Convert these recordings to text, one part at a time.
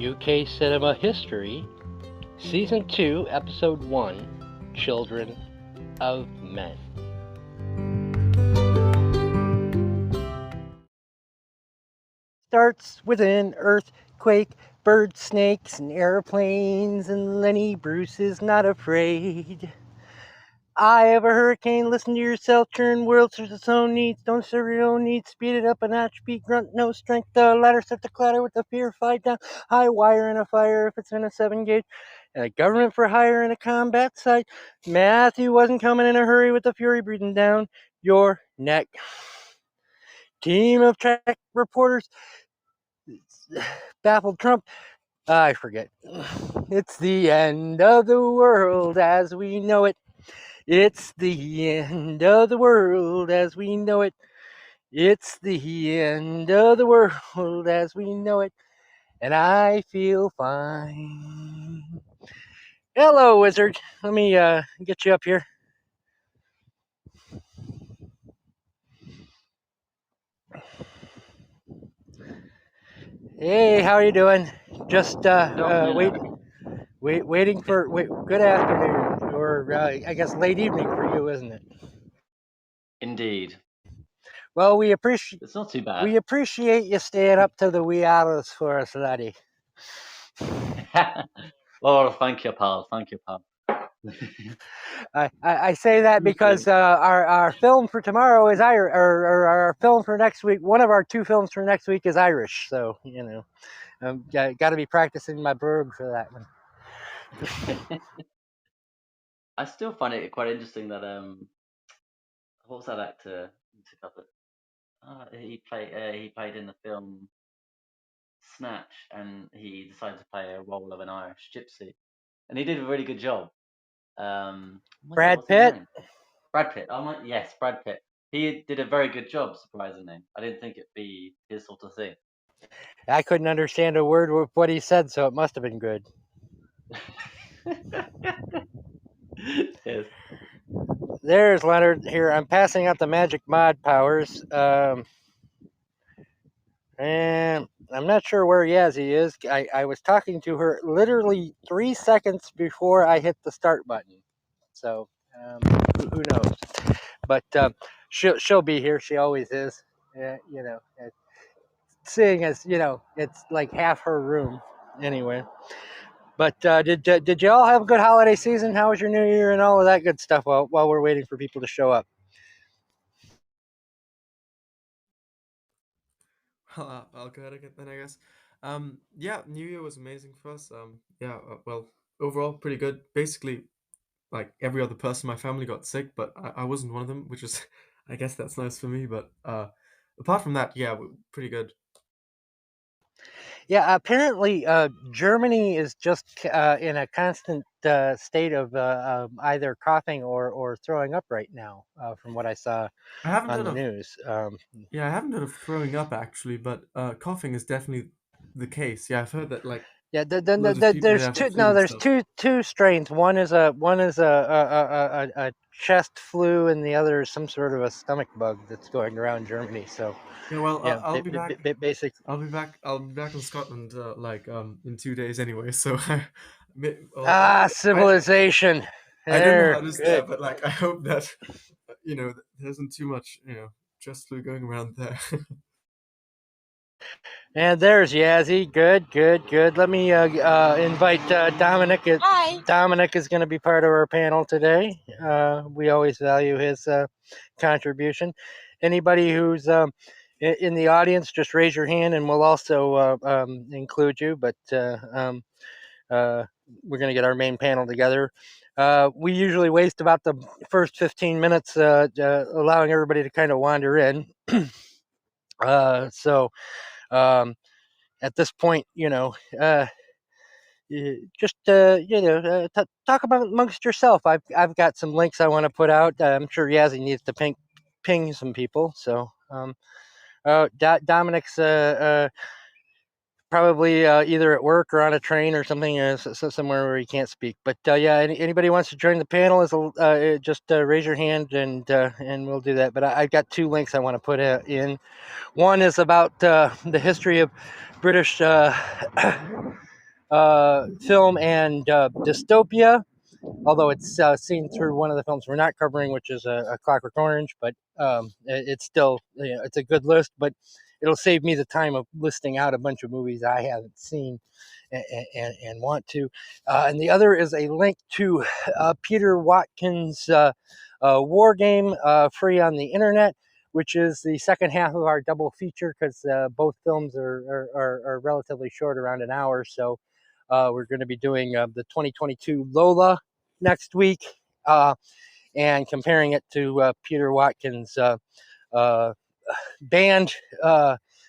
UK Cinema History, Season 2, Episode 1, Children of Men. Starts with an earthquake, bird snakes, and airplanes, and Lenny Bruce is not afraid. I have a hurricane, listen to yourself, turn world serves its own needs, don't serve your own needs, speed it up a notch, beat grunt, no strength, the ladder set to clatter with the fear, fight down, high wire in a fire if it's in a 7-gauge, and a government for hire in a combat site. Matthew wasn't coming in a hurry with the fury breathing down your neck. Team of track reporters baffled Trump. I forget. It's the end of the world as we know it. It's the end of the world as we know it. It's the end of the world as we know it. And I feel fine. Hello, wizard. Let me get you up here. Hey, how are you doing? Just waiting for good afternoon, or I guess late evening for you, isn't it? Indeed. Well, we appreciate It's not too bad. We appreciate you staying up to the wee hours for us, laddie. Oh, thank you, pal. Thank you, pal. I say that because our film for tomorrow is Irish, or our film for next week. One of our 2 films for next week is Irish, so got to be practicing my brogue for that one. I still find it quite interesting that what was that actor who took up it? He played in the film Snatch, and he decided to play a role of an Irish gypsy, and he did a really good job. Brad Pitt. Brad Pitt. Yes, Brad Pitt. He did a very good job, surprisingly. I didn't think it'd be his sort of thing. I couldn't understand a word of what he said, so it must have been good. Yes. There's Leonard here. I'm passing out the magic mod powers. And I'm not sure where Yassi is. I was talking to her literally 3 seconds before I hit the start button. So who knows? But she'll be here. She always is. Seeing as it's like half her room anyway. But did you all have a good holiday season? How was your New Year and all of that good stuff while we're waiting for people to show up? I'll go ahead again then, I guess. Yeah, New Year was amazing for us. Well, overall pretty good. Basically, like every other person in my family got sick, but I wasn't one of them, which is, I guess that's nice for me. But apart from that, yeah, pretty good. Yeah, apparently Germany is just in a constant state of either coughing or throwing up right now, from what I saw on the news. Yeah, I haven't heard of throwing up actually, but coughing is definitely the case. Yeah, I've heard that like yeah, there's two strains. One is a chest flu, and the other is some sort of a stomach bug that's going around Germany. So yeah, well, yeah, I'll be back. Basically, I'll be back in Scotland in 2 days anyway. So civilization. I don't know how it is there, but like I hope that there isn't too much chest flu going around there. And there's Yassi. Good. Let me invite Dominic. Hi. Dominic is going to be part of our panel today. We always value his contribution. Anybody who's in the audience, just raise your hand and we'll also include you. But we're going to get our main panel together. We usually waste about the first 15 minutes allowing everybody to kind of wander in. At this point, just talk about amongst yourself. I've got some links I want to put out. I'm sure Yassi needs to ping some people. So Dominic's probably either at work or on a train or something, somewhere where he can't speak. But yeah, anybody wants to join the panel, just raise your hand and we'll do that. But I've got 2 links I want to put in. One is about the history of British film and Dystopia, although it's seen through one of the films we're not covering, which is a Clockwork Orange, but it's still, it's a good list, but it'll save me the time of listing out a bunch of movies I haven't seen and want to. And the other is a link to Peter Watkins' War Game, free on the internet, which is the second half of our double feature, because both films are relatively short, around an hour. So we're going to be doing the 2022 Lola next week, and comparing it to Peter Watkins' band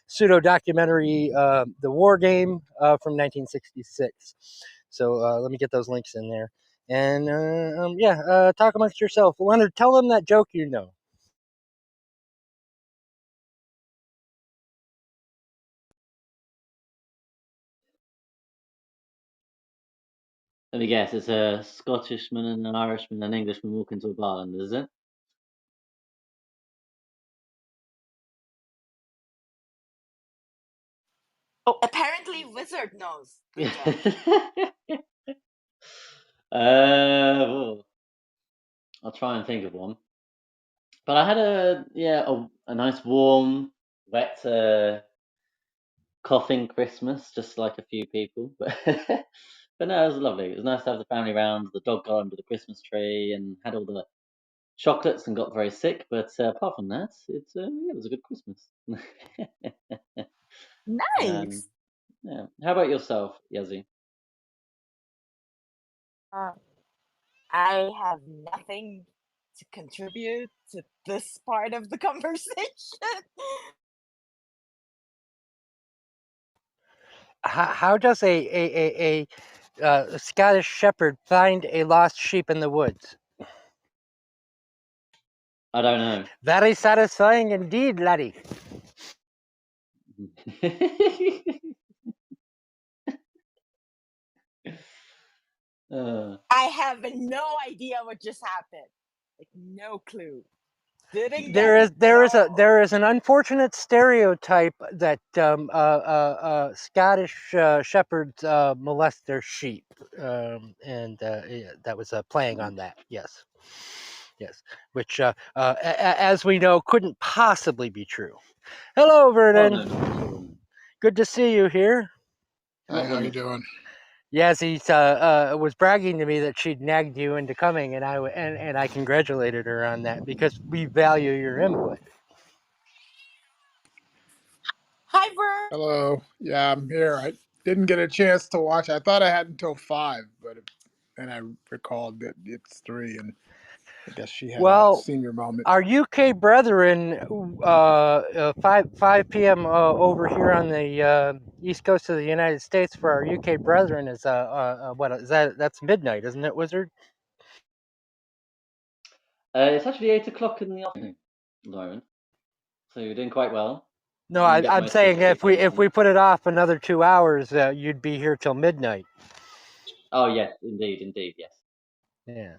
pseudo documentary, The War Game, from 1966. So let me get those links in there. And talk amongst yourself. Leonard, tell them that joke you know. Let me guess, it's a Scottishman and an Irishman and an Englishman walk into a bar, is it? Oh, apparently Wizard knows. Good job. I'll try and think of one. But I had a nice warm, wet, coughing Christmas, just like a few people. But no, it was lovely. It was nice to have the family round. The dog got under the Christmas tree and had all the chocolates and got very sick. But apart from that, it was a good Christmas. Nice. Yeah. How about yourself, Yassi? I have nothing to contribute to this part of the conversation. How does a Scottish shepherd find a lost sheep in the woods? I don't know. Very satisfying indeed, laddie. I have no idea what just happened. Like, no clue. There is an unfortunate stereotype that Scottish shepherds molest their sheep, and that was playing on that. Yes, which, as we know, couldn't possibly be true. Hello, Vernon. Oh, no. Good to see you here. Hi, how you doing? Yassi was bragging to me that she'd nagged you into coming, and I congratulated her on that, because we value your input. Hi, Vern. Hello. Yeah, I'm here. I didn't get a chance to watch. I thought I had until 5, but then I recalled that it's 3, and I guess she had a senior moment. Our UK brethren, 5 p.m. Over here on the east coast of the United States, for our UK brethren is what is that? That's midnight, isn't it, Wizard? It's actually 8 o'clock in the afternoon, Lauren. So you're doing quite well. No, I'm saying if we put it off another 2 hours, you'd be here till midnight. Oh yes, indeed, yes. Yeah.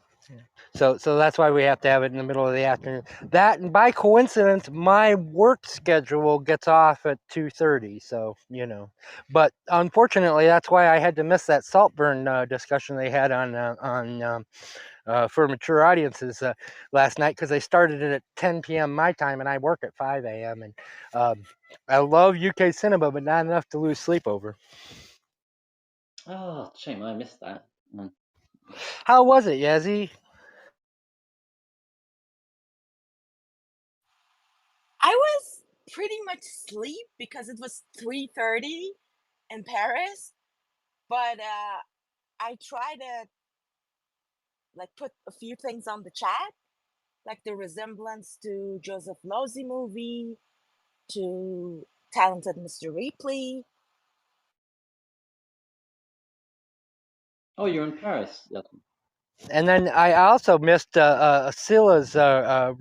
So that's why we have to have it in the middle of the afternoon. That, and by coincidence, my work schedule gets off at 2:30. So but unfortunately, that's why I had to miss that Saltburn discussion they had on for mature audiences last night, because they started it at 10 p.m. my time, and I work at 5 a.m. and I love UK cinema, but not enough to lose sleep over. Oh, shame, I missed that. How was it, Yassi? I was pretty much asleep because it was 3:30 in Paris, but I tried to put a few things on the chat, like the resemblance to Joseph Losey movie, to Talented Mr. Ripley. Oh, you're in Paris. Yep. And then I also missed Sila's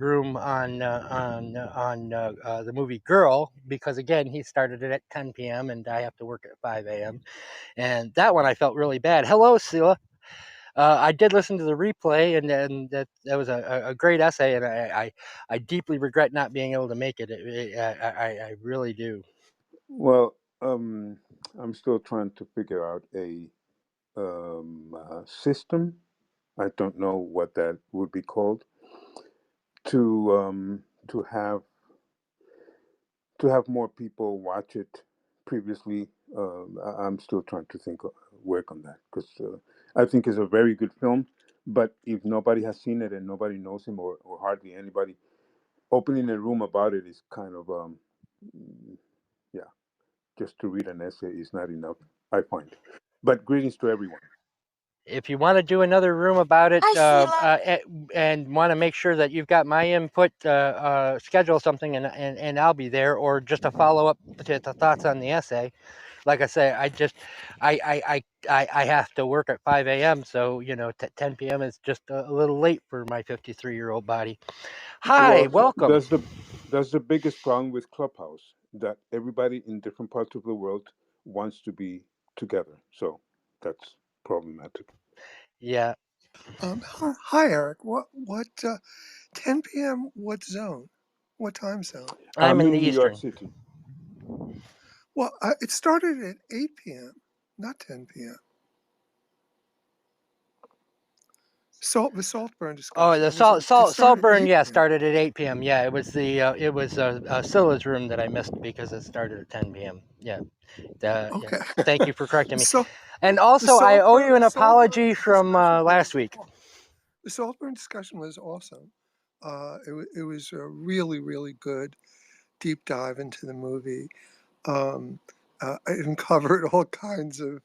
room on the movie Girl, because again he started it at 10 p.m. and I have to work at 5 a.m. And that one I felt really bad. Hello, Sila. I did listen to the replay, and that was a great essay, and I deeply regret not being able to make it. I really do. Well, I'm still trying to figure out a system. I don't know what that would be called to have more people watch it. Previously, I'm still trying to work on that because I think it's a very good film. But if nobody has seen it and nobody knows him or hardly anybody, opening a room about it is kind of yeah, just to read an essay is not enough, I find. But greetings to everyone. If you want to do another room about it, Hi, Sila. and want to make sure that you've got my input, schedule something, and I'll be there, or just a follow up to the thoughts on the essay. Like I say, I have to work at 5 a.m. So 10 p.m. is just a little late for my 53-year-old body. Hi, Well, welcome. that's the biggest problem with Clubhouse, that everybody in different parts of the world wants to be together. So that's problematic. Yeah, Hi, Eric. What 10 p.m. What zone? What time zone? I'm in the New York Eastern. City. Well, it started at 8 p.m., not 10 p.m. The Saltburn discussion. Oh, the It started Saltburn, at 8 yeah, p.m. started at 8 p.m. Yeah, it was Sila's room that I missed because it started at 10 p.m. Yeah. Yeah. Okay. Thank you for correcting me. So And the also, I owe you an Saltburn apology from discussion last was week. the Saltburn discussion was awesome. It was a really, really good deep dive into the movie. It uncovered all kinds of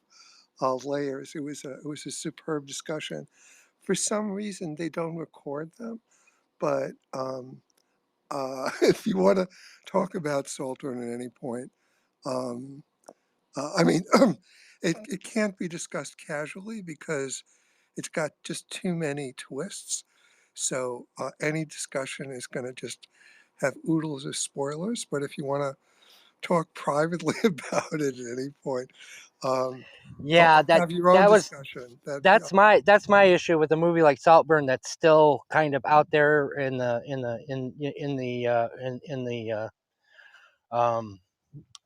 layers. It was a superb discussion. For some reason, they don't record them, but if you want to talk about Saltburn at any point, um, I mean, it can't be discussed casually because it's got just too many twists. So any discussion is going to just have oodles of spoilers. But if you want to talk privately about it at any point, Yeah, have your own discussion. that's my issue with a movie like Saltburn that's still kind of out there in the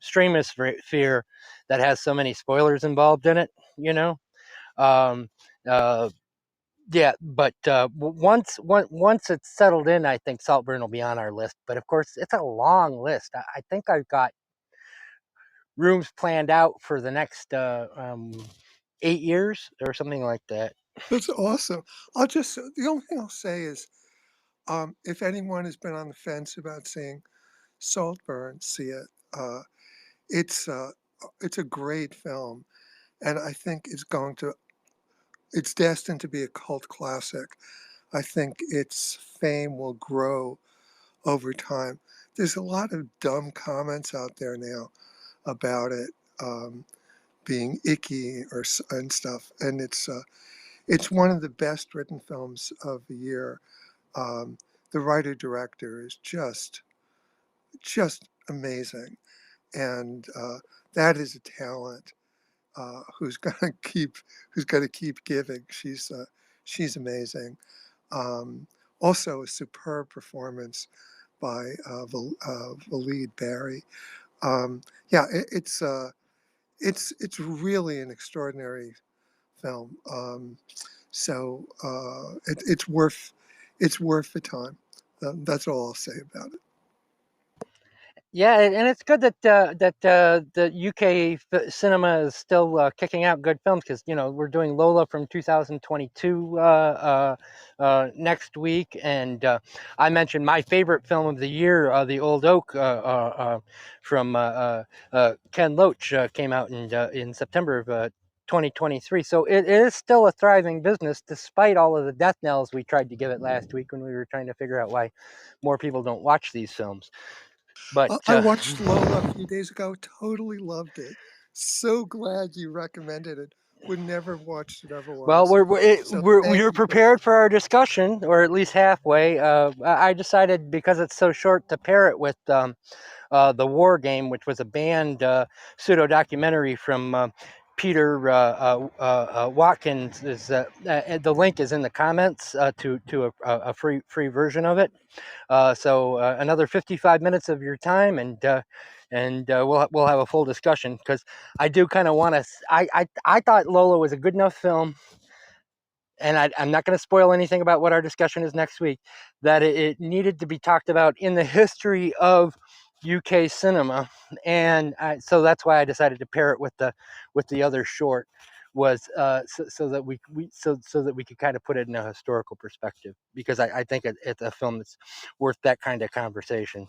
streamosphere that has so many spoilers involved in it. You know, um, uh, yeah, but once it's settled in, I think Saltburn will be on our list. But of course, it's a long list. I think I've got rooms planned out for the next 8 years or something like that. That's awesome. The only thing I'll say is, if anyone has been on the fence about seeing Saltburn, see it. It's a great film, and I think it's destined to be a cult classic. I think its fame will grow over time. There's a lot of dumb comments out there now about it being icky and stuff, and it's one of the best written films of the year. The writer director is just amazing, and that is a talent who's gonna keep giving. She's amazing. Um, Also, a superb performance by the lead Barry. Yeah, it's really an extraordinary film. So it's worth the time. That's all I'll say about it. Yeah, and it's good that the UK cinema is still kicking out good films because we're doing Lola from 2022 next week, and I mentioned my favorite film of the year, The Old Oak, from Ken Loach, came out in September of 2023. So it is still a thriving business despite all of the death knells we tried to give it last week when we were trying to figure out why more people don't watch these films. But I watched Lola a few days ago. Totally loved it. So glad you recommended it. Would never have watched it otherwise. well, So you're thank you prepared for our discussion, or at least halfway. I decided because it's so short to pair it with the War Game, which was a banned pseudo documentary from Peter Watkins. The link is in the comments to a free version of it. So another 55 minutes of your time, and and we'll have a full discussion, because I do kind of want to. I thought Lola was a good enough film, and I'm not going to spoil anything about what our discussion is next week, that it needed to be talked about in the history of UK cinema, and so that's why I decided to pair it with the other short, was so that we could kind of put it in a historical perspective, because I think it's a film that's worth that kind of conversation.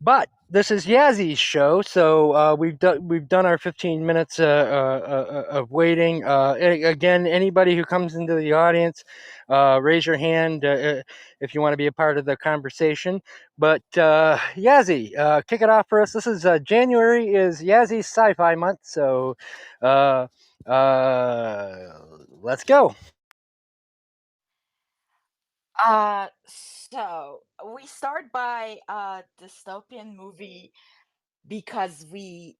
But this is Yassi's show, so we've done our 15 minutes of waiting. Again, anybody who comes into the audience, raise your hand if you want to be a part of the conversation. But Yassi, kick it off for us. This is January is Yassi's Sci-Fi month, so let's go. So we start by a dystopian movie because I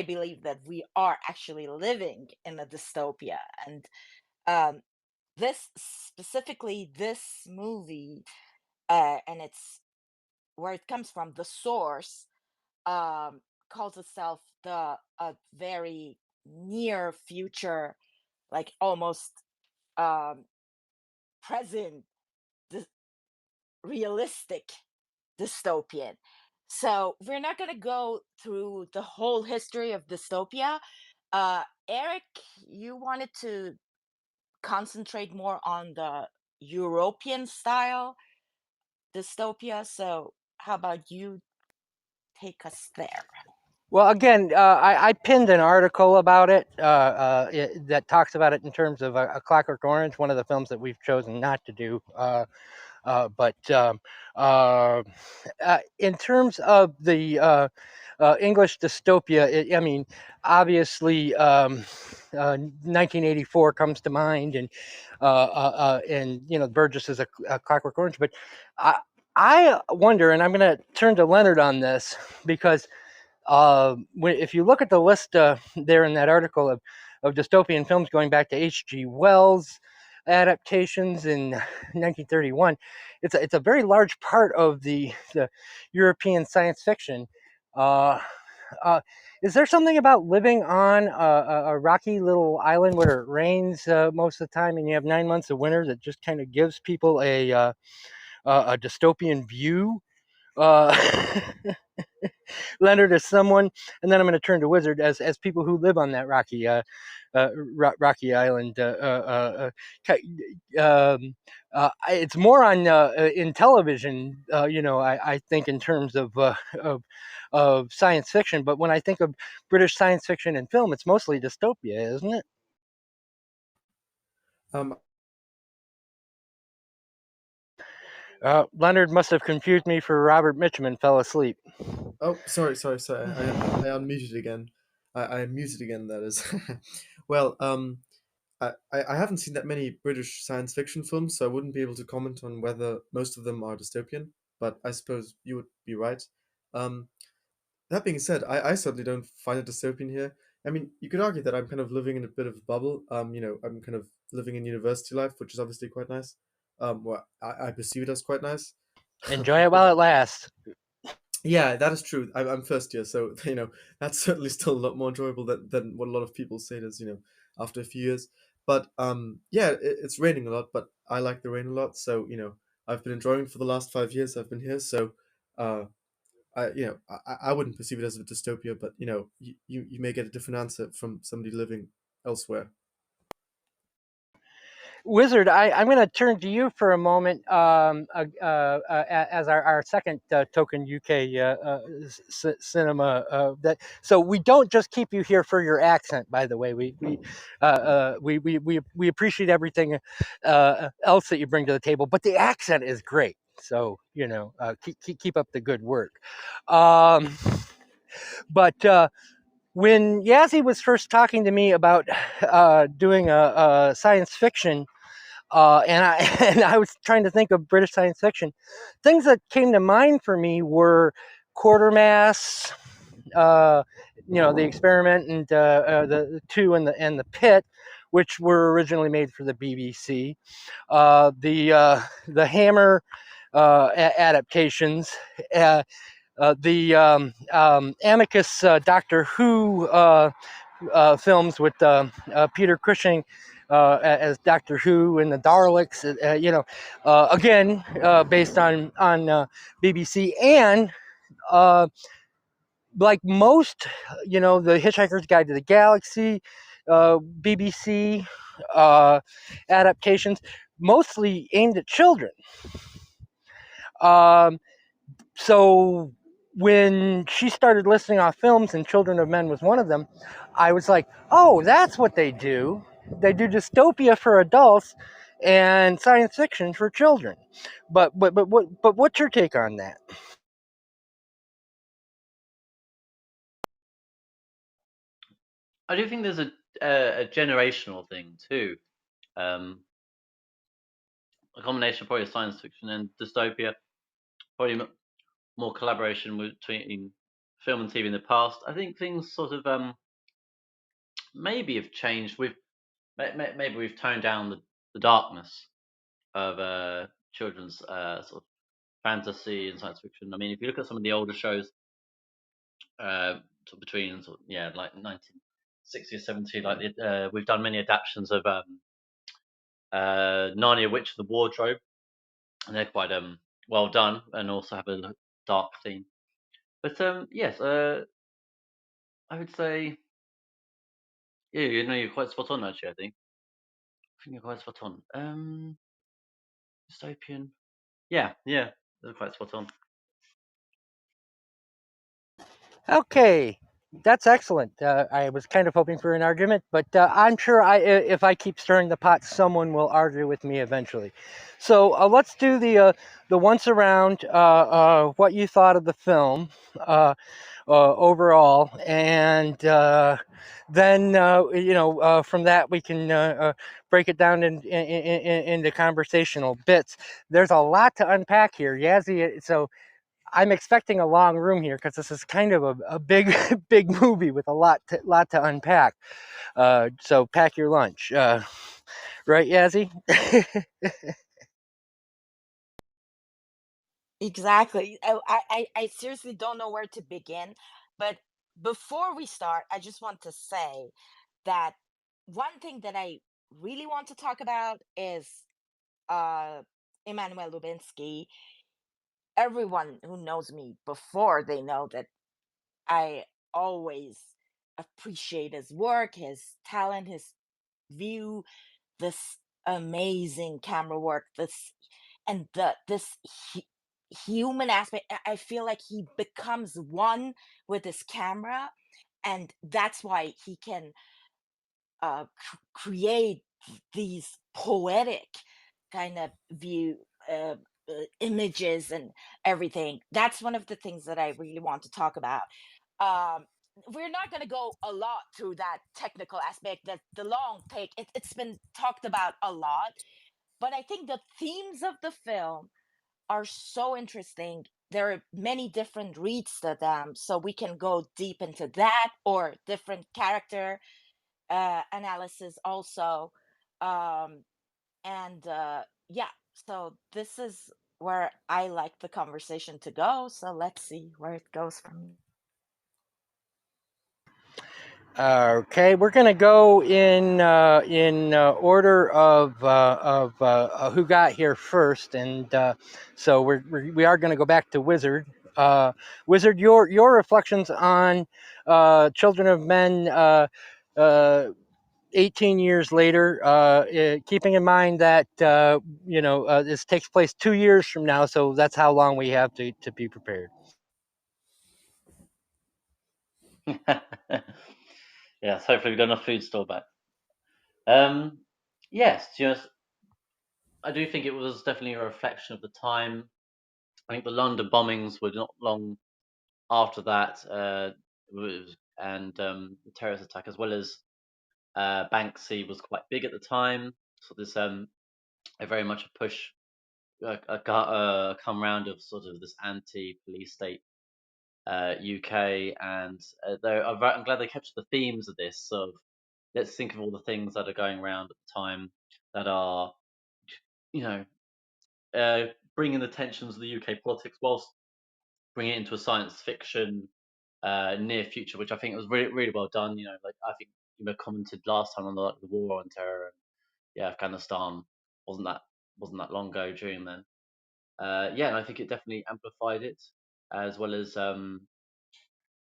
believe that we are actually living in a dystopia, and this movie, and it's where it comes from, the source, calls itself a very near future, like almost present, realistic dystopian. So we're not going to go through the whole history of dystopia. Eric, you wanted to concentrate more on the European style dystopia, so how about you take us there? Well, again, I pinned an article about it, that talks about it in terms of a Clockwork Orange, one of the films that we've chosen not to do. But in terms of the English dystopia, I mean, obviously, 1984 comes to mind, and Burgess is a Clockwork Orange. But I wonder, and I'm going to turn to Leonard on this, because if you look at the list there in that article of dystopian films going back to H.G. Wells adaptations in 1931, it's a very large part of the European science fiction. Is there something about living on a rocky little island where it rains most of the time, and you have 9 months of winter, that just kind of gives people a dystopian view? Leonard as someone, and then I'm going to turn to Wizard as people who live on that rocky island. It's more on in television, I think, in terms of science fiction. But when I think of British science fiction and film, it's mostly dystopia, isn't it? Leonard must have confused me for Robert Mitchum and fell asleep. Oh, sorry. I unmuted again. I muted again, that is. Well, I haven't seen that many British science fiction films, so I wouldn't be able to comment on whether most of them are dystopian, but I suppose you would be right. That being said, I certainly don't find it dystopian here. I mean, you could argue that I'm kind of living in a bit of a bubble. I'm kind of living in university life, which is obviously quite nice. Well, I perceive it as quite nice. Enjoy it while it lasts. Yeah, that is true. I'm first year, so that's certainly still a lot more enjoyable than what a lot of people say it is. After a few years. But yeah, it's raining a lot, but I like the rain a lot. So I've been enjoying it for the last 5 years I've been here. So I wouldn't perceive it as a dystopia, but you may get a different answer from somebody living elsewhere. Wizard, I'm going to turn to you for a moment as our second token UK cinema. So we don't just keep you here for your accent, by the way. We appreciate everything else that you bring to the table, but the accent is great. So keep up the good work. But when Yassi was first talking to me about doing a science fiction. And I was trying to think of British science fiction. Things that came to mind for me were Quartermass, The Experiment, and the Two and the Pit, which were originally made for the BBC. The Hammer adaptations. The Amicus Doctor Who films with Peter Cushing as Doctor Who and the Daleks, again based on BBC, and like most, the Hitchhiker's Guide to the Galaxy, BBC adaptations, mostly aimed at children. So when she started listing off films, and Children of Men was one of them, I was like, oh, that's what they do. They do dystopia for adults and science fiction for children. But what's your take on that? I do think there's a generational thing too. A combination of probably science fiction and dystopia, probably more collaboration between film and TV in the past. I think things sort of maybe have changed. Maybe we've toned down the darkness of children's sort of fantasy and science fiction. I mean, if you look at some of the older shows, between like 1960 or 70, like we've done many adaptations of Narnia, Witch of the Wardrobe, and they're quite well done and also have a dark theme. But yes, I would say, yeah, you're quite spot on actually. I think you're quite spot on. Dystopian, yeah, they're quite spot on. Okay, that's excellent. I was kind of hoping for an argument, but I'm sure if I keep stirring the pot, someone will argue with me eventually. So let's do the once around. What you thought of the film overall, and then from that we can break it down into conversational bits. There's a lot to unpack here, Yassi. So I'm expecting a long room here because this is kind of a big big movie with a lot to unpack. So pack your lunch, right, Yassi? Exactly. I seriously don't know where to begin. But before we start, I just want to say that one thing that I really want to talk about is uh Emmanuel Lubensky. Everyone who knows me before, they know that I always appreciate his work, his talent, his view, this amazing camera work, this human aspect. I feel like he becomes one with his camera, and that's why he can create these poetic kind of view uh, images and everything. That's one of the things that I really want to talk about. um we're not going to go a lot through that technical aspect, that the long take. It's been talked about a lot, but I think the themes of the film are so interesting. There are many different reads to them, so we can go deep into that, or different character analysis also. um and yeah, so this is where I like the conversation to go, so let's see where it goes from here. Okay, we're gonna go in order of who got here first, and so we are gonna go back to Wizard. Wizard, your reflections on Children of Men. 18 years later, keeping in mind that this takes place 2 years from now, so that's how long we have to be prepared. Yes, hopefully we've got enough food stored back. Yes, I do think it was definitely a reflection of the time. I think the London bombings were not long after that, and the terrorist attack, as well as Banksy, was quite big at the time. So there's a very much a push, come round of sort of this anti-police state UK, and I'm glad they captured the themes of this. Of let's think of all the things that are going around at the time that are, you know, bringing the tensions of the UK politics whilst bringing it into a science fiction near future, which I think was really really well done. Like I think you commented last time on the war on terror, and Afghanistan wasn't that long ago during then. And I think it definitely amplified it, as well as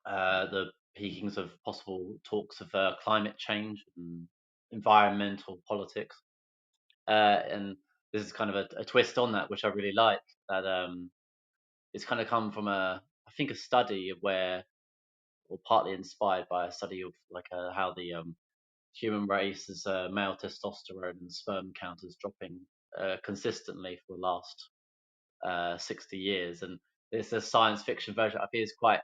the peakings of possible talks of climate change and environmental politics. And this is kind of a twist on that, which I really like. That it's kind of come from I think a study of where, or partly inspired by a study of like how the human race is male testosterone and sperm count is dropping consistently for the last 60 years. And it's a science fiction version. I think it's quite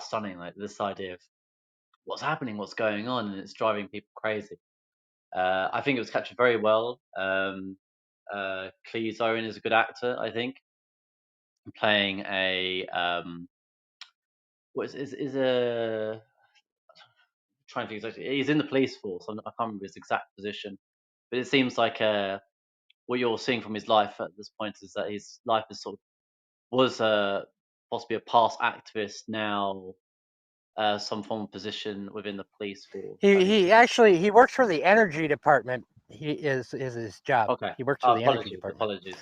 stunning. Like this idea of what's happening, what's going on, and it's driving people crazy. I think it was captured very well. Clive Owen is a good actor, I think, playing a what is a trying to think exactly. He's in the police force. I can't remember his exact position, but it seems like what you're seeing from his life at this point is that his life is sort of was possibly a past activist, now some form of position within the police force. He works for the energy department. He is his job. Okay. He works for the energy department. Apologies.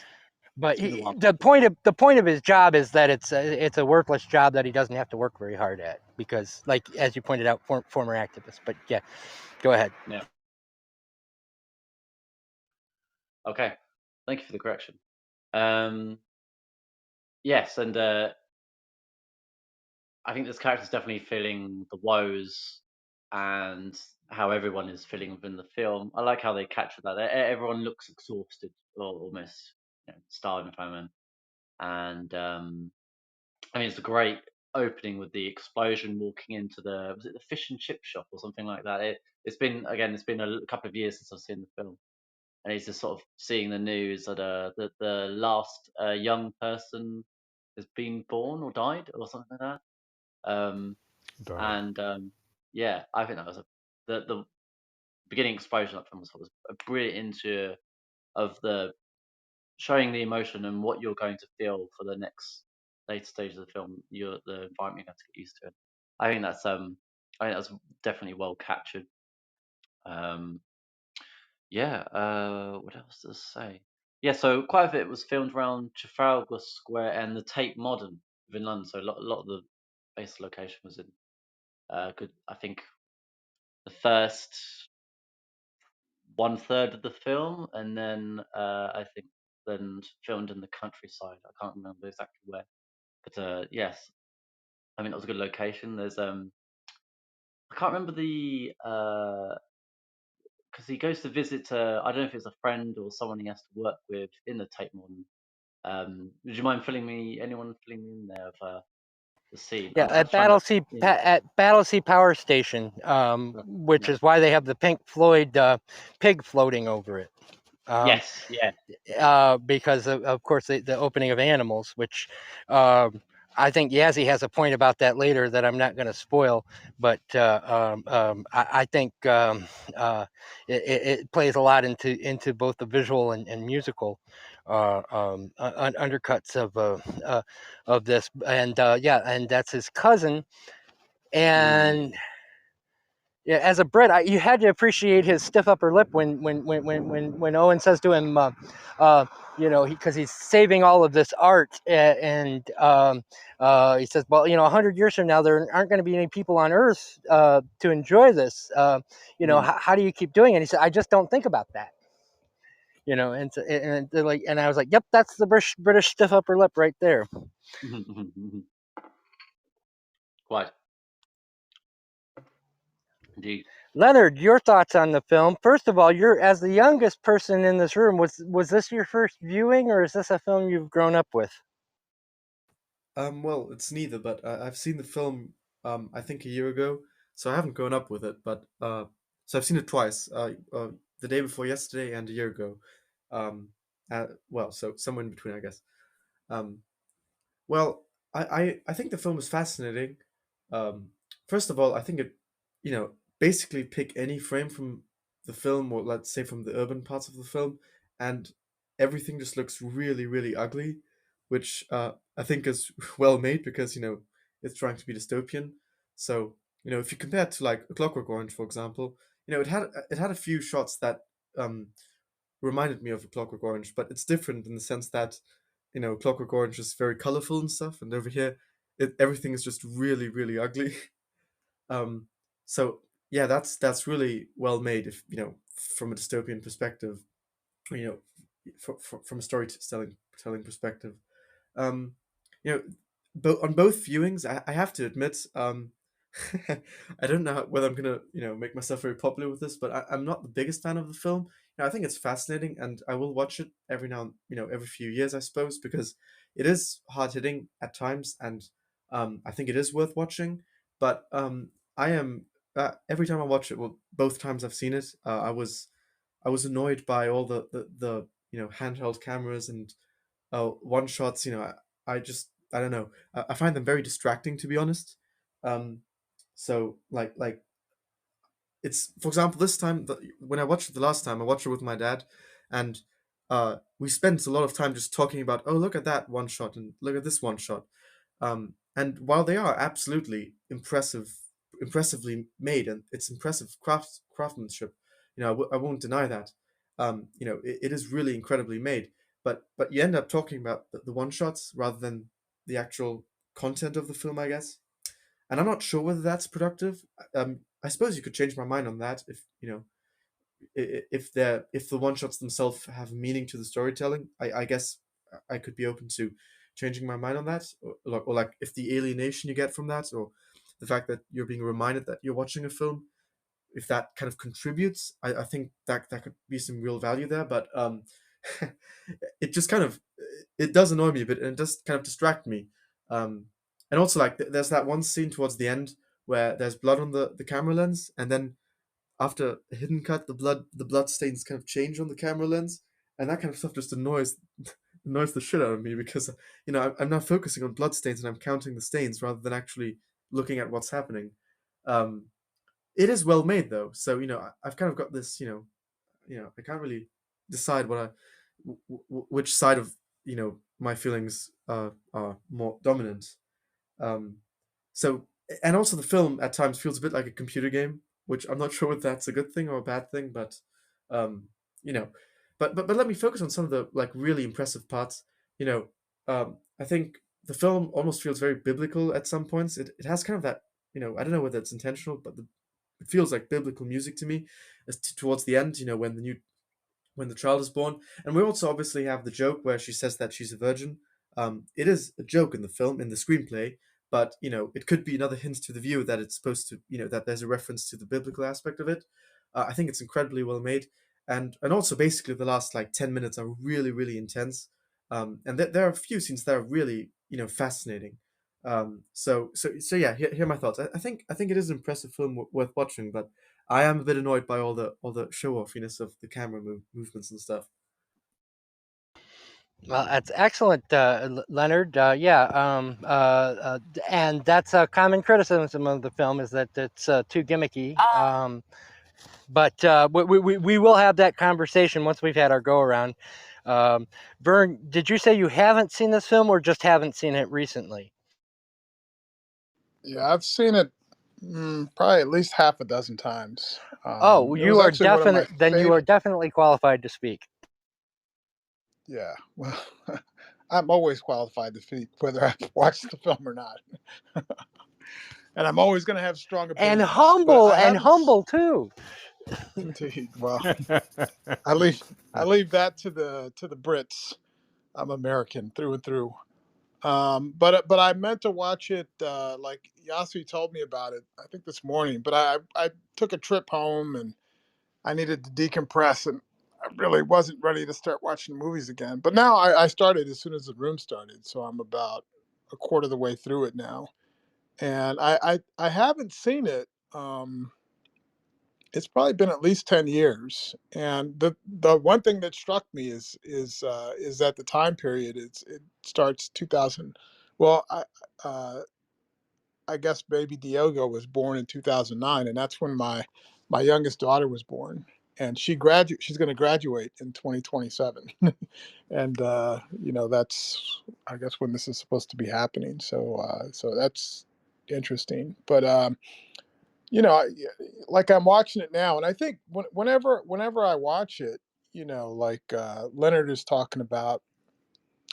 But the point of his job is that it's a worthless job that he doesn't have to work very hard at, because, like as you pointed out, former activist. But yeah, go ahead. Yeah. Okay. Thank you for the correction. Yes, and I think this character is definitely feeling the woes and how everyone is feeling within the film. I like how they capture that. Everyone looks exhausted, or almost starving for a moment. And I mean, it's a great opening with the explosion walking into the fish and chip shop or something like that. It's been a couple of years since I've seen the film, and he's just sort of seeing the news that the last young person has been born or died or something like that. And I think that was the beginning explosion of that film was a brilliant intro of the showing the emotion and what you're going to feel for the next later stages of the film. The environment you have to get used to it. I think that's definitely well captured. What else to say? Yeah, so quite a bit was filmed around Trafalgar Square and the Tate Modern within London. So a lot of the base location was in good. I think the first 1/3 of the film, and then I think then filmed in the countryside. I can't remember exactly where, but yes, I mean it was a good location. There's I can't remember the because he goes to visit. I don't know if it's a friend or someone he has to work with in the Tate Modern. Would you mind anyone filling me in there of the scene? Yeah, at Battlesea Power Station, which is why they have the Pink Floyd pig floating over it. Yes, yeah. Because of course the opening of Animals, which I think Yassi has a point about that later that I'm not going to spoil, but I think it plays a lot into both the visual and musical undercuts of this, and and that's his cousin, and. Yeah, as a Brit, you had to appreciate his stiff upper lip when Owen says to him, because he's saving all of this art, and he says, well, 100 years from now, there aren't going to be any people on Earth to enjoy this. How do you keep doing it? And he said, I just don't think about that. And they're like, and I was like, yep, that's the British stiff upper lip right there. Quite. Indeed. Leonard, your thoughts on the film? First of all, you're as the youngest person in this room. Was this your first viewing, or is this a film you've grown up with? Well, it's neither, but I've seen the film I think a year ago, so I haven't grown up with it. But so I've seen it twice, the day before yesterday and a year ago. So somewhere in between, I guess. Well, I think the film is fascinating. First of all, I think it, basically pick any frame from the film, or let's say from the urban parts of the film, and everything just looks really, really ugly, which I think is well made because, it's trying to be dystopian. So, if you compare it to like A Clockwork Orange, for example, it had a few shots that um, reminded me of A Clockwork Orange, but it's different in the sense that, Clockwork Orange is very colorful and stuff, and over here, everything is just really, really ugly. Um, so yeah, that's really well made, if from a dystopian perspective, you know, from a storytelling perspective. Um, you know, on both viewings, I have to admit, I don't know whether I'm gonna, make myself very popular with this, but I'm not the biggest fan of the film. I think it's fascinating, and I will watch it every now, every few years, I suppose, because it is hard hitting at times, and I think it is worth watching. But I am every time I watch it, well, both times I've seen it, I was annoyed by all the handheld cameras and one shots. I don't know. I find them very distracting, to be honest. Um, so like it's, for example, this time, when I watched it the last time, I watched it with my dad, and we spent a lot of time just talking about, oh, look at that one shot and look at this one shot. And while they are absolutely impressively made, and it's impressive craftsmanship, I won't deny that. It is really incredibly made, but you end up talking about the one shots rather than the actual content of the film, I guess. And I'm not sure whether that's productive. I suppose you could change my mind on that if if the one shots themselves have meaning to the storytelling. I guess I could be open to changing my mind on that, or like if the alienation you get from that, or the fact that you're being reminded that you're watching a film, if that kind of contributes, I think that could be some real value there. But it just kind of, it does annoy me a bit, and it does kind of distract me. Um, and also, like, there's that one scene towards the end where there's blood on the camera lens, and then after a hidden cut, the blood stains kind of change on the camera lens, and that kind of stuff just annoys the shit out of me, because I'm now focusing on blood stains and I'm counting the stains rather than actually looking at what's happening. Um, it is well made though, so I've kind of got this, I can't really decide which side of my feelings are more dominant. Um, so, and also the film at times feels a bit like a computer game, which I'm not sure whether that's a good thing or a bad thing, but um, you know, but let me focus on some of the like really impressive parts. I think the film almost feels very biblical at some points. It has kind of that, I don't know whether it's intentional, but it feels like biblical music to me, towards the end. When the child is born. And we also obviously have the joke where she says that she's a virgin. It is a joke in the film, in the screenplay, but it could be another hint to the viewer that it's supposed to, that there's a reference to the biblical aspect of it. I think it's incredibly well made, and also basically the last like 10 minutes are really, really intense. And there are a few scenes that are really fascinating. So yeah, here are my thoughts. I think it is an impressive film worth watching, but I am a bit annoyed by all the show offiness of the camera movements and stuff. Well, that's excellent, Leonard. Yeah, and that's a common criticism of the film, is that it's too gimmicky. But we will have that conversation once we've had our go around. Vern, did you say you haven't seen this film, or just haven't seen it recently? Yeah, I've seen it probably at least half a dozen times. Oh, It was actually one of my then you are favorite. definitely qualified to speak. Yeah, well, I'm always qualified to speak whether I've watched the film or not, and I'm always going to have strong And opinions. But I haven't. humble too. Indeed. Well, I leave that to the Brits. I'm American through and through. But I meant to watch it. Like Yassi told me about it, I think this morning. But I took a trip home and I needed to decompress, and I really wasn't ready to start watching movies again. But now I started as soon as the room started, so I'm about a quarter of the way through it now, and I haven't seen it. It's probably been at least 10 years, and the one thing that struck me is that the time period it starts 2000. Well, I guess baby Diogo was born in 2009, and that's when my youngest daughter was born. and she's going to graduate in 2027, and that's, I guess, when this is supposed to be happening. So that's interesting. But like, I'm watching it now, and I think whenever I watch it, like, Leonard is talking about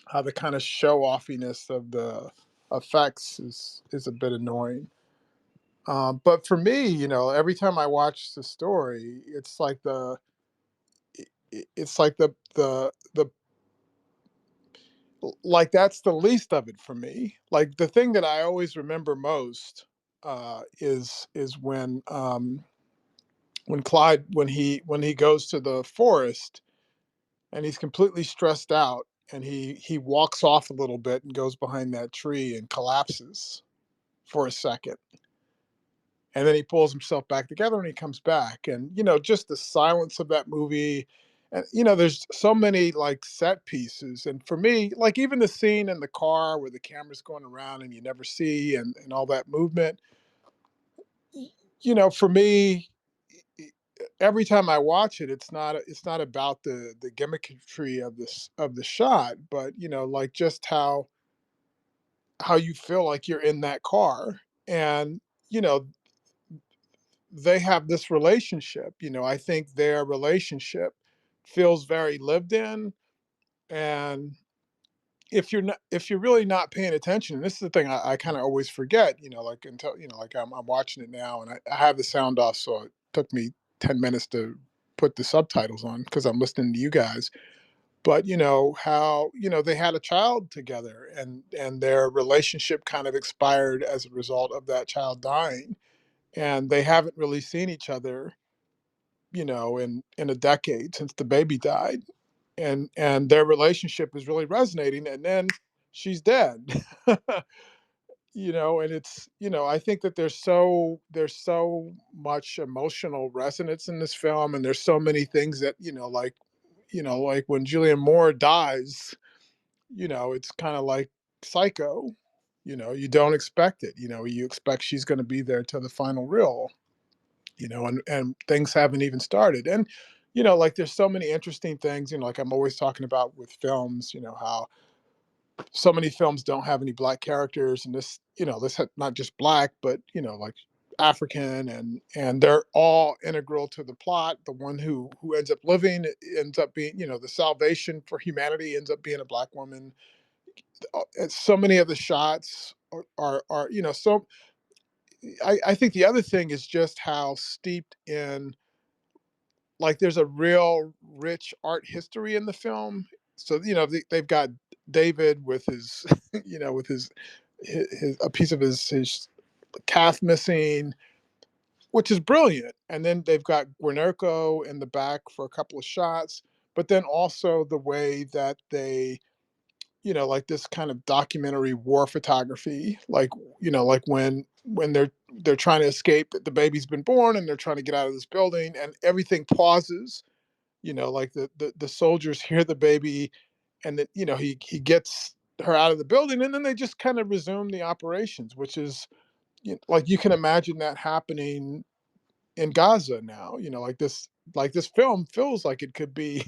how the kind of show offiness of the effects is a bit annoying. But for me, every time I watch the story, it's like the like, that's the least of it for me. Like, the thing that I always remember most is when Clyde, when he goes to the forest, and he's completely stressed out, and he walks off a little bit and goes behind that tree and collapses for a second, and then he pulls himself back together and he comes back, and just the silence of that movie. And there's so many, like, set pieces, and for me, like, even the scene in the car where the camera's going around and you never see, and all that movement, for me, every time I watch it, it's not about the gimmickry of the shot, but like, just how you feel like you're in that car. And you know they have this relationship. I think their relationship feels very lived in. And if you're really not paying attention, and this is the thing I kind of always forget, like, until, like, I'm watching it now, and I have the sound off, so it took me 10 minutes to put the subtitles on because I'm listening to you guys. But how they had a child together, and their relationship kind of expired as a result of that child dying, and they haven't really seen each other, in a decade since the baby died, and their relationship is really resonating, and then she's dead. And it's, I think that there's so much emotional resonance in this film, and there's so many things that, like when Julianne Moore dies, it's kind of like Psycho. You don't expect it. You expect she's going to be there till the final reel, and things haven't even started. And like, there's so many interesting things, like I'm always talking about with films, how so many films don't have any black characters, and this had not just black, but like African, and they're all integral to the plot. The one who ends up living ends up being, the salvation for humanity ends up being a black woman. And so many of the shots are so. I think the other thing is just how steeped in, like, there's a real rich art history in the film. So they've got David with his with his a piece of his calf missing, which is brilliant. And then they've got Guernerco in the back for a couple of shots, but then also the way that they, like, this kind of documentary war photography, like, like when they're trying to escape, the baby's been born, and they're trying to get out of this building, and everything pauses. Like, the soldiers hear the baby, and then he gets her out of the building, and then they just kind of resume the operations, which is, like, you can imagine that happening in Gaza now. Like this film feels like it could be,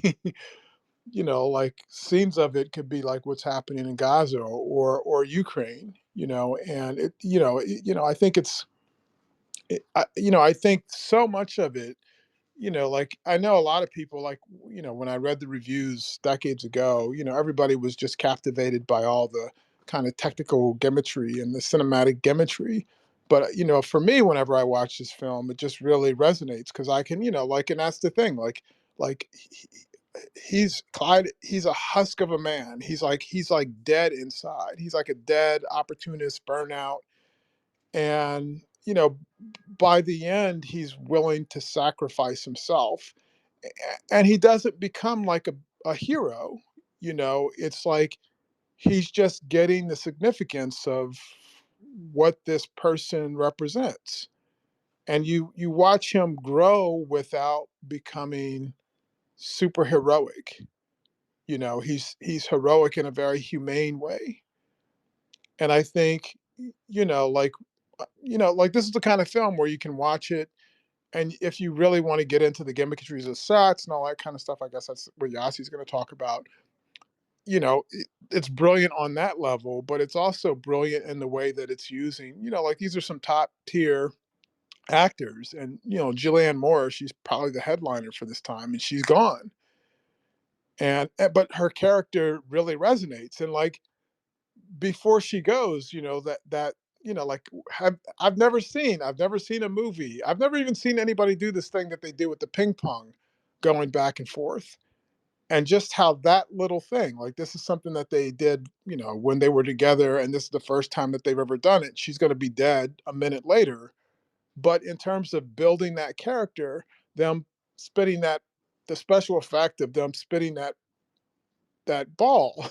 like, scenes of it could be like what's happening in Gaza, or Ukraine. And I think I think so much of it, like, I know a lot of people, like, when I read the reviews decades ago, everybody was just captivated by all the kind of technical gimmickry and the cinematic gimmickry. But, for me, whenever I watch this film, it just really resonates because I can, like, and that's the thing, like he's Clyde, he's a husk of a man. He's like dead inside. He's like a dead opportunist burnout. And, by the end, he's willing to sacrifice himself. And he doesn't become like a hero. It's like he's just getting the significance of what this person represents. And you watch him grow without becoming super heroic. He's heroic in a very humane way. And I think, like, like, this is the kind of film where you can watch it, And if you really want to get into the gimmickries of sets and all that kind of stuff, I guess that's what Yassi's going to talk about. You know, it's brilliant on that level, but it's also brilliant in the way that it's using, you know, like these are some top tier actors. And, you know, Julianne Moore, she's probably the headliner for this time, and she's gone. And, but her character really resonates. And like, before she goes, you know, that you know, like I've never seen a movie. I've never even seen anybody do this thing that they do with the ping pong going back and forth. And just how that little thing, like this is something that they did, you know, when they were together, and this is the first time that they've ever done it. She's going to be dead a minute later. But in terms of building that character, them spitting that, the special effect of them spitting that ball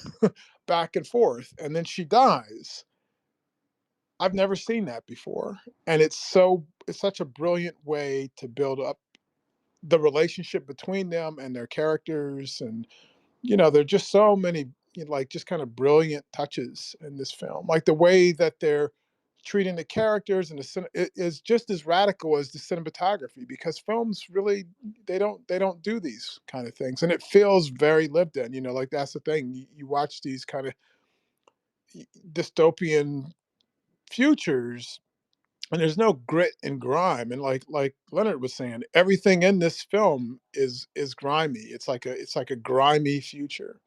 back and forth, and then she dies. I've never seen that before. And it's such a brilliant way to build up the relationship between them and their characters. And, you know, there are just so many, you know, like just kind of brilliant touches in this film. Like the way that they're treating the characters and it is just as radical as the cinematography, because films really, they don't do these kind of things. And it feels very lived in, you know, like that's the thing. You watch these kind of dystopian futures, and there's no grit and grime. And like Leonard was saying, everything in this film is grimy. It's like a grimy future.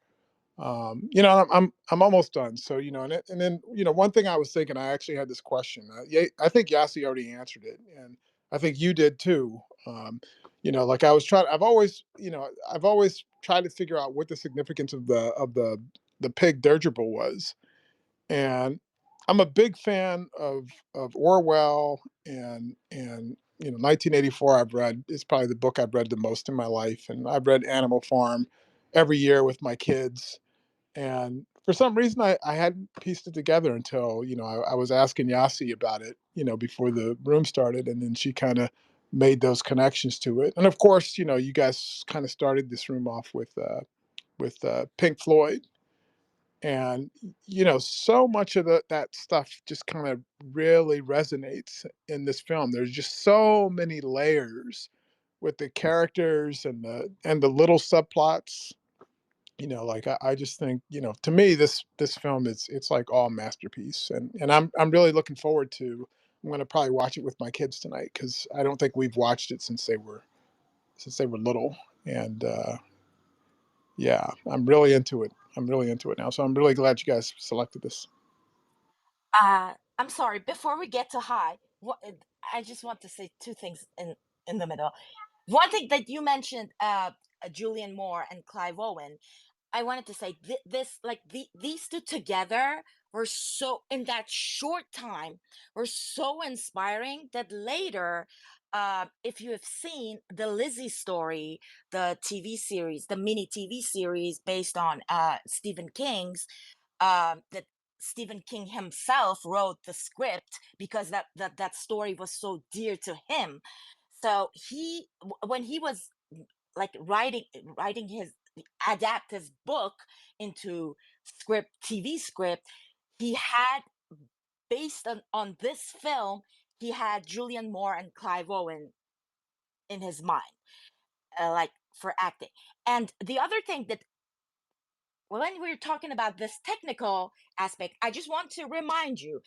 You know, I'm almost done. So, you know, and then, you know, one thing I was thinking, I actually had this question. I think Yassi already answered it, and I think you did too. You know, like I've always, you know, I've always tried to figure out what the significance of the pig dirigible was. And I'm a big fan of Orwell, and you know, 1984 I've read, is probably the book I've read the most in my life. And I've read Animal Farm every year with my kids. And for some reason I hadn't pieced it together until, you know, I was asking Yassi about it, you know, before the room started, and then she kind of made those connections to it. And of course, you know, you guys kind of started this room off with Pink Floyd. And, you know, so much of that stuff just kind of really resonates in this film. There's just so many layers with the characters and the little subplots. You know, like I just think, you know, to me this film it's like all masterpiece. And I'm really looking forward to, I'm gonna probably watch it with my kids tonight, because I don't think we've watched it since they were little. And yeah, I'm really into it. I'm really into it now. So I'm really glad you guys selected this. I'm sorry. Before we get to high, I just want to say two things in the middle. One thing that you mentioned, Julianne Moore and Clive Owen. I wanted to say this, like these two together were so, in that short time, were so inspiring that later, if you have seen the Lizzie story, the TV series, the mini TV series based on Stephen King's, that Stephen King himself wrote the script because that story was so dear to him. So when he was like writing his, adapt his book into TV script, he had, based on this film, he had Julianne Moore and Clive Owen in his mind, like for acting. And the other thing that, when we're talking about this technical aspect, I just want to remind you,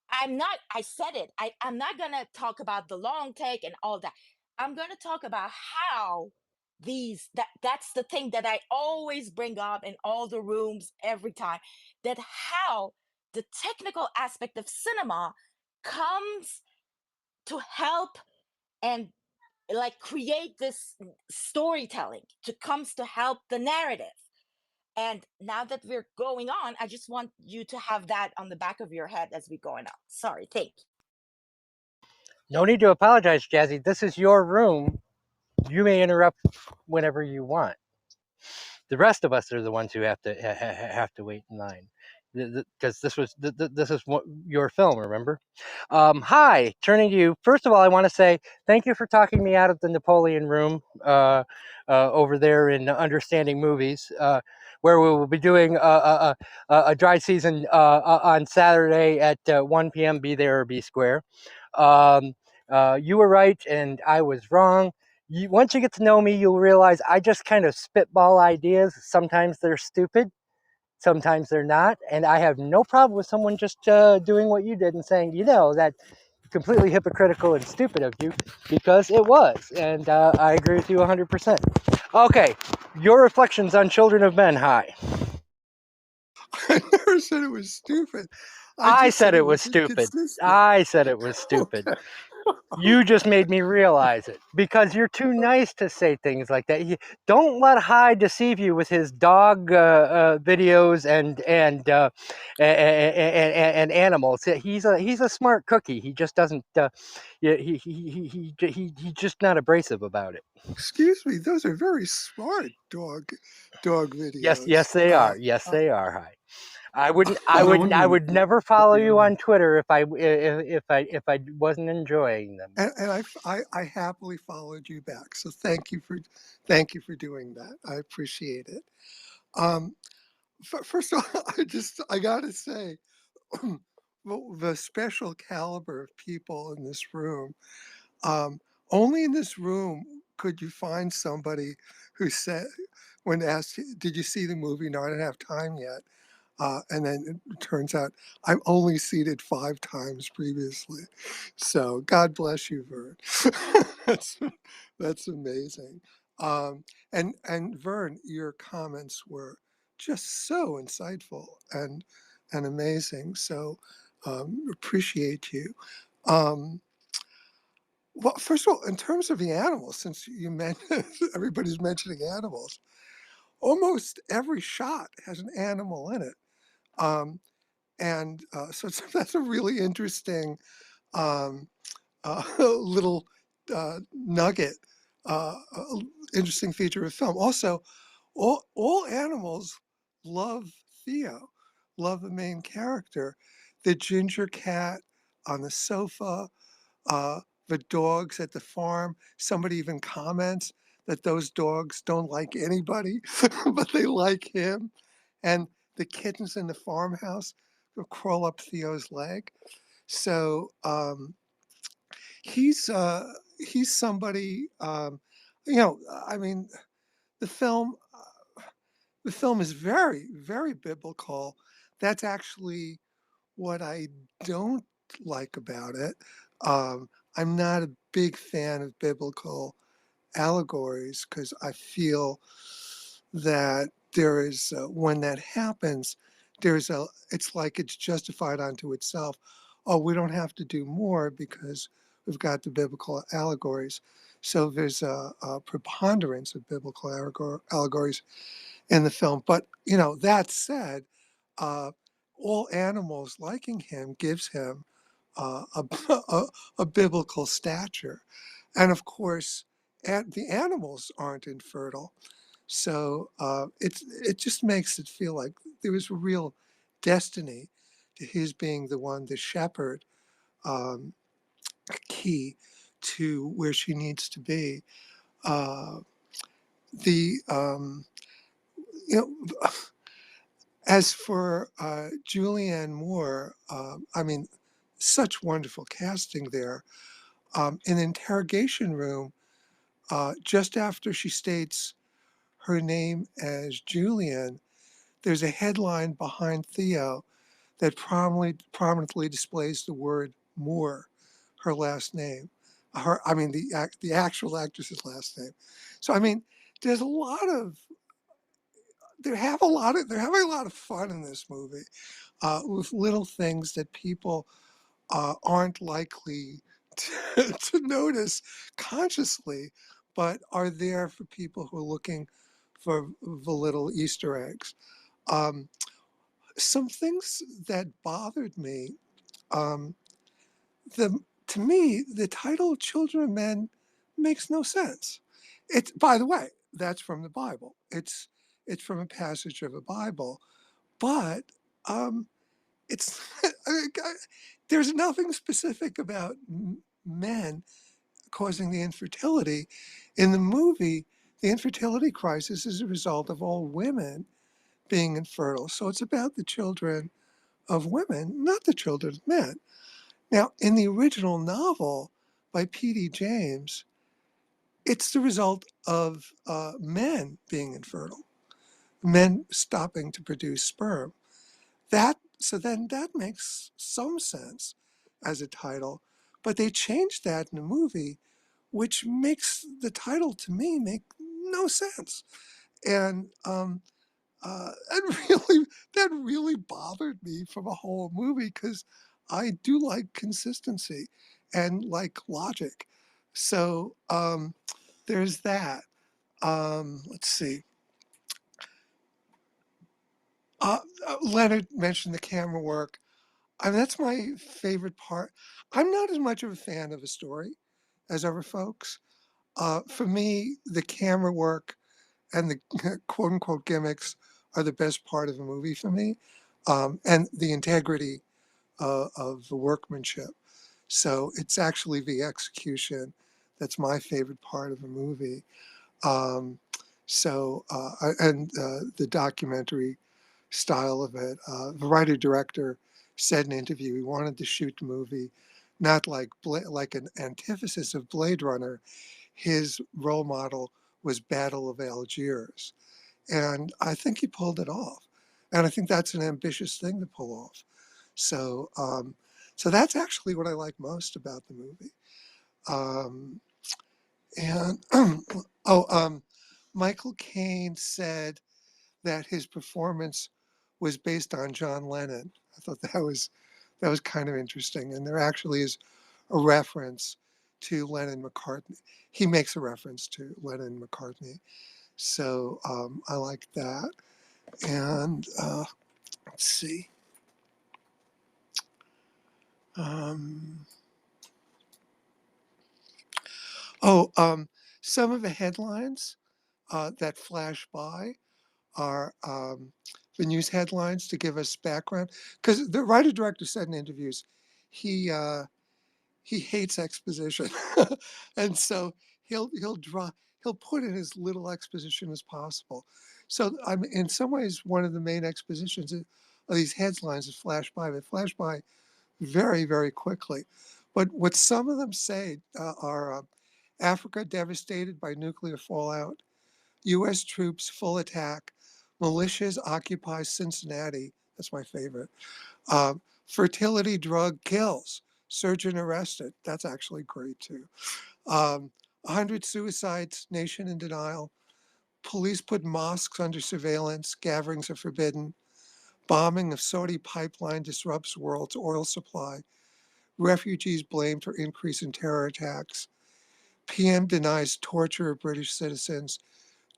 I said it, I'm not gonna talk about the long take and all that. I'm gonna talk about how that's the thing that I always bring up in all the rooms every time, that how the technical aspect of cinema comes to help and like create this storytelling, to comes to help the narrative. And now that we're going on, I just want you to have that on the back of your head as we going on. Sorry, thank you. No need to apologize, Jazzy. This is your room. You may interrupt whenever you want. The rest of us are the ones who have to wait in line, because this is your film. Remember? Hi, turning to you. First of all, I want to say thank you for talking me out of the Napoleon room over there in Understanding Movies, where we will be doing a dry season on Saturday at 1 p.m. Be there or be square. You were right and I was wrong. Once you get to know me, you'll realize I just kind of spitball ideas. Sometimes they're stupid, sometimes they're not, and I have no problem with someone just doing what you did and saying, that completely hypocritical and stupid of you, because it was, and I agree with you 100%. Okay, your reflections on Children of Men. Hi. I never said it was stupid. I I just said it was stupid. inconsistent. I said it was stupid. You just made me realize it because you're too nice to say things like that. Don't let Hyde deceive you with his dog videos and animals. He's a smart cookie. He just doesn't. He's just not abrasive about it. Excuse me, those are very smart dog videos. Yes, they are. Yes, they are, Hyde. I wouldn't. I don't want I you would never follow you on Twitter if I wasn't enjoying them. And I happily followed you back. So thank you for doing that. I appreciate it. First of all, I gotta say, the special caliber of people in this room. Only in this room could you find somebody who said, when asked, "Did you see the movie?" "No, I didn't have time yet." And then it turns out I'm only seated 5 times previously. So God bless you, Vern. that's that's amazing. And Vern, your comments were just so insightful and amazing. So appreciate you. Um, well, first of all, in terms of the animals, since you mentioned everybody's mentioning animals, almost every shot has an animal in it. Um, and so that's a really interesting um, little nugget, interesting feature of film. Also, all animals love Theo, love the main character. The ginger cat on the sofa, uh, the dogs at the farm. Somebody even comments that those dogs don't like anybody, but they like him. And the kittens in the farmhouse will crawl up Theo's leg. So he's uh, he's somebody. I mean, the film the film is very very biblical. That's actually what I don't like about it. I'm not a big fan of biblical allegories because I feel that there is, when that happens, it's like it's justified unto itself. Oh, we don't have to do more because we've got the biblical allegories. So there's a preponderance of biblical allegories in the film. But, that said, uh, all animals liking him gives him a a biblical stature. And of course, the animals aren't infertile. So it just makes it feel like there is a real destiny to his being the one, the shepherd, um, key to where she needs to be. Uh, the you know As for Julianne Moore, I mean, such wonderful casting there. In the interrogation room, just after she states her name as Julian, there's a headline behind Theo that prominently displays the word Moore, her last name. The actual actress's last name. So I mean, there's a lot of they're having a lot of fun in this movie with little things that people aren't likely to notice consciously, but are there for people who are looking for the little Easter eggs. Some things that bothered me. Um, to me, the title "Children of Men" makes no sense. It's, by the way, that's from the Bible. It's from a passage of the Bible, but um, it's there's nothing specific about men causing the infertility. In the movie, the infertility crisis is a result of all women being infertile. So it's about the children of women, not the children of men. Now, in the original novel, by P.D. James, it's the result of men being infertile, men stopping to produce sperm. So then that makes some sense as a title, but they changed that in the movie, which makes the title to me make no sense. And that really bothered me for the whole movie because I do like consistency and like logic. So there's that. Let's see. Leonard mentioned the camera work. I mean, that's my favorite part. I'm not as much of a fan of a story as other folks. For me, the camera work and the quote unquote gimmicks are the best part of a movie for me, and the integrity of the workmanship. So it's actually the execution that's my favorite part of a movie. Um, the documentary style of it. The writer director said in an interview he wanted to shoot the movie not like an antithesis of Blade Runner. His role model was Battle of Algiers, and I think he pulled it off. And I think that's an ambitious thing to pull off. So, so that's actually what I like most about the movie. Um, and Michael Caine said that his performance was based on John Lennon. I thought that was kind of interesting, and there actually is a reference to Lennon McCartney. He makes a reference to Lennon McCartney, so I like that. And let's see. Um, some of the headlines that flash by are the news headlines to give us background. Because the writer director said in interviews, he hates exposition, and so he'll put in as little exposition as possible. So I'm in some ways one of the main expositions of these headlines is flash by. They flash by very, very quickly. But what some of them say are Africa devastated by nuclear fallout, U.S. troops full attack, militias occupy Cincinnati. That's my favorite. Fertility drug kills, surgeon arrested. That's actually great too. 100 suicides, nation in denial. Police put mosques under surveillance, gatherings are forbidden. Bombing of Saudi pipeline disrupts world's oil supply. Refugees blamed for increase in terror attacks. PM denies torture of British citizens.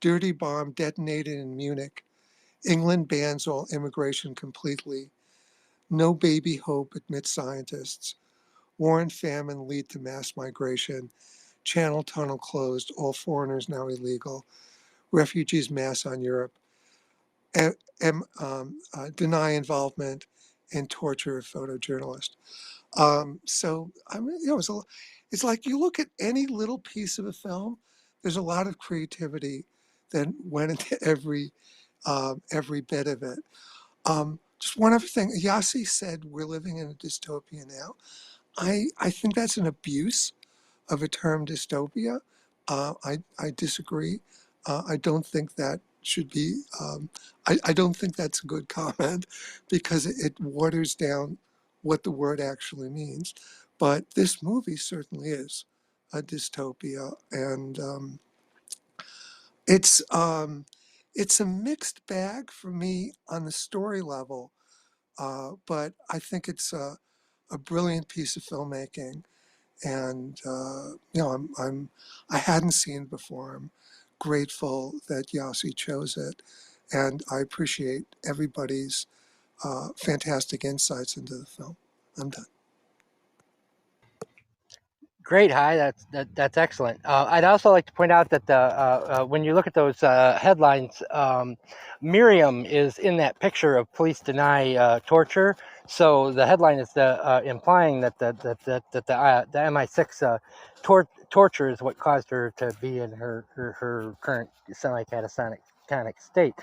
Dirty bomb detonated in Munich. England bans all immigration completely. No baby hope, admit scientists. War and famine lead to mass migration. Channel tunnel closed, all foreigners now illegal. Refugees mass on Europe. Deny involvement in torture of photojournalist. So I mean, it's like you look at any little piece of a film. There's a lot of creativity that went into every bit of it. Just one other thing. Yassi said we're living in a dystopia now. I think that's an abuse of a term dystopia. I disagree. I don't think that should be, I don't think that's a good comment because it waters down what the word actually means. But this movie certainly is a dystopia. And it's a mixed bag for me on the story level. But I think it's a brilliant piece of filmmaking, and I hadn't seen it before. I'm grateful that Yassi chose it, and I appreciate everybody's fantastic insights into the film. I'm done. Great, Hi. That's excellent. I'd also like to point out that when you look at those headlines, Miriam is in that picture of police deny torture. So the headline is implying that the MI6 torture is what caused her to be in her current semi-catatonic state.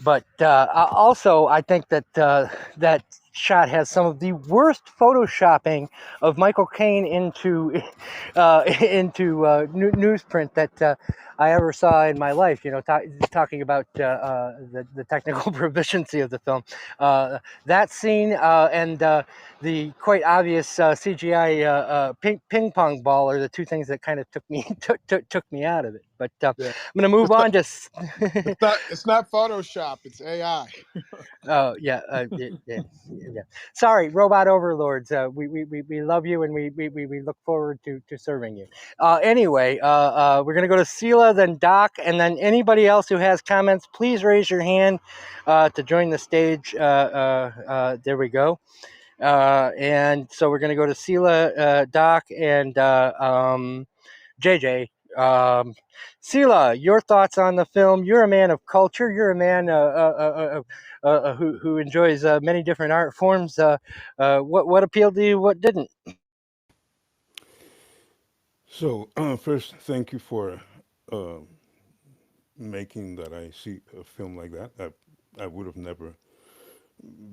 But also, I think that shot has some of the worst photoshopping of Michael Caine into newsprint that I ever saw in my life. You know, talking about the technical proficiency of the film. That scene and the quite obvious CGI ping pong ball are the two things that kind of took me out of it. But Yeah. I'm going to move It's on to. It's not Photoshop. It's AI. Oh yeah, yeah. Sorry, robot overlords. We love you and we look forward to serving you. Anyway, we're gonna go to Sila, then Doc, and then anybody else who has comments, please raise your hand to join the stage. There we go. And so we're gonna go to Sila, Doc, and JJ. Sila, your thoughts on the film? You're a man of culture. You're a man who enjoys many different art forms. What appealed to you? What didn't? So first, thank you for uh, making that I see a film like that. I would have never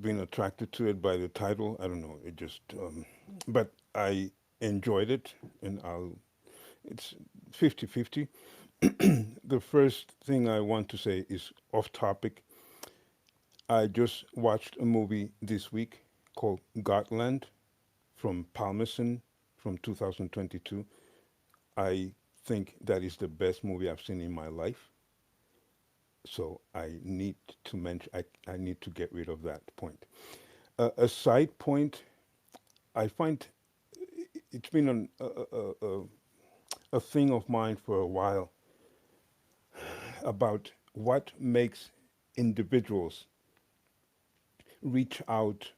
been attracted to it by the title. I don't know. It just, but I enjoyed it, and it's 50-50. The first thing I want to say is off topic. I just watched a movie this week called Gotland from Palmerston from 2022. I think that is the best movie I've seen in my life. So I need to mention, I need to get rid of that point. A side point, I find it's been a thing of mine for a while about what makes individuals reach out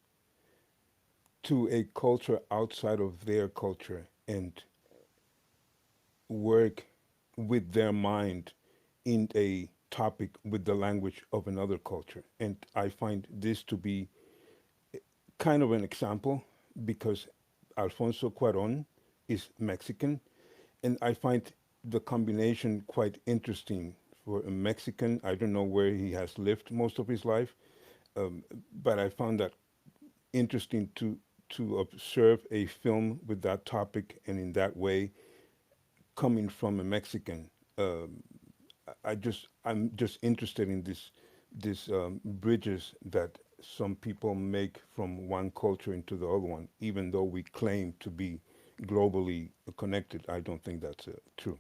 to a culture outside of their culture and work with their mind in a topic with the language of another culture. And I find this to be kind of an example because Alfonso Cuarón is Mexican, and I find the combination quite interesting for a Mexican. I don't know where he has lived most of his life, um, but I found that interesting to observe a film with that topic and in that way coming from a Mexican. I'm just interested in this bridges that some people make from one culture into the other one, even though we claim to be globally connected. I don't think that's true.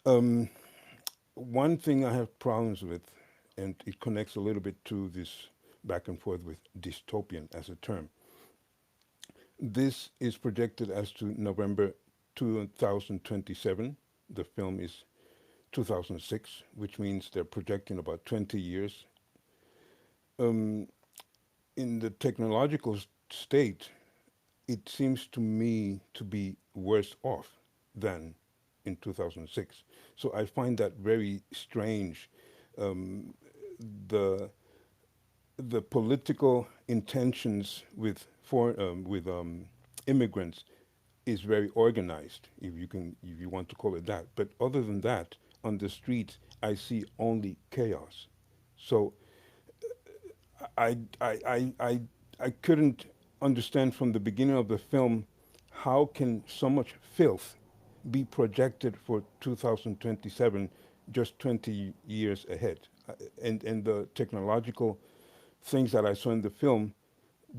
Um, One thing I have problems with, and it connects a little bit to this back and forth with dystopian as a term. This is projected as to November 2027. The film is 2006, which means they're projecting about 20 years. Um, in the technological state, it seems to me to be worse off than in 2006. So I find that very strange. Um, the the political intentions with immigrants is very organized, if you want to call it that. But other than that, on the streets, I see only chaos. So I couldn't understand from the beginning of the film how can so much filth be projected for 2027, just 20 years ahead. And the technological things that I saw in the film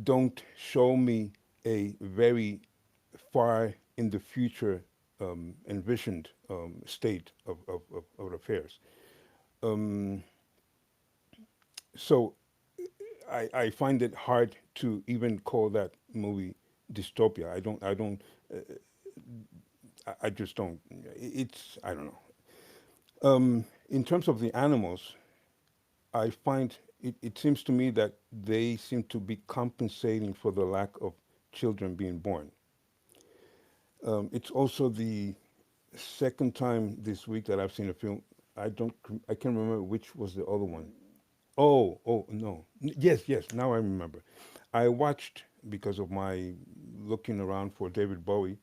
don't show me a very far in the future envisioned state of affairs. Um, so I find it hard to even call that movie dystopia. I just don't. It's I don't know. In terms of the animals, I find it seems to me that they seem to be compensating for the lack of children being born. It's also the second time this week that I've seen a film. I can't remember which was the other one. Oh, no. Yes, now I remember. I watched, because of my looking around for David Bowie,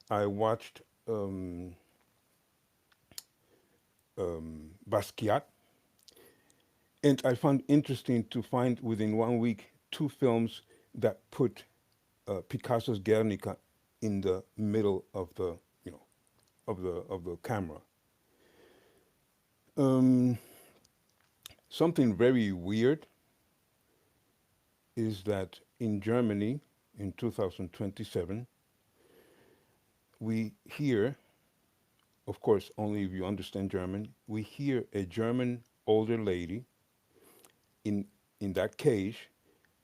I watched Basquiat, and I found interesting to find within 1 week two films that put Picasso's Guernica in the middle of the of the camera. Um, Something very weird is that in Germany in 2027 we hear, of course, only if you understand German, we hear a German older lady in that cage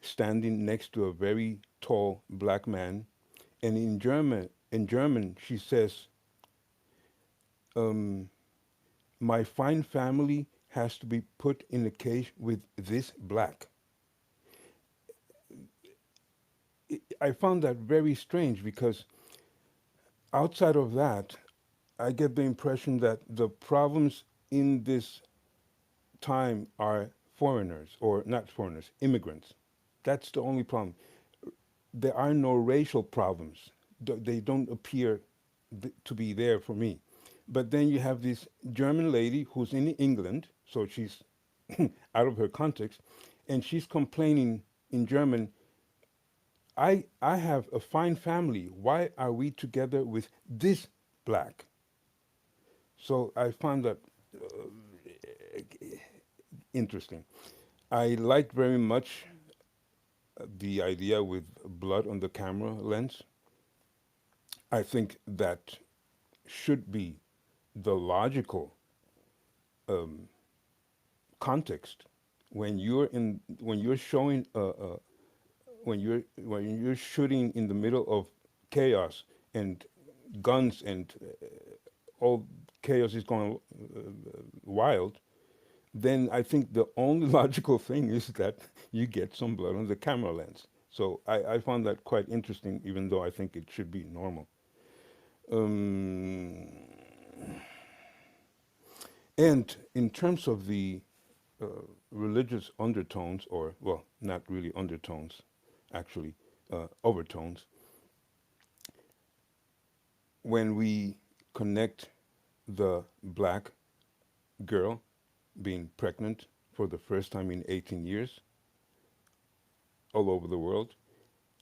standing next to a very tall black man, and in German she says, um, "My fine family has to be put in a cage with this black." I found that very strange because outside of that, I get the impression that the problems in this time are foreigners, or not foreigners, immigrants. That's the only problem. There are no racial problems. They don't appear to be there for me. But then you have this German lady who's in England, so she's out of her context, and she's complaining in German, I have a fine family. Why are we together with this black? So I found that interesting. I liked very much the idea with blood on the camera lens. I think that should be the logical context when you're showing when you're shooting in the middle of chaos and guns and all chaos is going wild, then I think the only logical thing is that you get some blood on the camera lens. So I found that quite interesting, even though I think it should be normal. Um, and in terms of the religious undertones, or, well, not really undertones, actually, overtones, when we connect the black girl being pregnant for the first time in 18 years all over the world,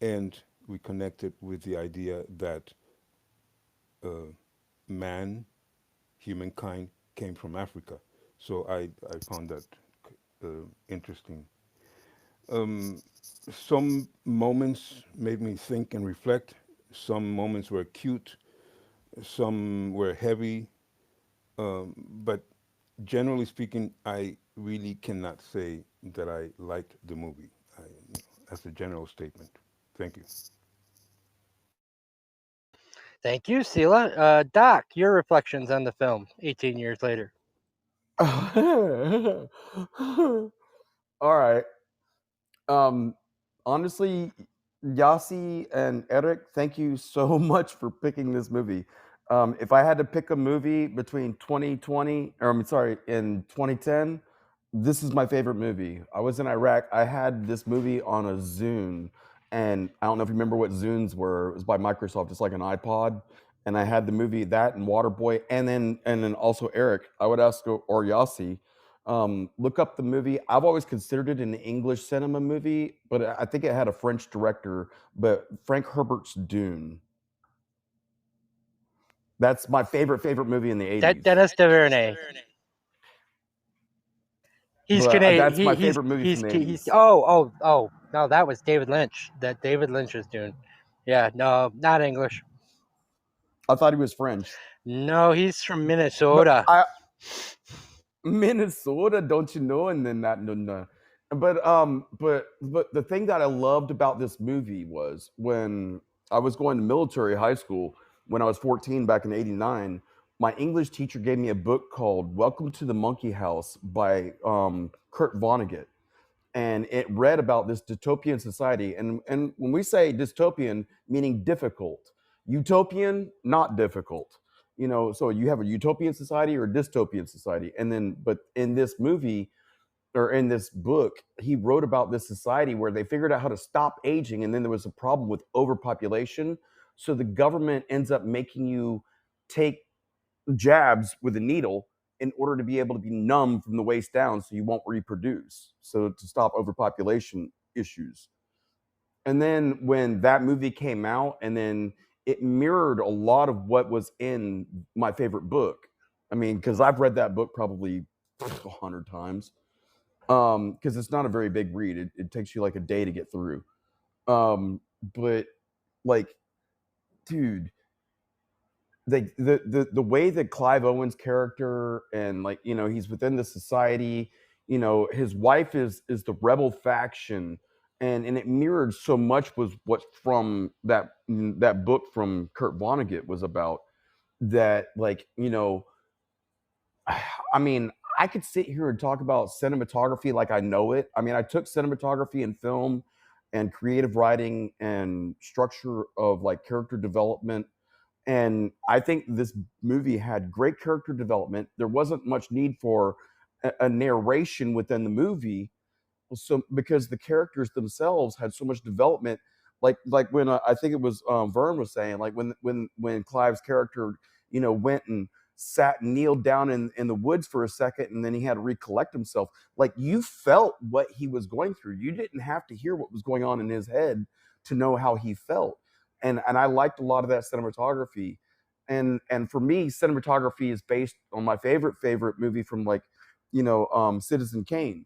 and we connect it with the idea that man, humankind, came from Africa. So I found that interesting. Um, some moments made me think and reflect. Some moments were cute. Some were heavy. But generally speaking, I really cannot say that I liked the movie. That's a general statement. Thank you. Thank you, Sila. Doc, your reflections on the film 18 years later. All right. Honestly, Yassi and Eric, thank you so much for picking this movie. If I had to pick a movie between 2020, or I'm sorry, in 2010, this is my favorite movie. I was in Iraq. I had this movie on a Zune, and I don't know if you remember what Zunes were. It was by Microsoft. It's like an iPod, and I had the movie that and Waterboy, and then also Eric. I would ask or Yassi, look up the movie. I've always considered it an English cinema movie, but I think it had a French director. But Frank Herbert's Dune. That's my favorite movie in the 80s. Dennis Duvernay. He's But Canadian. that's my favorite movie from the 80s. Oh. No, that was David Lynch. That David Lynch was doing. Yeah, no, not English. I thought he was French. No, he's from Minnesota. Minnesota, don't you know? And then that no. But the thing that I loved about this movie was when I was going to military high school when I was 14 back in '89. My English teacher gave me a book called "Welcome to the Monkey House" by Kurt Vonnegut, and it read about this dystopian society. And when we say dystopian, meaning difficult, utopian, not difficult. So you have a utopian society or a dystopian society. And then, but in this movie or in this book, he wrote about this society where they figured out how to stop aging. And then there was a problem with overpopulation. So the government ends up making you take jabs with a needle in order to be able to be numb from the waist down so you won't reproduce. So to stop overpopulation issues. And then when that movie came out, and then it mirrored a lot of what was in my favorite book. I mean, because I've read that book probably 100 times. Because it's not a very big read. It takes you like a day to get through. But like, dude, the way that Clive Owen's character, and like, you know, he's within the society, you know, his wife is the rebel faction, and it mirrored so much was what from that book from Kurt Vonnegut was about, that, like, you know, I mean, I could sit here and talk about cinematography like I know it. I mean, I took cinematography and film and creative writing and structure of like character development, and I think this movie had great character development. There wasn't much need for a narration within the movie, so because the characters themselves had so much development. Like when I think it was Vern was saying, like when Clive's character, you know, went and sat and kneeled down in the woods for a second, and then he had to recollect himself. Like, you felt what he was going through. You didn't have to hear what was going on in his head to know how he felt. And I liked a lot of that cinematography. And for me, cinematography is based on my favorite movie from, like, you know, Citizen Kane.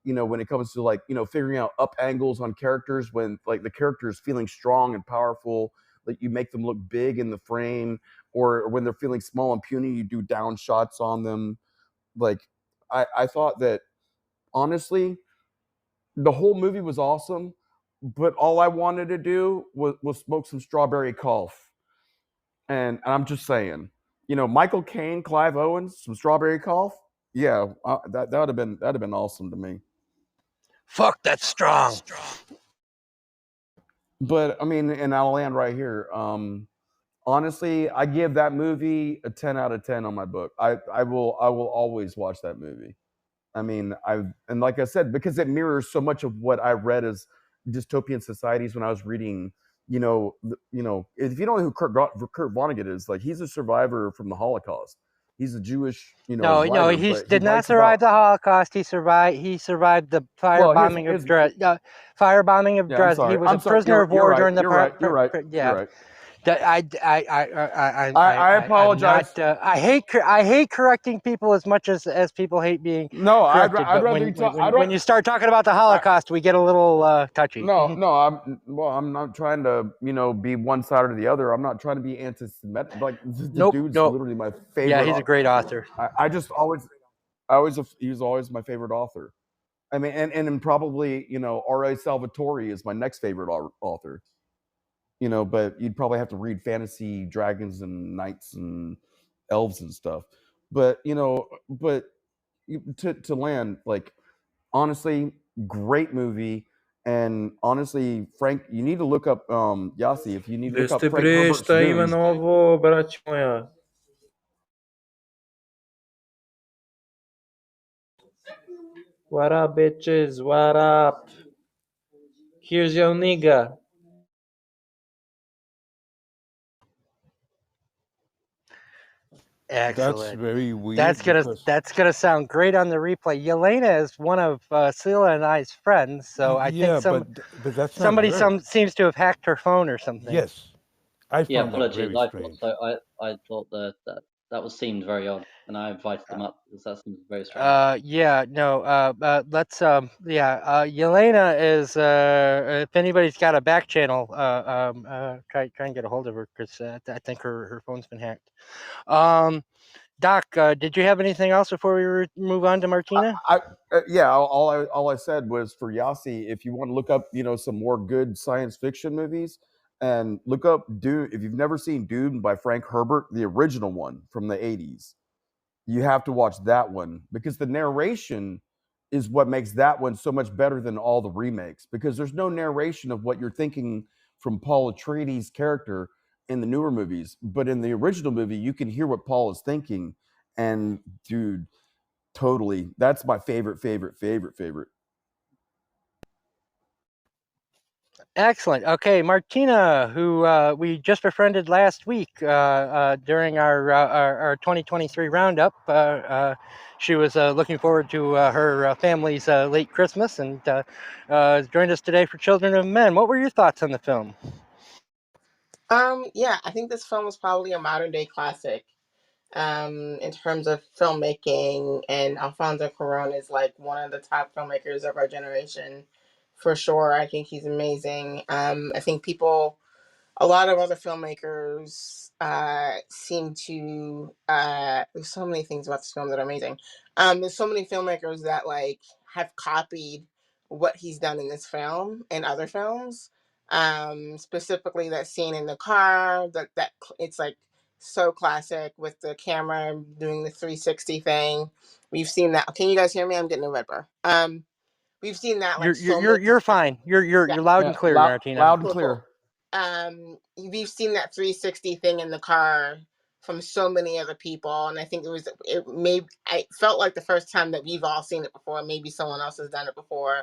You know, when it comes to, like, you know, figuring out up angles on characters, when like the character is feeling strong and powerful, like you make them look big in the frame, or when they're feeling small and puny, you do down shots on them. Like, I thought that, honestly, the whole movie was awesome, but all I wanted to do was smoke some strawberry cough. And I'm just saying, you know, Michael Caine, Clive Owens, some strawberry cough. Yeah, that would have been awesome to me. Fuck, that's strong. But I mean, and I'll land right here. Honestly, I give that movie a 10 out of 10 on my book. I will always watch that movie. I mean, and like I said, because it mirrors so much of what I read as dystopian societies when I was reading. You know, if you don't know who Kurt Vonnegut is, like, he's a survivor from the Holocaust. He's a Jewish, you know, No, writer, he but did not writes survive about, the Holocaust. He survived the firebombing of Dresden. Firebombing of yeah, I'm Dresden. He sorry. was I'm a sorry. prisoner of You're war right. during the You're right. You're right. yeah. You're right. I apologize. I hate correcting people as much as people hate being No, corrected. I'd But rather you talk. when you start talking about the Holocaust, we get a little touchy. No, I'm not trying to, you know, be one side or the other. I'm not trying to be anti-Semitic. Like, the dude's literally my favorite. Yeah, he's a great author. He's always my favorite author. I mean, and probably, you know, R.A. Salvatore is my next favorite author. You know, but you'd probably have to read fantasy dragons and knights and elves and stuff. But, you know, to land, like, honestly, great movie. And honestly, Frank, you need to look up Yassi. If you need to look up Frank Herbert's presta aí Dune. novo, braćo moja. What up, bitches? What up? Here's your nigga. Excellent. That's very weird. That's gonna sound great on the replay. Yelena is one of Sila and I's friends, so I think but that's somebody not her. seems to have hacked her phone or something. Yes, I Yeah, found that apologies. very strange. I thought that seemed very odd, and I invited them up because that seems very strange. Yeah, no. Let's. Yelena is. If anybody's got a back channel, try and get a hold of her, because I think her phone's been hacked. Doc, did you have anything else before we move on to Martina? Yeah, all I said was, for Yassi, if you want to look up, you know, some more good science fiction movies, and look up Dune. If you've never seen Dune by Frank Herbert, the original one from the 80s, you have to watch that one, because the narration is what makes that one so much better than all the remakes, because there's no narration of what you're thinking from Paul Atreides' character in the newer movies. But in the original movie, you can hear what Paul is thinking. And dude, totally, that's my favorite. Excellent. Okay, Martina, who we just befriended last week during our 2023 roundup. She was looking forward to her family's late Christmas and joined us today for Children of Men. What were your thoughts on the film? Yeah, I think this film is probably a modern day classic. In terms of filmmaking, and Alfonso Cuarón is like one of the top filmmakers of our generation, for sure. I think he's amazing. I think a lot of other filmmakers seem to there's so many things about this film that are amazing. There's so many filmmakers that like have copied what he's done in this film and other films. Specifically that scene in the car, that it's like so classic with the camera doing the 360 thing. We've seen that. Can you guys hear me? I'm getting a red bar. We've seen that like so many You're times. fine. You're Yeah, loud and clear, Martina. Loud and cool, clear. cool. We've seen that 360 thing in the car from so many other people, and I think I felt like the first time that we've all seen it before. Maybe someone else has done it before,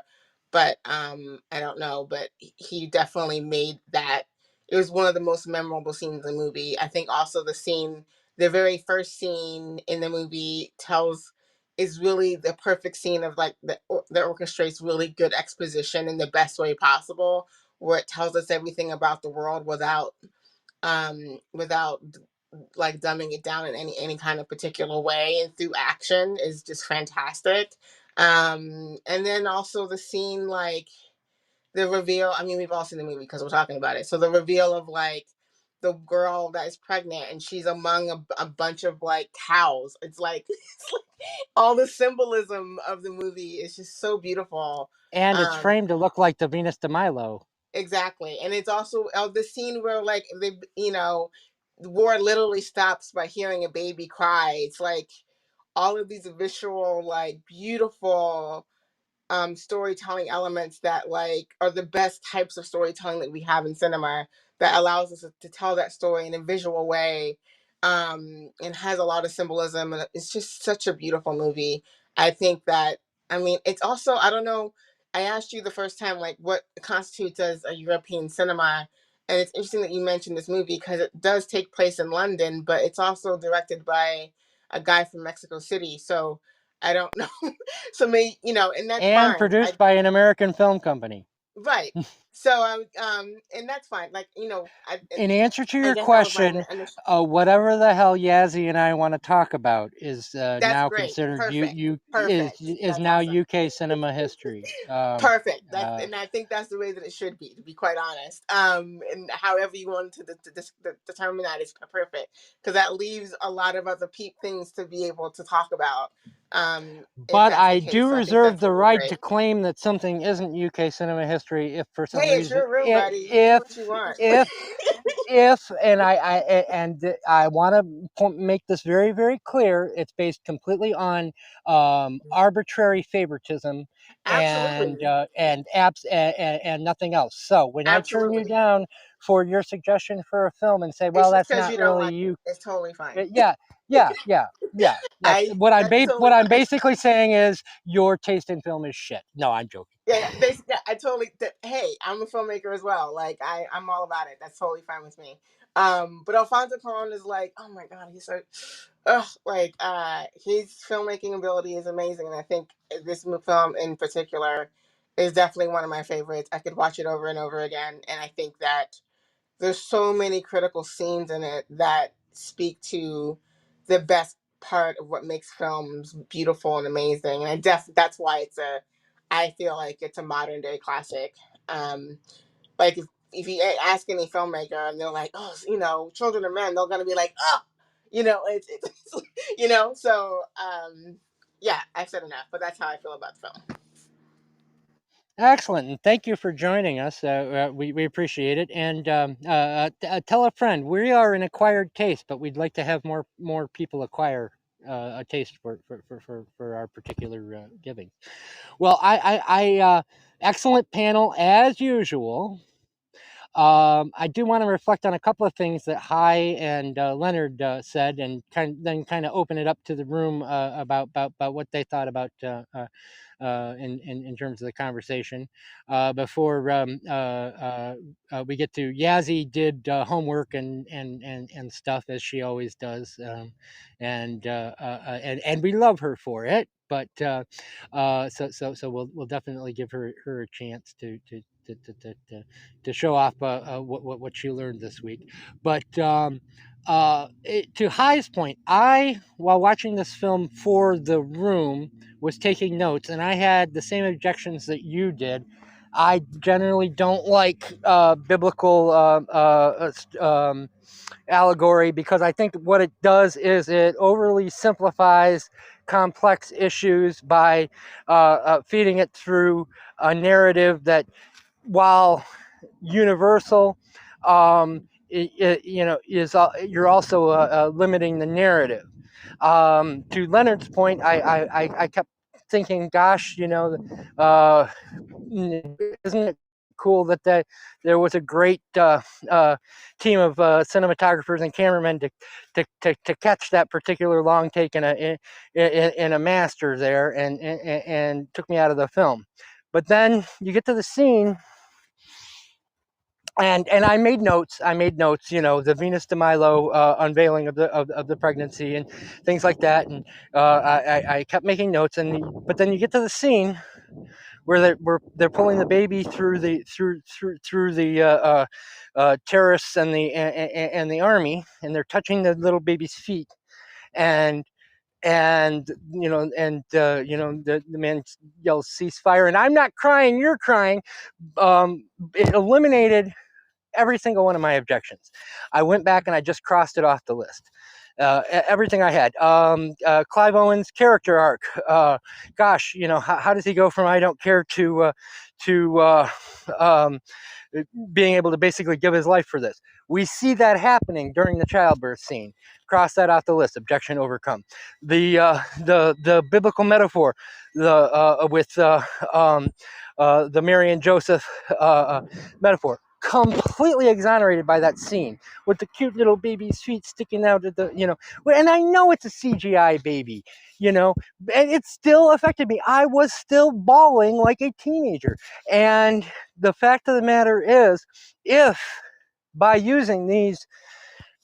but I don't know. But he definitely made that. It was one of the most memorable scenes in the movie. I think also the very first scene in the movie is really the perfect scene of like that orchestrates really good exposition in the best way possible, where it tells us everything about the world without like dumbing it down in any kind of particular way, and through action is just fantastic. And then also the scene, like the reveal. I mean, we've all seen the movie because we're talking about it. So the reveal of like the girl that is pregnant and she's among a bunch of like cows. It's like, it's like all the symbolism of the movie is just so beautiful. And it's Um, framed to look like the Venus de Milo. Exactly. And it's also the scene where like the war literally stops by hearing a baby cry. It's like all of these visual, like beautiful storytelling elements that like are the best types of storytelling that we have in cinema, that allows us to tell that story in a visual way, and has a lot of symbolism, and it's just such a beautiful movie. I think that, I mean, it's also, I don't know, I asked you the first time like what constitutes as a European cinema, and it's interesting that you mentioned this movie because it does take place in London, but it's also directed by a guy from Mexico City. So I don't know. So maybe, and that's And fine. produced by an American film company. Right. So and that's fine. Like, In answer to I your guess that was my question, initial. whatever the hell Yassi and I want to talk about is That's now great. considered Perfect. is That's now awesome. UK cinema history. Perfect. And I think that's the way that it should be, to be quite honest. And however you want to determine that is perfect, because that leaves a lot of other things to be able to talk about. If But that's the I case, do so I think reserve that's the really right to great. claim that something isn't UK cinema history if for some Hey, it's reason your room, buddy. You do what you want. if and I want to make this very, very clear, it's based completely on arbitrary favoritism Absolutely. and nothing else. So when I turn you Absolutely. down for your suggestion for a film and say, well, It's just that's because not you don't really like you, it. It's totally fine. yeah, yeah, yeah, yeah. That's That's what totally I'm fine. basically saying is your taste in film is shit. No, I'm joking. Yeah, basically, I totally. Hey, I'm a filmmaker as well. Like, I'm all about it. That's totally fine with me. But Alfonso Cuarón is like, oh my god, he's so, like, his filmmaking ability is amazing, and I think this film in particular is definitely one of my favorites. I could watch it over and over again, and I think that there's so many critical scenes in it that speak to the best part of what makes films beautiful and amazing. And that's why I feel like it's a modern day classic. Like if you ask any filmmaker and they're like, oh, Children of Men, they're going to be like, oh, it's so, yeah, I've said enough, but that's how I feel about the film. Excellent, and thank you for joining us. We appreciate it. And tell a friend. We are an acquired taste, but we'd like to have more people acquire a taste for our particular giving. Well, excellent panel as usual. I do want to reflect on a couple of things that Hai and Leonard said, and kind of open it up to the room about what they thought about in terms of the conversation. Before we get to Yazzie did homework and stuff, as she always does, and we love her for it. But so we'll definitely give her a chance to show off what she learned this week. But to Hai's point, while watching this film for the room, was taking notes, and I had the same objections that you did. I generally don't like biblical allegory, because I think what it does is it overly simplifies complex issues by feeding it through a narrative that, while universal, you're also limiting the narrative. To Leonard's point, I kept thinking, gosh, isn't it cool that there was a great team of cinematographers and cameramen to catch that particular long take in a master there, and took me out of the film. But then you get to the scene, and I made notes. The Venus de Milo unveiling of the pregnancy and things like that, and I kept making notes. But then you get to the scene where they're pulling the baby through the terrorists and the army, and they're touching the little baby's feet, and the man yells ceasefire, and I'm not crying, you're crying. It eliminated every single one of my objections. I went back and I just crossed it off the list. Everything I had. Clive Owen's character arc. Gosh, how does he go from I don't care to being able to basically give his life for this? We see that happening during the childbirth scene. Cross that off the list. Objection overcome. The biblical metaphor, with the Mary and Joseph metaphor, completely exonerated by that scene with the cute little baby's feet sticking out of and I know it's a CGI baby, and it still affected me. I was still bawling like a teenager. And the fact of the matter is, if by using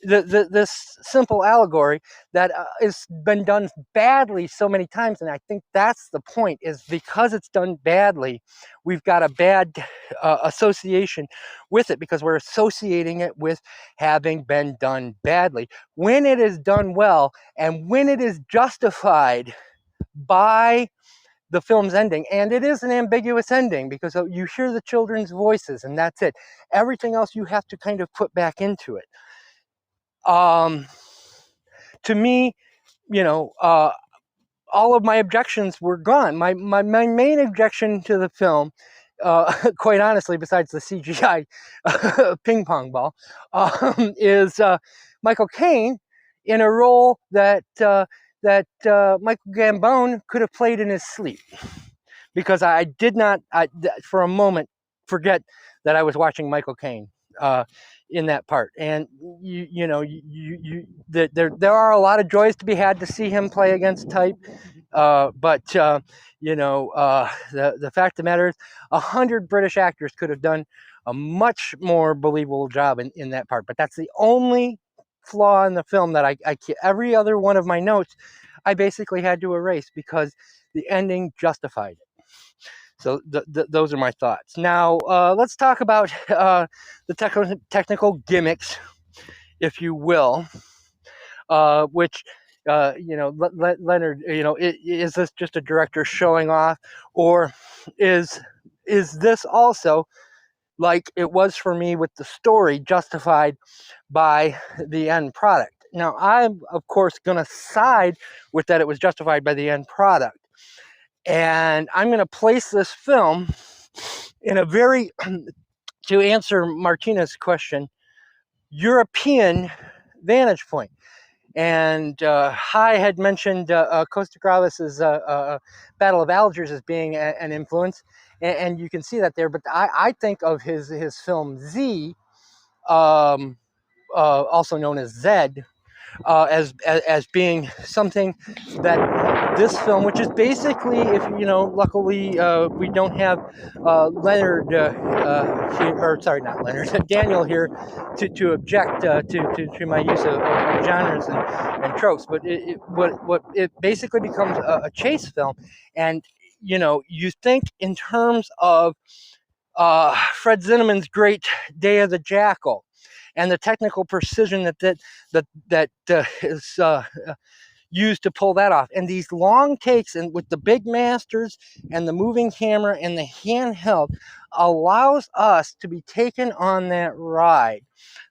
this simple allegory that has been done badly so many times, and I think that's the point, is because it's done badly, we've got a bad association with it, because we're associating it with having been done badly. When it is done well, and when it is justified by the film's ending, and it is an ambiguous ending, because you hear the children's voices and that's it. Everything else you have to kind of put back into it. To me, all of my objections were gone. My main objection to the film, quite honestly, besides the CGI ping pong ball, is Michael Cain in a role that Michael Gambon could have played in his sleep. Because I did not, for a moment, forget that I was watching Michael Cain in that part. And there are a lot of joys to be had to see him play against type. But the fact of the matter is, 100 British actors could have done a much more believable job in that part. But that's the only flaw in the film that every other one of my notes I basically had to erase, because the ending justified it. So those are my thoughts. Now let's talk about the technical gimmicks, if you will, which Leonard, is this just a director showing off, or is this also, like it was for me with the story, justified by the end product? Now, I'm of course going to side with that it was justified by the end product. And I'm going to place this film in a very, to answer Martina's question, European vantage point. And Hai had mentioned Costa Gravas' Battle of Algiers as being an influence. and you can see that there. But I think of his film Z, also known as Zed, as being something that this film, which is basically, if luckily we don't have Leonard here, or sorry, not Leonard, Daniel here to object to my use of genres and tropes, but what it basically becomes a chase film, and you think in terms of Fred Zinnemann's great Day of the Jackal, and the technical precision that is used to pull that off, and these long takes, and with the big masters and the moving camera and the handheld, allows us to be taken on that ride,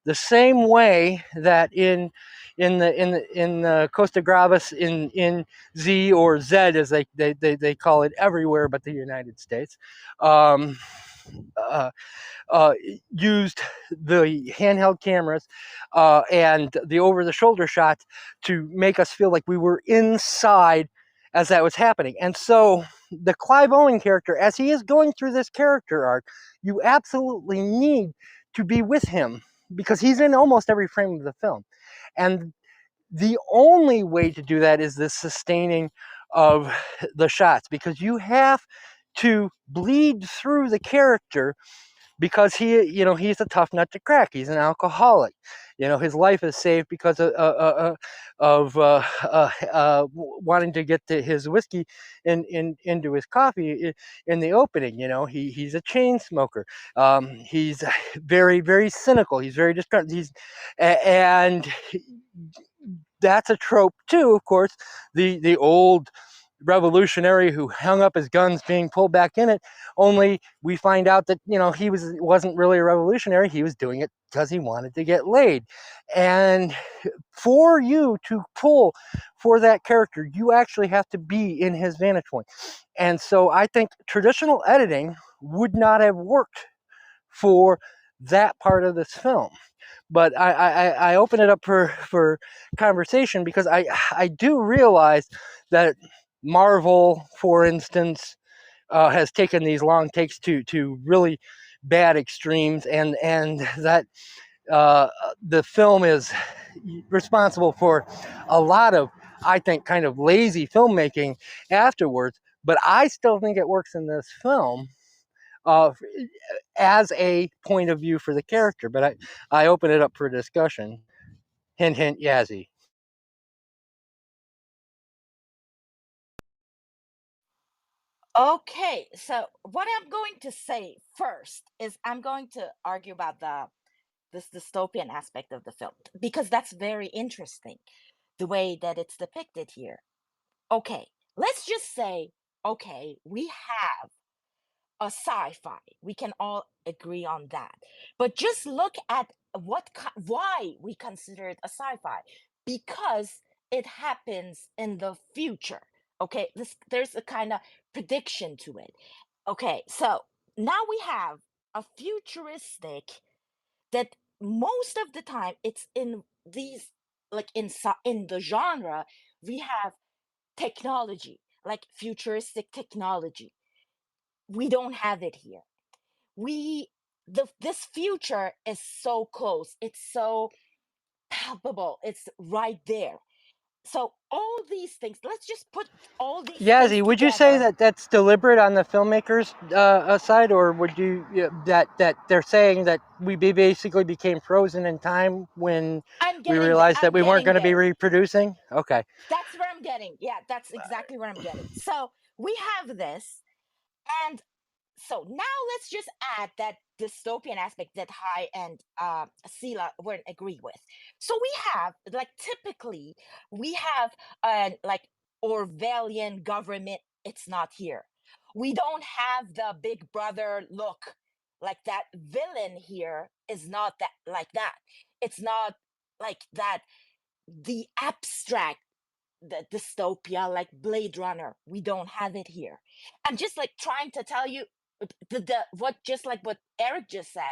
the same way that in the Costa Gravis in Z, or Zed as they call it everywhere but the United States. Uh, used the handheld cameras and the over-the-shoulder shots to make us feel like we were inside as that was happening. And so the Clive Owen character, as he is going through this character arc, you absolutely need to be with him, because he's in almost every frame of the film. And the only way to do that is the sustaining of the shots, because you have to bleed through the character, because he's a tough nut to crack. He's an alcoholic. His life is saved because of wanting to get his whiskey into his coffee in the opening. He's a chain smoker. He's very, very cynical. He's very disgruntled. And that's a trope too, of course. The old revolutionary who hung up his guns being pulled back in it, only we find out that he wasn't really a revolutionary. He was doing it because he wanted to get laid. And for you to pull for that character, you actually have to be in his vantage point. And so I think traditional editing would not have worked for that part of this film. But I open it up for conversation, because I do realize that Marvel, for instance, has taken these long takes to really bad extremes, and that the film is responsible for a lot of, I think, kind of lazy filmmaking afterwards. But I still think it works in this film as a point of view for the character. But I open it up for discussion. Hint, hint, Yassi. Okay, so what I'm going to say first is I'm going to argue about this dystopian aspect of the film, because that's very interesting, the way that it's depicted here. Okay, let's just say, okay, we have a sci-fi. We can all agree on that. But just look at why we consider it a sci-fi. Because it happens in the future. Okay, there's a kind of prediction to it. Okay, so now we have a futuristic that most of the time it's in these, like in the genre, we have technology, like futuristic technology. We don't have it here. This future is so close, it's so palpable, it's right there. So all these things, let's just put all these things Yassi, would you say together. that that's deliberate on the filmmakers' side, or would you that they're saying that we basically became frozen in time when I'm we getting realized that I'm we weren't getting going to be there. reproducing? Okay. That's where I'm getting. Yeah, that's exactly where I'm getting. So we have this, and so now let's just add that dystopian aspect that Hai and Sila wouldn't agree with. So we have, like, typically we have like Orwellian government. It's not here. We don't have the Big Brother look. Like, that villain here is not that, like that. It's not like that. The abstract, the dystopia, like Blade Runner, we don't have it here. I'm just like trying to tell you what, just like what Eric just said,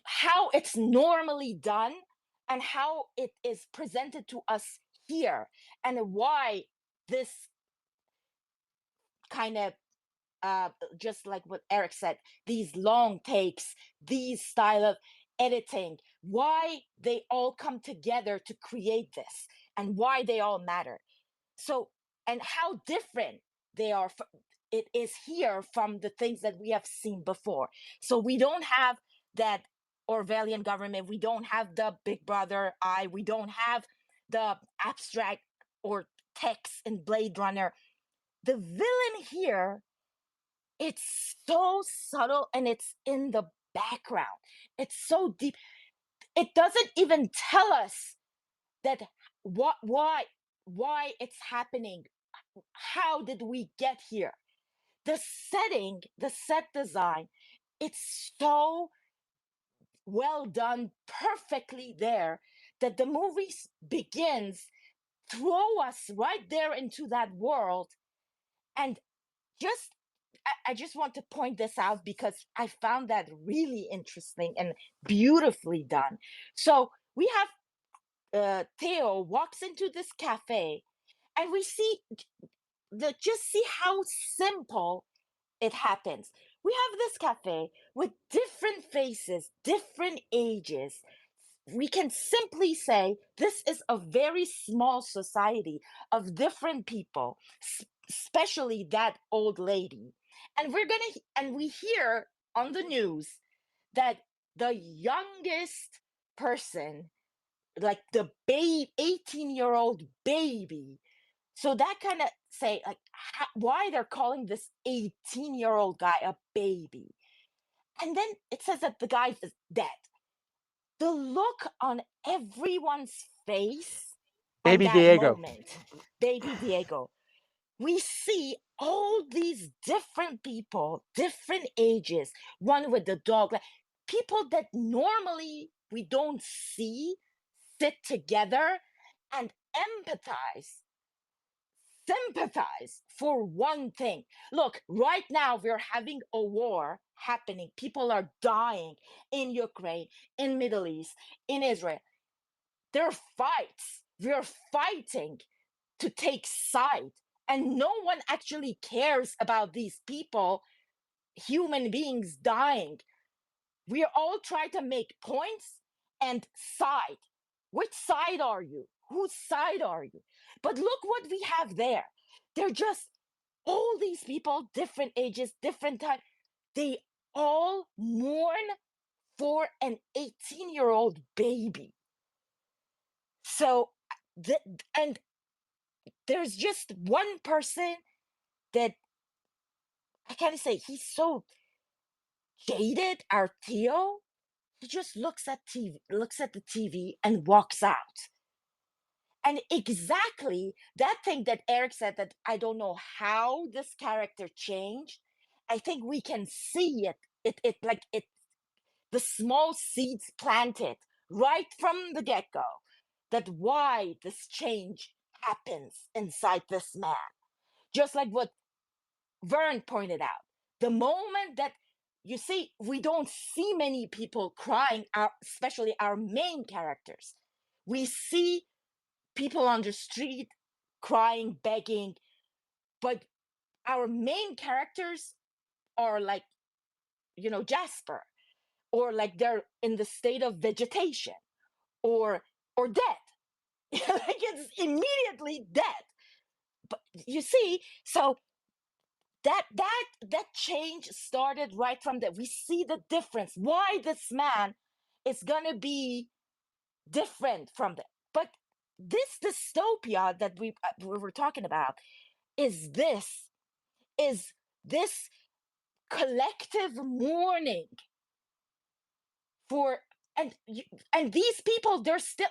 how it's normally done and how it is presented to us here, and why this kind of just like what Eric said, these long takes, these style of editing, why they all come together to create this, and why they all matter. So, and how different they are. It is here from the things that we have seen before. So we don't have that Orwellian government. We don't have the Big Brother eye. We don't have the abstract or text in Blade Runner. The villain here, it's so subtle and it's in the background. It's so deep. It doesn't even tell us that why it's happening. How did we get here? The setting, the set design, it's so well done, perfectly there, that the movie begins, throw us right there into that world. And just I just want to point this out because I found that really interesting and beautifully done. So we have Theo walks into this cafe, and we see just see how simple it happens. We have this cafe with different faces, different ages. We can simply say this is a very small society of different people, especially that old lady. And we hear on the news that the youngest person, like the 18-year-old baby. So that kind of say like why they're calling this 18-year-old guy a baby. And then it says that the guy is dead. The look on everyone's face on Baby that Diego. moment, baby Diego, we see all these different people, different ages, one with the dog, like people that normally we don't see sit together and sympathize for one thing. Look, right now we're having a war happening. People are dying in Ukraine, in Middle East, in Israel. There are fights. We're fighting to take side. And no one actually cares about these people, human beings dying. We are all trying to make points and side. Which side are you? Whose side are you? But look what we have there. They're just all these people, different ages, different time. They all mourn for an 18-year-old baby. So, and there's just one person that I can't say he's so jaded, our Theo. He just looks at the TV and walks out. And exactly that thing that Eric said, that I don't know how this character changed. I think we can see it, the small seeds planted right from the get-go, that why this change happens inside this man. Just like what Vern pointed out, the moment that you see, we don't see many people crying, especially our main characters. We see people on the street crying, begging, but our main characters are like, Jasper, or like they're in the state of vegetation, or dead. Like it's immediately dead. But you see, so that change started right from there. We see the difference, why this man is gonna be different from them. But this dystopia that we were talking about is this collective mourning for, and these people, they're still,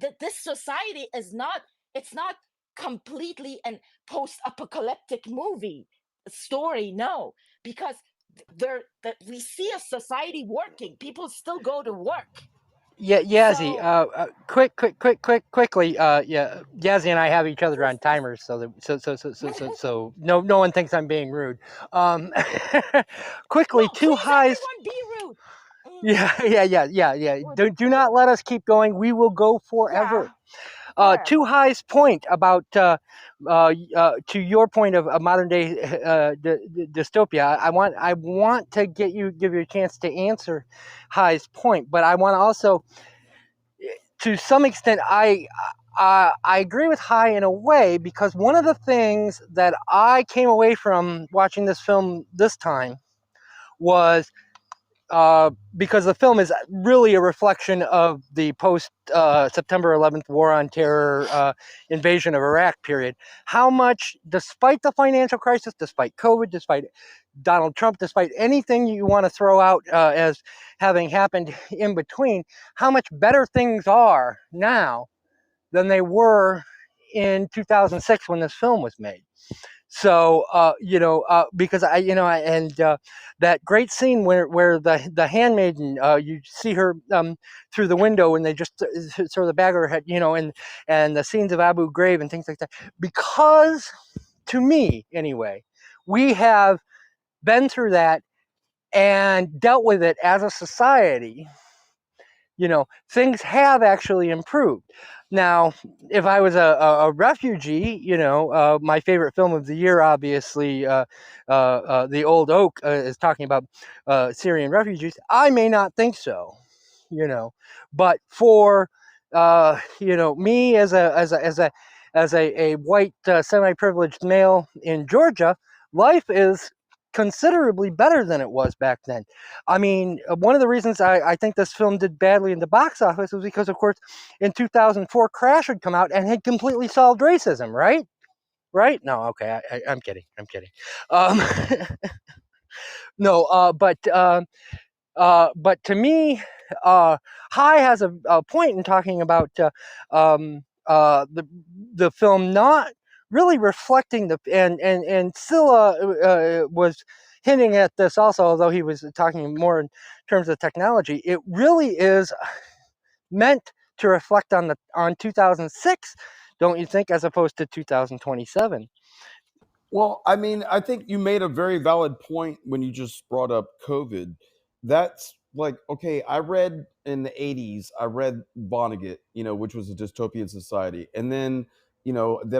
that this society is not, it's not completely an post-apocalyptic movie story, no, because we see a society working, people still go to work. Yeah, Yazzie. So Quickly. Yeah, Yazzie and I have each other on timers, so no one thinks I'm being rude. Quickly, no, two please, highs. everyone be rude. Yeah. Do not let us keep going. We will go forever. Horrible. To High's point about to your point of modern day dystopia, I want to give you a chance to answer High's point, but I want to also, to some extent, I agree with High in a way, because one of the things that I came away from watching this film this time was, because the film is really a reflection of the post September 11th War on Terror invasion of Iraq period. How much, despite the financial crisis, despite COVID, despite Donald Trump, despite anything you want to throw out as having happened in between, how much better things are now than they were in 2006 when this film was made. So because that great scene where the handmaiden, you see her through the window and they just throw the bag over her head, and the scenes of Abu Ghraib and things like that. Because, to me anyway, we have been through that and dealt with it as a society. Things have actually improved. Now, if I was a refugee, my favorite film of the year, obviously, The Old Oak, is talking about Syrian refugees. I may not think so, but for me as a white semi-privileged male in Georgia, life is considerably better than it was back then. I mean, one of the reasons I think this film did badly in the box office was because, of course, in 2004, Crash had come out and had completely solved racism, right? Right? No, okay, I'm kidding. I'm kidding. No, but to me, High has a point in talking about the film not really reflecting and Sila was hinting at this also, although he was talking more in terms of technology. It really is meant to reflect on 2006, don't you think, as opposed to 2027? Well, I mean, I think you made a very valid point when you just brought up COVID. That's like, okay, I read in the 80s, I read Vonnegut, which was a dystopian society. And then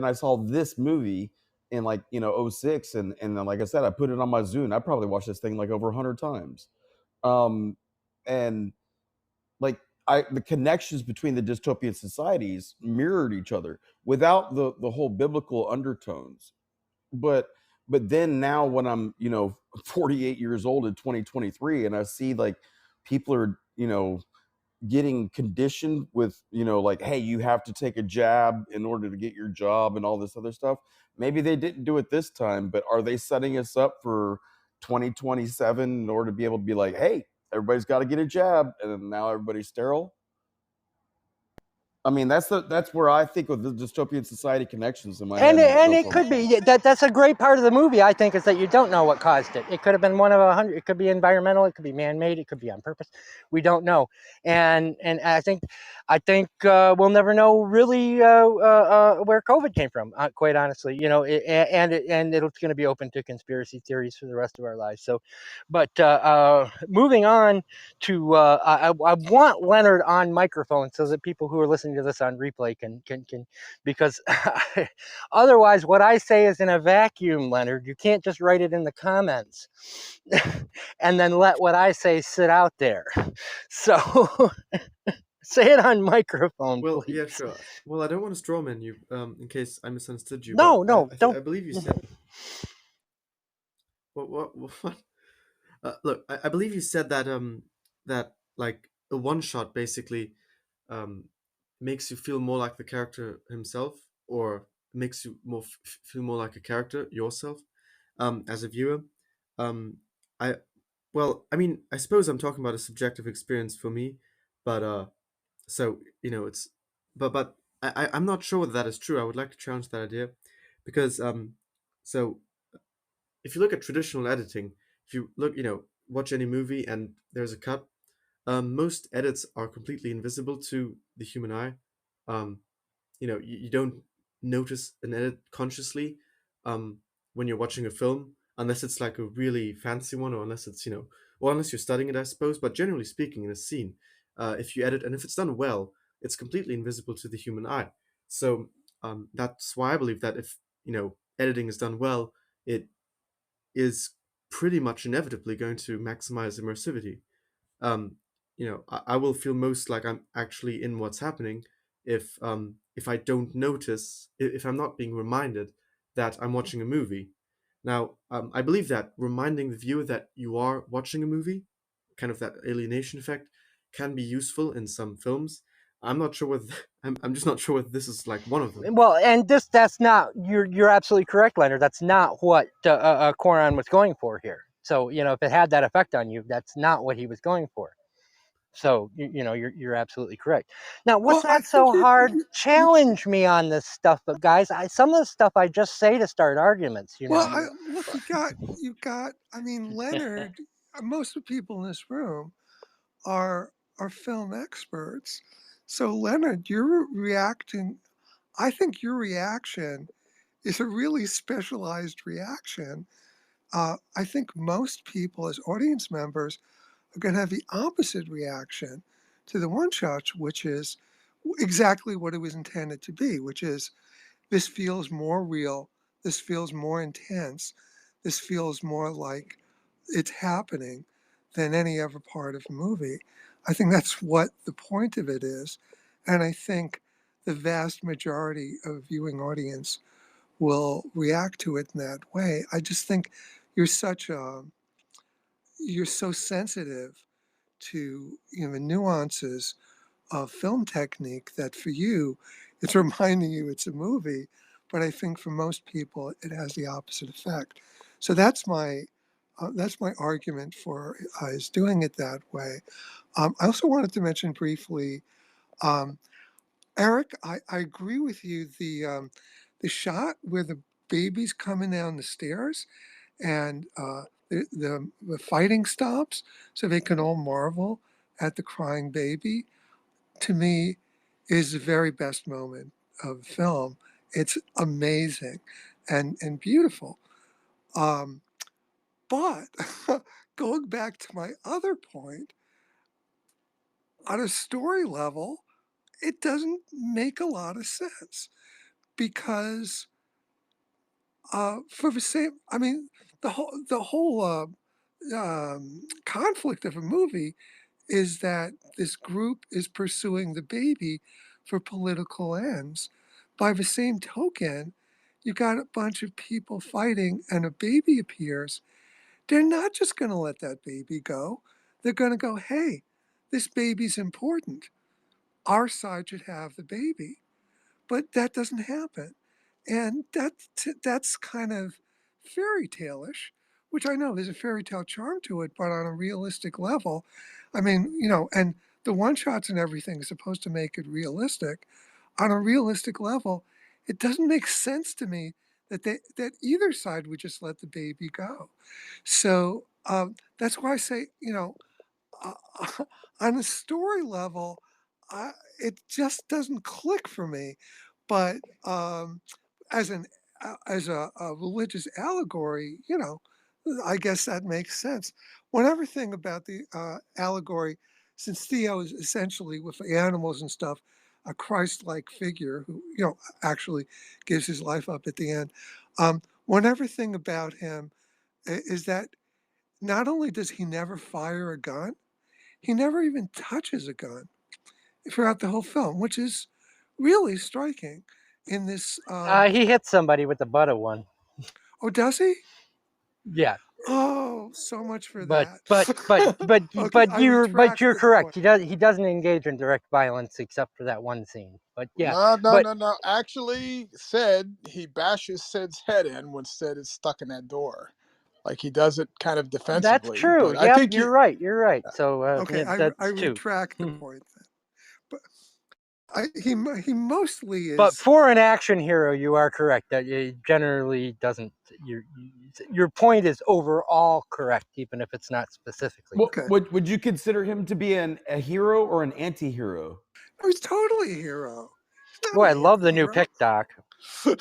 I saw this movie in like, '06. And then, like I said, I put it on my Zune. I probably watched this thing like over 100 times. And like, the connections between the dystopian societies mirrored each other without the whole biblical undertones. But then now when I'm 48 years old in 2023, and I see like people are getting conditioned with like, hey, you have to take a jab in order to get your job and all this other stuff. Maybe they didn't do it this time, but are they setting us up for 2027 in order to be able to be like, hey, everybody's got to get a jab, and then now everybody's sterile? I mean, that's where I think of the dystopian society connections in my head. And it could be that's a great part of the movie, I think, is that you don't know what caused it. It could have been one of 100. It could be environmental. It could be man-made. It could be on purpose. We don't know. And I think we'll never know really where COVID came from. Quite honestly, and it's going to be open to conspiracy theories for the rest of our lives. So, but moving on to I want Leonard on microphone so that people who are listening to this on replay can because otherwise what I say is in a vacuum, Leonard. You can't just write it in the comments and then let what I say sit out there. So say it on microphone, Well, please. yeah, sure. Well, I don't want to strawman you, in case I misunderstood you. No, but don't. I believe you said. What? Look, I believe you said that that like a one shot basically um makes you feel more like the character himself, or makes you feel more like a character yourself, as a viewer. Um, I well, I mean, I suppose I'm talking about a subjective experience for me, but so it's but I'm not sure whether that is true. I would like to challenge that idea, because so if you look at traditional editing, if you look, watch any movie and there's a cut, most edits are completely invisible to the human eye. Um, you don't notice an edit consciously um, when you're watching a film, unless it's like a really fancy one, or unless it's, or unless you're studying it, I suppose. But generally speaking, in a scene, if you edit and if it's done well, it's completely invisible to the human eye. So that's why I believe that if editing is done well, it is pretty much inevitably going to maximize immersivity. I will feel most like I'm actually in what's happening if I don't notice, if I'm not being reminded that I'm watching a movie. Now, I believe that reminding the viewer that you are watching a movie, kind of that alienation effect, can be useful in some films. I'm not sure whether I'm just not sure whether this is like one of them. Well, and that's not, you're absolutely correct, Leonard. That's not what Cuarón was going for here. So, if it had that effect on you, that's not what he was going for. So, you're absolutely correct. Now, what's Well, I not so think hard? Challenge me on this stuff, but guys, some of the stuff I just say to start arguments. Well, look, you got. I mean, Leonard. Most of the people in this room are film experts. So, Leonard, you're reacting. I think your reaction is a really specialized reaction. I think most people, as audience members, are going to have the opposite reaction to the one shot, which is exactly what it was intended to be, which is this feels more real, this feels more intense, this feels more like it's happening than any other part of the movie. I think that's what the point of it is. And I think the vast majority of viewing audience will react to it in that way. I just think you're you're so sensitive to the nuances of film technique that for you it's reminding you it's a movie, but I think for most people it has the opposite effect. So that's my argument for is doing it that way. I also wanted to mention briefly, um, Eric, I agree with you. The shot where the baby's coming down the stairs and the fighting stops so they can all marvel at the crying baby, to me, is the very best moment of the film. It's amazing and beautiful. Um, but going back to my other point, on a story level, it doesn't make a lot of sense because for the same, I mean, the whole conflict of a movie is that this group is pursuing the baby for political ends. By the same token, you got a bunch of people fighting and a baby appears. They're not just going to let that baby go. They're going to go, hey, this baby's important. Our side should have the baby. But that doesn't happen. And that's kind of fairy tale-ish, which I know there's a fairy tale charm to it, but on a realistic level, I mean, and the one shots and everything is supposed to make it realistic. On a realistic level, it doesn't make sense to me that either side would just let the baby go. So that's why I say, uh, on a story level, it just doesn't click for me. But as an as a religious allegory, I guess that makes sense. One other thing about the allegory, since Theo is essentially with the animals and stuff, a Christ-like figure who actually gives his life up at the end. One other thing about him is that not only does he never fire a gun, he never even touches a gun throughout the whole film, which is really striking in this. He hit somebody with the butt of one. Oh, does he? Yeah. Oh, so much for But that. Okay, you're correct. He doesn't engage in direct violence except for that one scene. But yeah. No. Actually, said he bashes Sid's head in when Sid is stuck in that door. Like he does it kind of defensively. That's true. But I Yep, think you're right. You're right. Yeah. So okay, that's I two. retract the point then. But he mostly is. But for an action hero, you are correct. That it generally doesn't. Your point is overall correct, even if it's not specifically. Well, Okay. would you consider him to be a hero or an anti-hero? No, he's totally a hero. Boy, I love the new pick, Doc. He's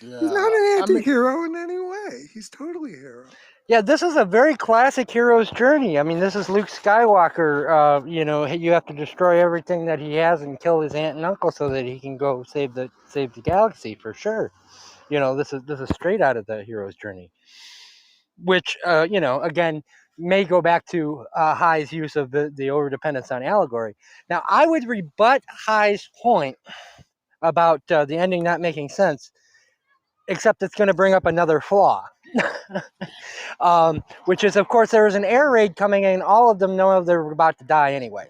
not an anti-hero in any way. He's totally a hero. Yeah, this is a very classic hero's journey. I mean, this is Luke Skywalker. You know, you have to destroy everything that he has and kill his aunt and uncle so that he can go save the galaxy for sure. You know, this is straight out of the hero's journey, which you know, again, may go back to High's use of the overdependence on allegory. Now, I would rebut High's point about the ending not making sense, except it's going to bring up another flaw. Which is, of course, there was an air raid coming in. All of them know they're about to die anyway.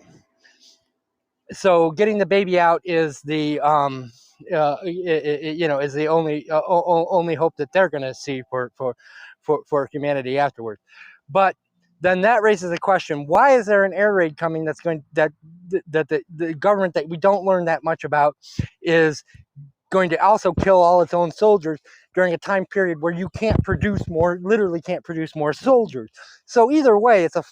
So getting the baby out is the you know, is the only hope that they're going to see for humanity afterwards. But then that raises the question: why is there an air raid coming that's going that the government that we don't learn that much about is going to also kill all its own soldiers during a time period where you can't produce more, literally can't produce more soldiers. So either way, it's a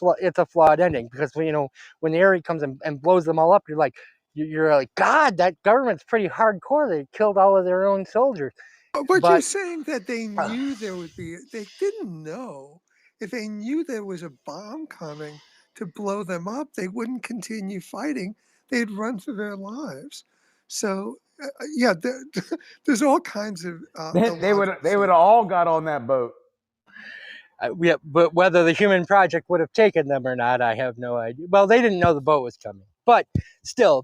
flawed ending, because you know, when the air raid comes and blows them all up, you're like, God, that government's pretty hardcore. They killed all of their own soldiers. But you're But saying that they knew there would be, they didn't know. If they knew there was a bomb coming to blow them up, they wouldn't continue fighting. They'd run for their lives. So, yeah, there's all kinds of They would illogical have all got on that boat. yeah, but whether the human project would have taken them or not, I have no idea. Well, they didn't know the boat was coming, but still,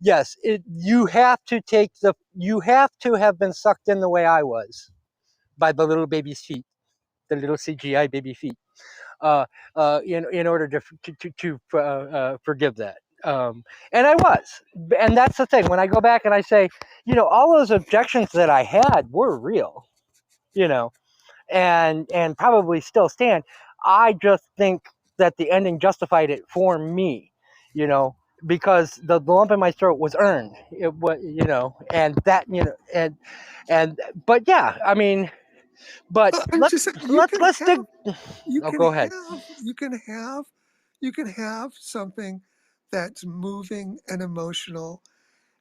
yes, you have to have been sucked in the way I was by the little baby's feet, the little CGI baby feet, in order to forgive that. And I was, and that's the thing. When I go back and I say, you know, all those objections that I had were real, you know, and probably still stand. I just think that the ending justified it for me, you know, because the lump in my throat was earned. It was, you know, and that, you know, and but yeah, I mean, but I'm just saying, let's dig. Oh, go ahead. you can have you can have something that's moving and emotional,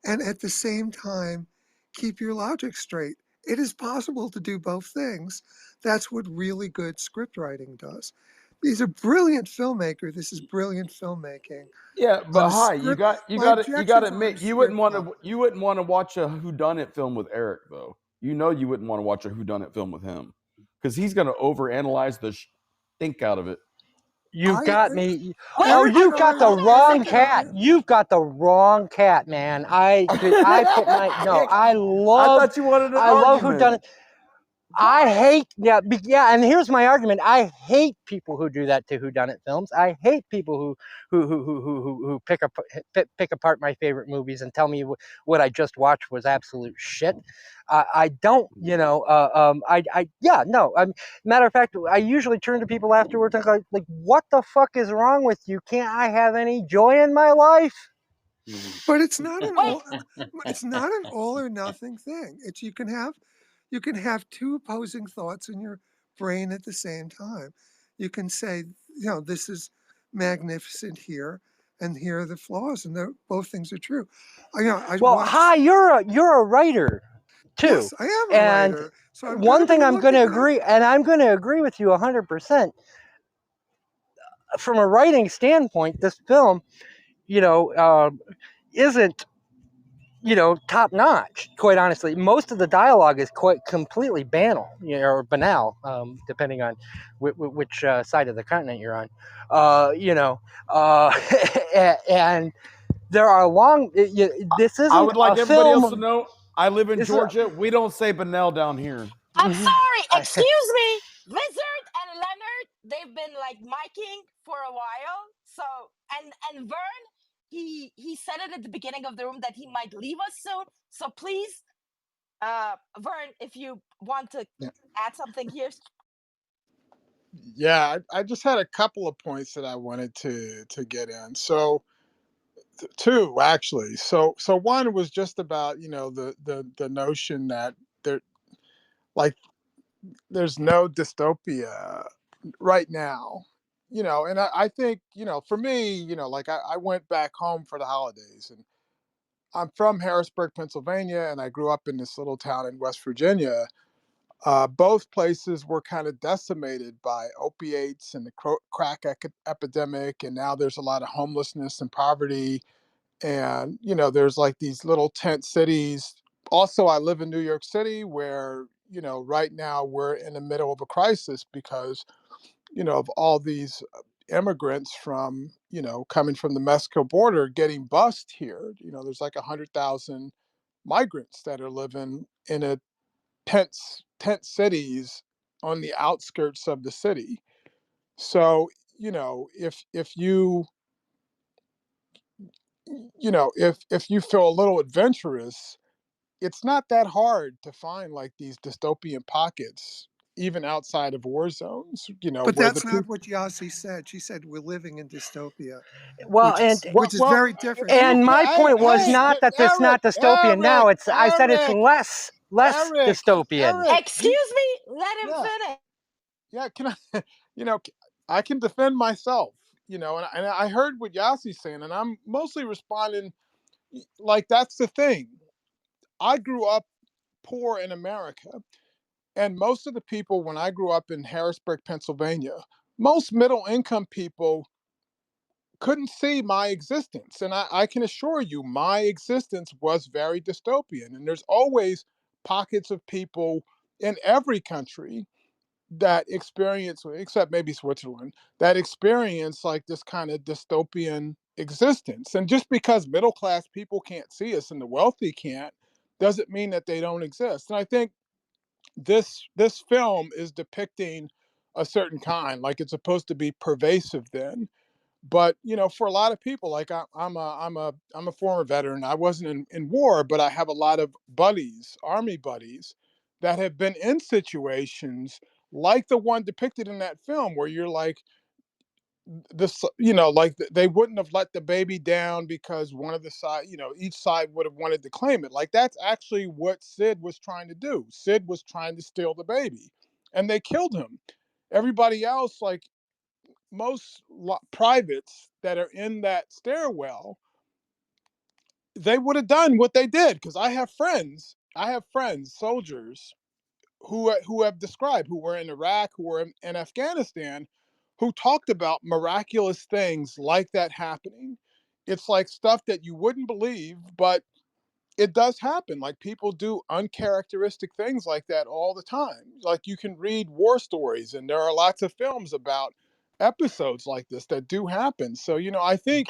and at the same time keep your logic straight. It is possible to do both things. That's what really good script writing does. These are brilliant filmmakers. This is brilliant filmmaking. Yeah, On but a Hi, you script, my got to objections on admit a you wouldn't script want level. to watch a whodunit film with Eric though. You know you wouldn't want to watch a whodunit film with him because he's going to overanalyze the stink out of it. You've got me. Wait, Oh, Eric you've and got I the will wrong Eric and cat. I You've got the wrong cat, man. I put my no. I thought you wanted an love who argument. done it. I hate yeah, and here's my argument. I hate people who do that to whodunit films. I hate people who pick apart my favorite movies and tell me what I just watched was absolute shit. I don't, you know. Yeah, no. Matter of fact, I usually turn to people afterwards and go like, "What the fuck is wrong with you? Can't I have any joy in my life?" But it's not an wait. all or nothing thing. It's you can have two opposing thoughts in your brain at the same time. You can say, you know, this is magnificent here, and here are the flaws, and both things are true. I Well, Hi, watched. you're a writer too, Yes, I am a and writer, so I'm going one to be thing I'm going to looking at. agree, and I'm going to agree with you 100%. From a writing standpoint, this film, you know, isn't, you know, top notch. Quite honestly, most of the dialogue is quite completely banal, you know, or banal, depending on which side of the continent you're on. You know, and there are long. This I isn't would like a everybody else to film. know I live in This is. Georgia. We don't say Benel down here. I'm sorry. Excuse me. Lizard and Leonard, they've been like miking for a while. So and Vern, he said it at the beginning of the room that he might leave us soon. So please, Vern, if you want to Yeah. add something here. Yeah, I just had a couple of points that I wanted to get in. So two actually. So one was just about, you know, the notion that there, like, there's no dystopia right now, you know. And I think, you know, for me, you know, like I went back home for the holidays, and I'm from Harrisburg, Pennsylvania, and I grew up in this little town in West Virginia. Both places were kind of decimated by opiates and the crack epidemic, and now there's a lot of homelessness and poverty. And there's like these little tent cities. Also, I live in New York City, where right now we're in the middle of a crisis because of all these immigrants from coming from the Mexico border getting bused here. There's like 100,000 migrants that are living in a tent cities on the outskirts of the city. So if you feel a little adventurous, it's not that hard to find like these dystopian pockets, even outside of war zones. But Where the that's people. not what Yassi said. She said we're living in dystopia, Well, which is Well, very different. and my point was hey, not that it's not dystopian now. I said it's less dystopian. Eric, Excuse me, let him yeah, finish. yeah. Can I, I can defend myself, and I heard what Yassi's saying, and I'm mostly responding like that's the thing. I grew up poor in America, and most of the people when I grew up in Harrisburg, Pennsylvania, most middle income people couldn't see my existence. And I can assure you, my existence was very dystopian. And there's always pockets of people in every country that experience, except maybe Switzerland, that experience like this kind of dystopian existence. And just because middle class people can't see us and the wealthy can't, doesn't mean that they don't exist. And I think this film is depicting a certain kind, like it's supposed to be pervasive then. But for a lot of people, like I'm a former veteran. I wasn't in war, but I have a lot of buddies, army buddies, that have been in situations like the one depicted in that film, where you're like this, like they wouldn't have let the baby down because one of the side, each side would have wanted to claim it. Like that's actually what Sid was trying to do. Sid was trying to steal the baby, and they killed him. Everybody else, like most privates that are in that stairwell, they would have done what they did, because I have friends, soldiers who have described, who were in Iraq, who were in Afghanistan, who talked about miraculous things like that happening. It's like stuff that you wouldn't believe, but it does happen. Like people do uncharacteristic things like that all the time. Like you can read war stories, and there are lots of films about episodes like this that do happen. So I think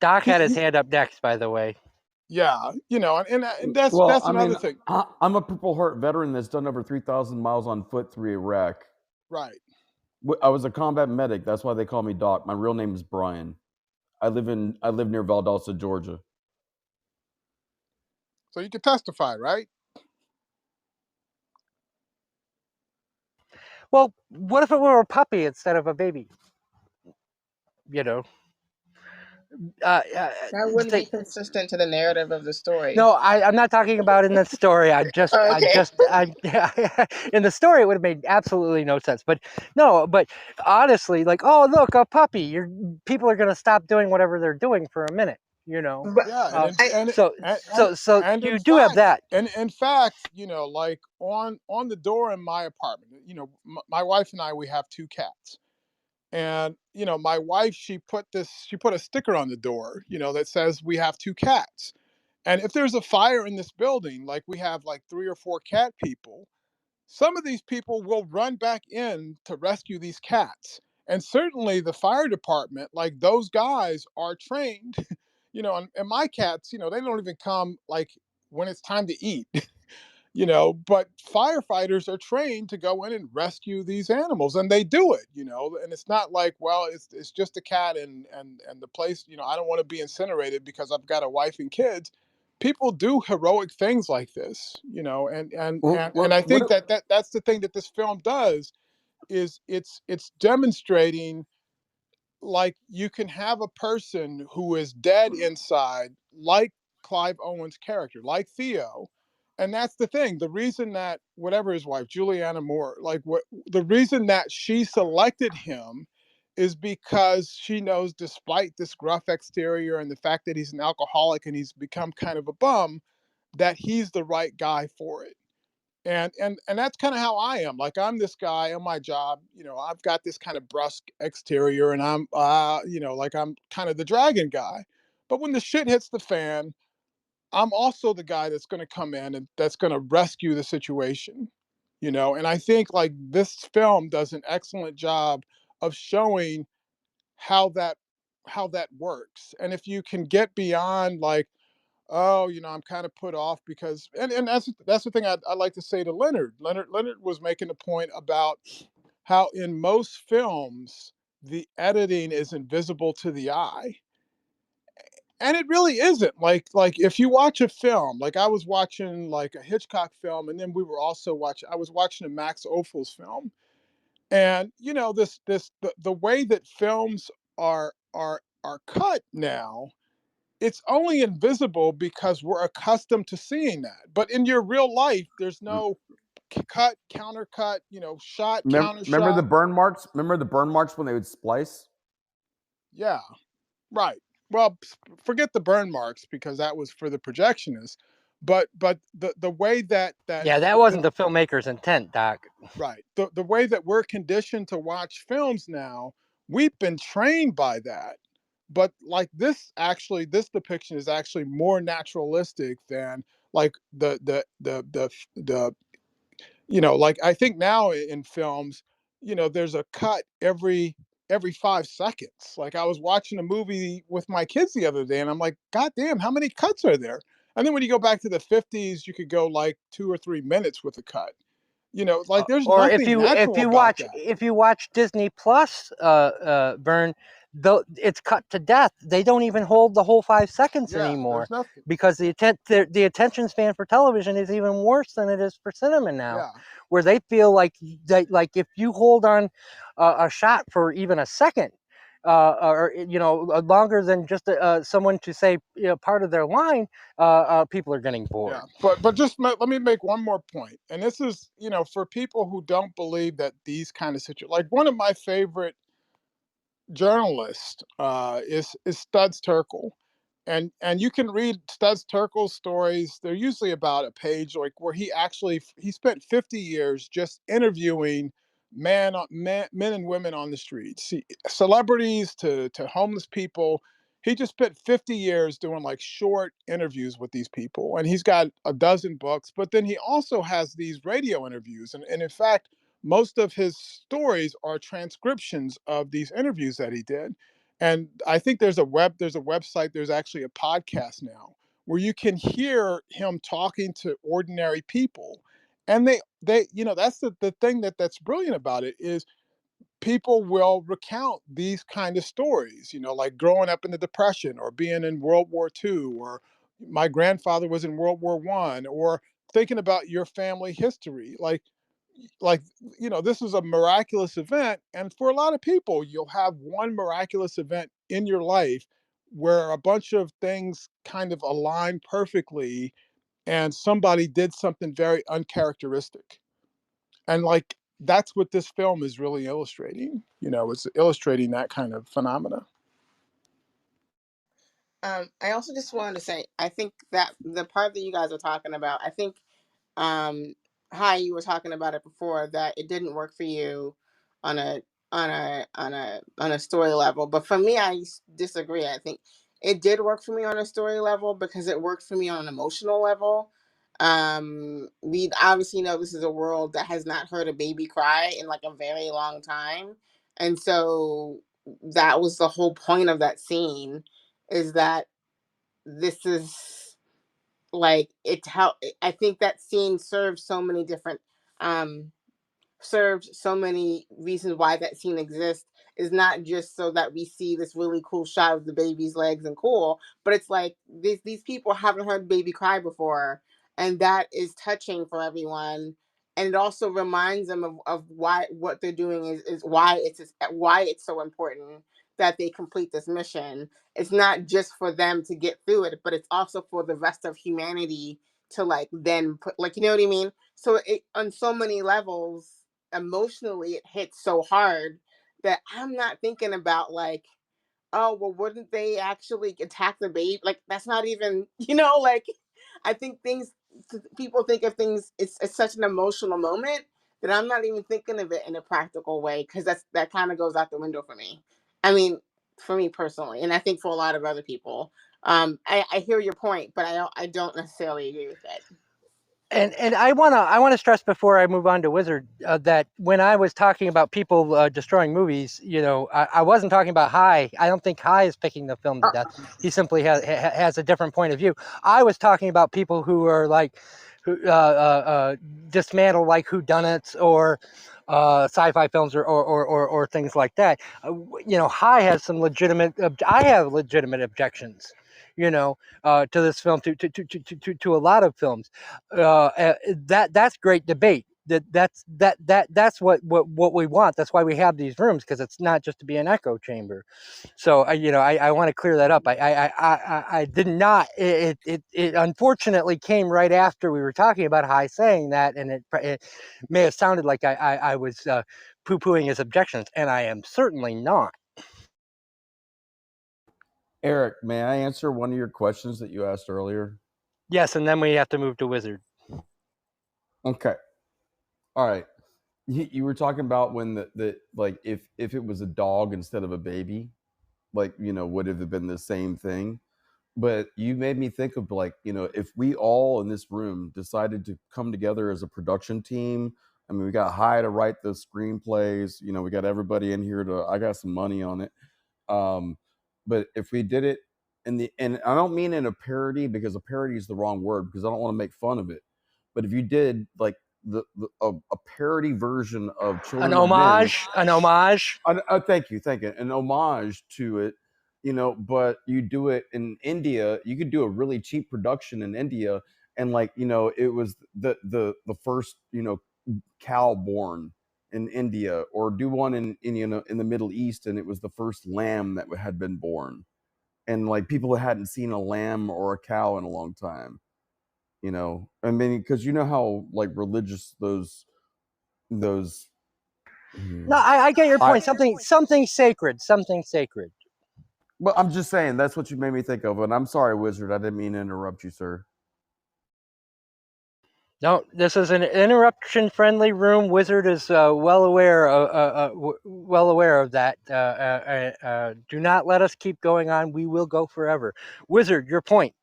Doc had his he hand up next, by the way. yeah, and that's Well, that's I another mean, thing, I'm a Purple Heart veteran that's done over 3,000 miles on foot through Iraq. right? I was a combat medic. That's why they call me Doc. My real name is Brian. I live near Valdosta, Georgia. So you can testify, right? Well, what if it were a puppy instead of a baby? That wouldn't be consistent to the narrative of the story. No, I'm not talking about in the story. Oh, okay. In the story it would have made absolutely no sense. But no, but honestly, like, oh look, a puppy. People are gonna stop doing whatever they're doing for a minute. But Yeah, So and you do have that. and in fact, like on the door in my apartment, my wife and I, we have 2 cats. And my wife, she put a sticker on the door, that says we have 2 cats. And if there's a fire in this building, like we have like 3 or 4 cat people, some of these people will run back in to rescue these cats. And certainly the fire department, like those guys are trained, and my cats, they don't even come like when it's time to eat. But firefighters are trained to go in and rescue these animals, and they do it, and it's not like, well, it's just a cat, and the place, I don't want to be incinerated because I've got a wife and kids. People do heroic things like this, and I think that's the thing that this film does, is it's demonstrating, like, you can have a person who is dead inside, like Clive Owen's character, like Theo. And that's the thing. The reason that, whatever his wife, Julianne Moore, like, the reason that she selected him is because she knows, despite this gruff exterior and the fact that he's an alcoholic and he's become kind of a bum, that he's the right guy for it. And that's kind of how I am. Like, I'm this guy on my job, I've got this kind of brusque exterior, and I'm like, I'm kind of the dragon guy. But when the shit hits the fan, I'm also the guy that's going to come in and that's going to rescue the situation. And I think, like, this film does an excellent job of showing how that works. And if you can get beyond, like, oh, I'm kind of put off because, and that's the thing I like to say to Leonard. Leonard was making a point about how in most films the editing is invisible to the eye, and it really isn't. Like if you watch a film, like I was watching like a Hitchcock film, and then I was watching a Max Ophuls film, and the way that films are cut now, it's only invisible because we're accustomed to seeing that. But in your real life, there's no cut, counter cut, shot, counter Remember the shot. burn marks? Remember the burn marks when they would splice? Yeah, right. Well, forget the burn marks because that was for the projectionists. But the way that Yeah, that wasn't the filmmaker's intent, Doc. right, the way that we're conditioned to watch films now, we've been trained by that. But like this depiction is actually more naturalistic than like the like I think now in films, there's a cut every 5 seconds. Like, I was watching a movie with my kids the other day, and I'm like, God damn, how many cuts are there? And then when you go back to the 50s, you could go like 2 or 3 minutes with a cut. Like, there's Or if nothing you natural about that. if you watch Disney Plus, Vern, though it's cut to death. They don't even hold the whole 5 seconds Yeah, anymore there's nothing. because the attention span for television is even worse than it is for cinema now, Yeah. where they feel like if you hold on a shot for even a second. Or longer than just someone to say part of their line, people are getting bored. Yeah, but just let me make one more point, and this is for people who don't believe that these kind of situations, like one of my favorite journalist is Studs Terkel, and you can read Studs Terkel's stories. They're usually about a page, like where he spent 50 years just interviewing men and women on the streets, celebrities to homeless people. He just spent 50 years doing like short interviews with these people, and he's got a dozen books. But then he also has these radio interviews, and in fact, most of his stories are transcriptions of these interviews that he did. And I think there's a website, there's actually a podcast now where you can hear him talking to ordinary people. And they that's the thing that's brilliant about it is people will recount these kind of stories, like growing up in the Depression or being in World War II, or my grandfather was in World War I, or thinking about your family history. Like this is a miraculous event, and for a lot of people you'll have one miraculous event in your life where a bunch of things kind of align perfectly, and somebody did something very uncharacteristic. And like that's what this film is really illustrating. It's illustrating that kind of phenomena. I also just wanted to say, I think that the part that you guys are talking about, I think how you were talking about it before, that it didn't work for you on a story level, but for me, I disagree. I think it did work for me on a story level because it worked for me on an emotional level. We obviously know this is a world that has not heard a baby cry in like a very long time, and so that was the whole point of that scene, is that this is like it's how I think that scene serves so many different um served so many reasons why that scene exists, is not just so that we see this really cool shot of the baby's legs and cool, but it's like these people haven't heard baby cry before, and that is touching for everyone. And it also reminds them of why what they're doing is why it's so important that they complete this mission. It's not just for them to get through it, but it's also for the rest of humanity to like then put, like, you know what I mean? So it, on so many levels, emotionally it hits so hard that I'm not thinking about like, oh well, wouldn't they actually attack the baby? Like, that's not even, like, I think things people think of things. It's such an emotional moment that I'm not even thinking of it in a practical way, because that kind of goes out the window for me. I mean, for me personally, and I think for a lot of other people. I hear your point, but I don't necessarily agree with it. And I wanna stress before I move on to Wizard that when I was talking about people destroying movies, I wasn't talking about High. I don't think High is picking the film to death. He simply has a different point of view. I was talking about people who are like who dismantle like whodunits or sci-fi films or things like that. High has some legitimate. I have legitimate objections. To this film, to a lot of films. That's great debate. That's what we want. That's why we have these rooms, because it's not just to be an echo chamber. So I want to clear that up. I did not. It unfortunately came right after we were talking about High saying that, and it may have sounded like I was poo-pooing his objections, and I am certainly not. Eric, may I answer one of your questions that you asked earlier? Yes, and then we have to move to Wizard. Okay. All right. You were talking about when the like if it was a dog instead of a baby, like would it have been the same thing? But you made me think of like if we all in this room decided to come together as a production team. I mean, we got High to write the screenplays. We got everybody in here to. I got some money on it. But if we did it and I don't mean in a parody, because a parody is the wrong word, because I don't want to make fun of it. But if you did like a parody version of Children of Men, an homage. Thank you, an homage to it, but you do it in India. You could do a really cheap production in India, and it was the first cow born in India, or do one in the Middle East, and it was the first lamb that had been born, and like people hadn't seen a lamb or a cow in a long time. I mean, because how like religious those. No, I get your point. Something sacred. Well, I'm just saying that's what you made me think of, and I'm sorry, Wizard. I didn't mean to interrupt you, sir. No, this is an interruption-friendly room. Wizard is well aware of that. Do not let us keep going on. We will go forever. Wizard, your point.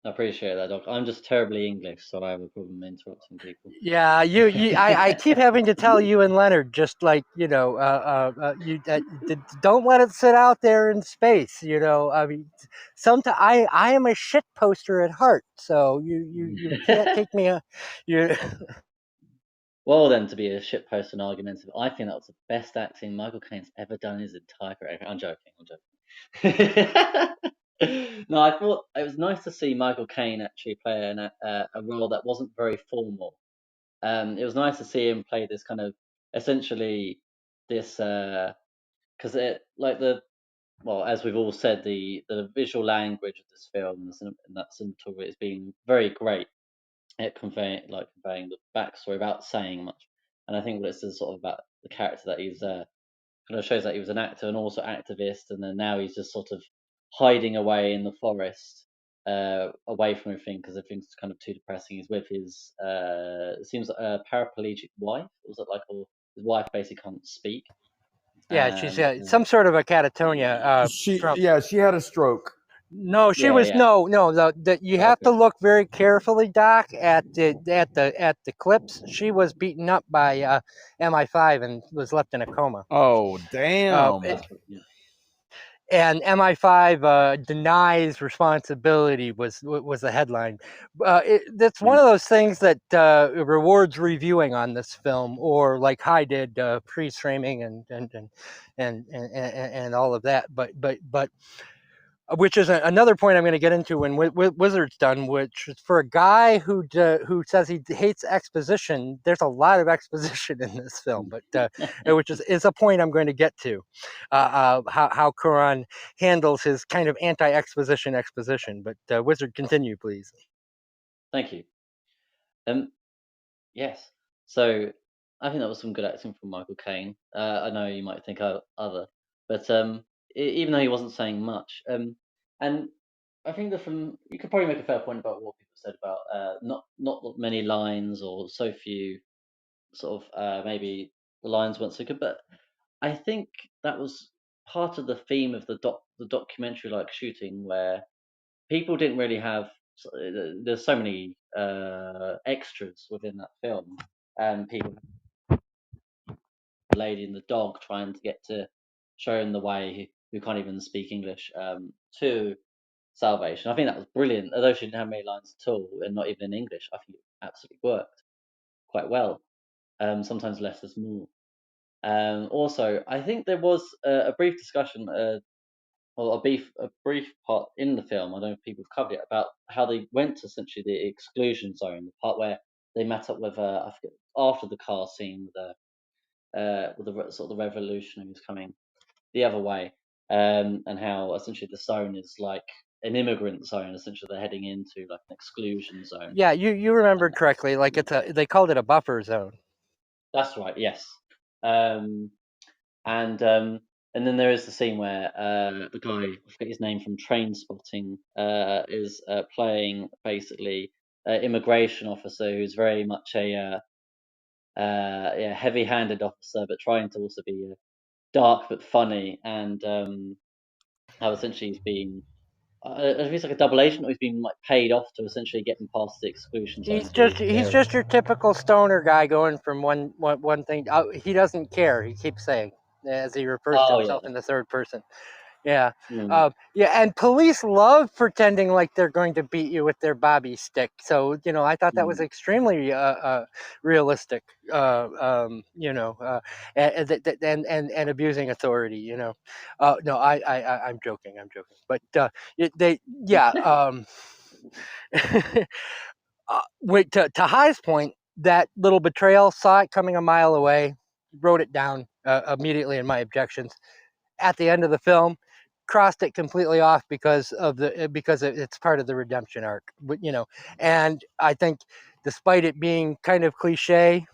I appreciate that, Doc. I'm just terribly English, so I have a problem interrupting people. Yeah, I keep having to tell you and Leonard, just like don't let it sit out there in space. I mean, sometimes I am a shit poster at heart, so you can't take me. Well, then, to be a shitpost and argumentative, I think that was the best acting Michael Caine's ever done in his entire career. I'm joking. No, I thought it was nice to see Michael Caine actually play a role that wasn't very formal. It was nice to see him play this kind of essentially this because as we've all said, the visual language of this film and that cinematography has been very great at conveying the backstory without saying much. And I think what it's sort of about the character that he's kind of shows that he was an actor and also activist, and then now he's just sort of hiding away in the forest, away from everything because everything's kind of too depressing. He's with his it seems like a paraplegic wife. Was it like his wife basically can't speak? Yeah, she's some sort of a catatonia. She had a stroke. No, she was no. You have to look very carefully, Doc, at the clips. She was beaten up by MI5 and was left in a coma. Oh, damn! And MI5 denies responsibility was the headline. That's one of those things that rewards reviewing on this film, or like High did, freeze framing and all of that. But which is another point I'm going to get into when Wizard's done, which is for a guy who says he hates exposition. There's a lot of exposition in this film, but which is a point I'm going to get to, how Cuarón handles his kind of anti-exposition. But Wizard, continue, please. Thank you. Yes. So I think that was some good acting from Michael Caine. I know you might think other, but even though he wasn't saying much, and I think that from you could probably make a fair point about what people said about not many lines or so few sort of maybe the lines weren't so good, but I think that was part of the theme of the documentary like shooting where people didn't really have there's so many extras within that film and people the lady and the dog trying to get to show him the way who can't even speak English to salvation. I think that was brilliant. Although she didn't have many lines at all and not even in English, I think it absolutely worked quite well. Sometimes less is more. Also, I think there was a brief discussion, or a brief part in the film. I don't know if people have covered it about how they went to essentially the exclusion zone, the part where they met up with I forget after the car scene with the sort of the revolutionaries coming the other way, and how essentially the zone is like an immigrant zone. Essentially, they're heading into like an exclusion zone. Yeah, you remembered correctly. Like they called it a buffer zone. That's right. Yes. And then there is the scene where the guy, I forget his name from Train Spotting, is playing basically immigration officer who's very much a heavy-handed officer, but trying to also be dark but funny, and how essentially he's been. If he's like a double agent, or he's been like paid off to essentially get him past the exclusion zone. He's just your typical stoner guy going from one thing. He doesn't care. He keeps saying as he refers to himself in the third person. Yeah. Yeah, and police love pretending like they're going to beat you with their bobby stick. So, I thought that was extremely realistic, and abusing authority, No, I'm joking. But wait, to High's point, that little betrayal, saw it coming a mile away, wrote it down immediately in my objections. At the end of the film, crossed it completely off because it's part of the redemption arc, and I think despite it being kind of cliche,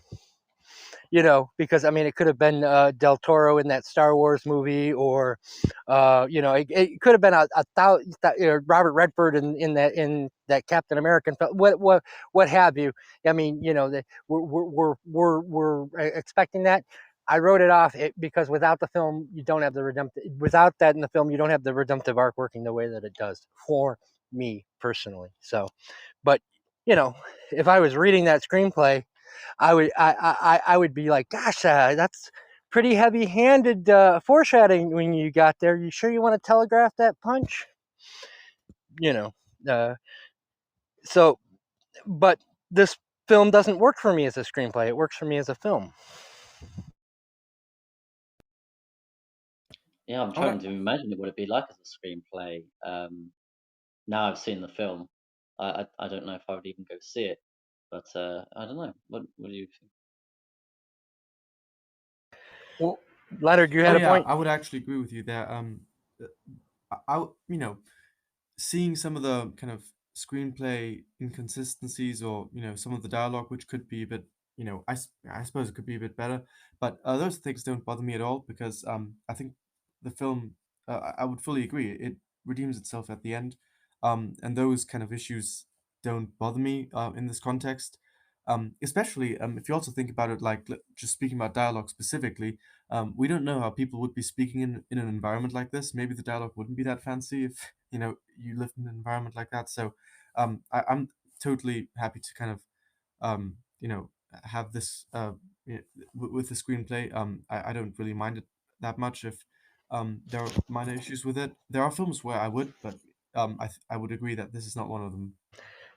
because it could have been Del Toro in that Star Wars movie, or it could have been a thousand, Robert Redford in that Captain American film, what have you. We're expecting that. I wrote it off because without the film, you don't have the redemptive. Without that in the film, you don't have the redemptive arc working the way that it does for me personally. So, but if I was reading that screenplay, I would be like, gosh, that's pretty heavy-handed foreshadowing when you got there. You sure you want to telegraph that punch? So, but this film doesn't work for me as a screenplay. It works for me as a film. Yeah, I'm trying to imagine what it'd be like as a screenplay. Now I've seen the film, I don't know if I would even go see it, but I don't know. What do you think? Well, Leonard, you had a point. I would actually agree with you there. Seeing some of the kind of screenplay inconsistencies, or some of the dialogue which could be a bit, I suppose it could be a bit better, but those things don't bother me at all, because I think the film, I would fully agree, it redeems itself at the end, and those kind of issues don't bother me in this context. Especially if you also think about it, like just speaking about dialogue specifically, we don't know how people would be speaking in an environment like this. Maybe the dialogue wouldn't be that fancy if you lived in an environment like that. So I'm totally happy to kind of have this with the screenplay. I don't really mind it that much if there are minor issues with it. There are films where I would, but I would agree that this is not one of them.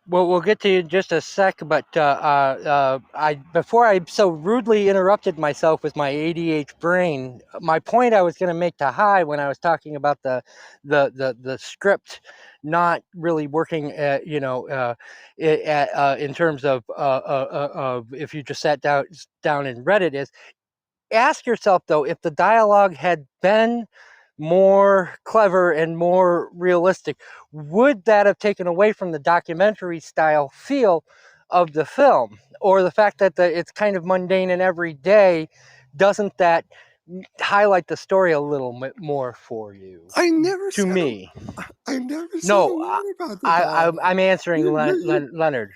Well, we'll get to you in just a sec, but before I so rudely interrupted myself with my ADH brain, my point I was going to make to High when I was talking about the script not really working, in terms of if you just sat down and read it, is ask yourself though, if the dialogue had been more clever and more realistic, would that have taken away from the documentary style feel of the film? Or the fact that it's kind of mundane and everyday, doesn't that highlight the story a little bit more for you. I never To said me, I never said a no, word about the dialogue. I'm answering You- Leonard.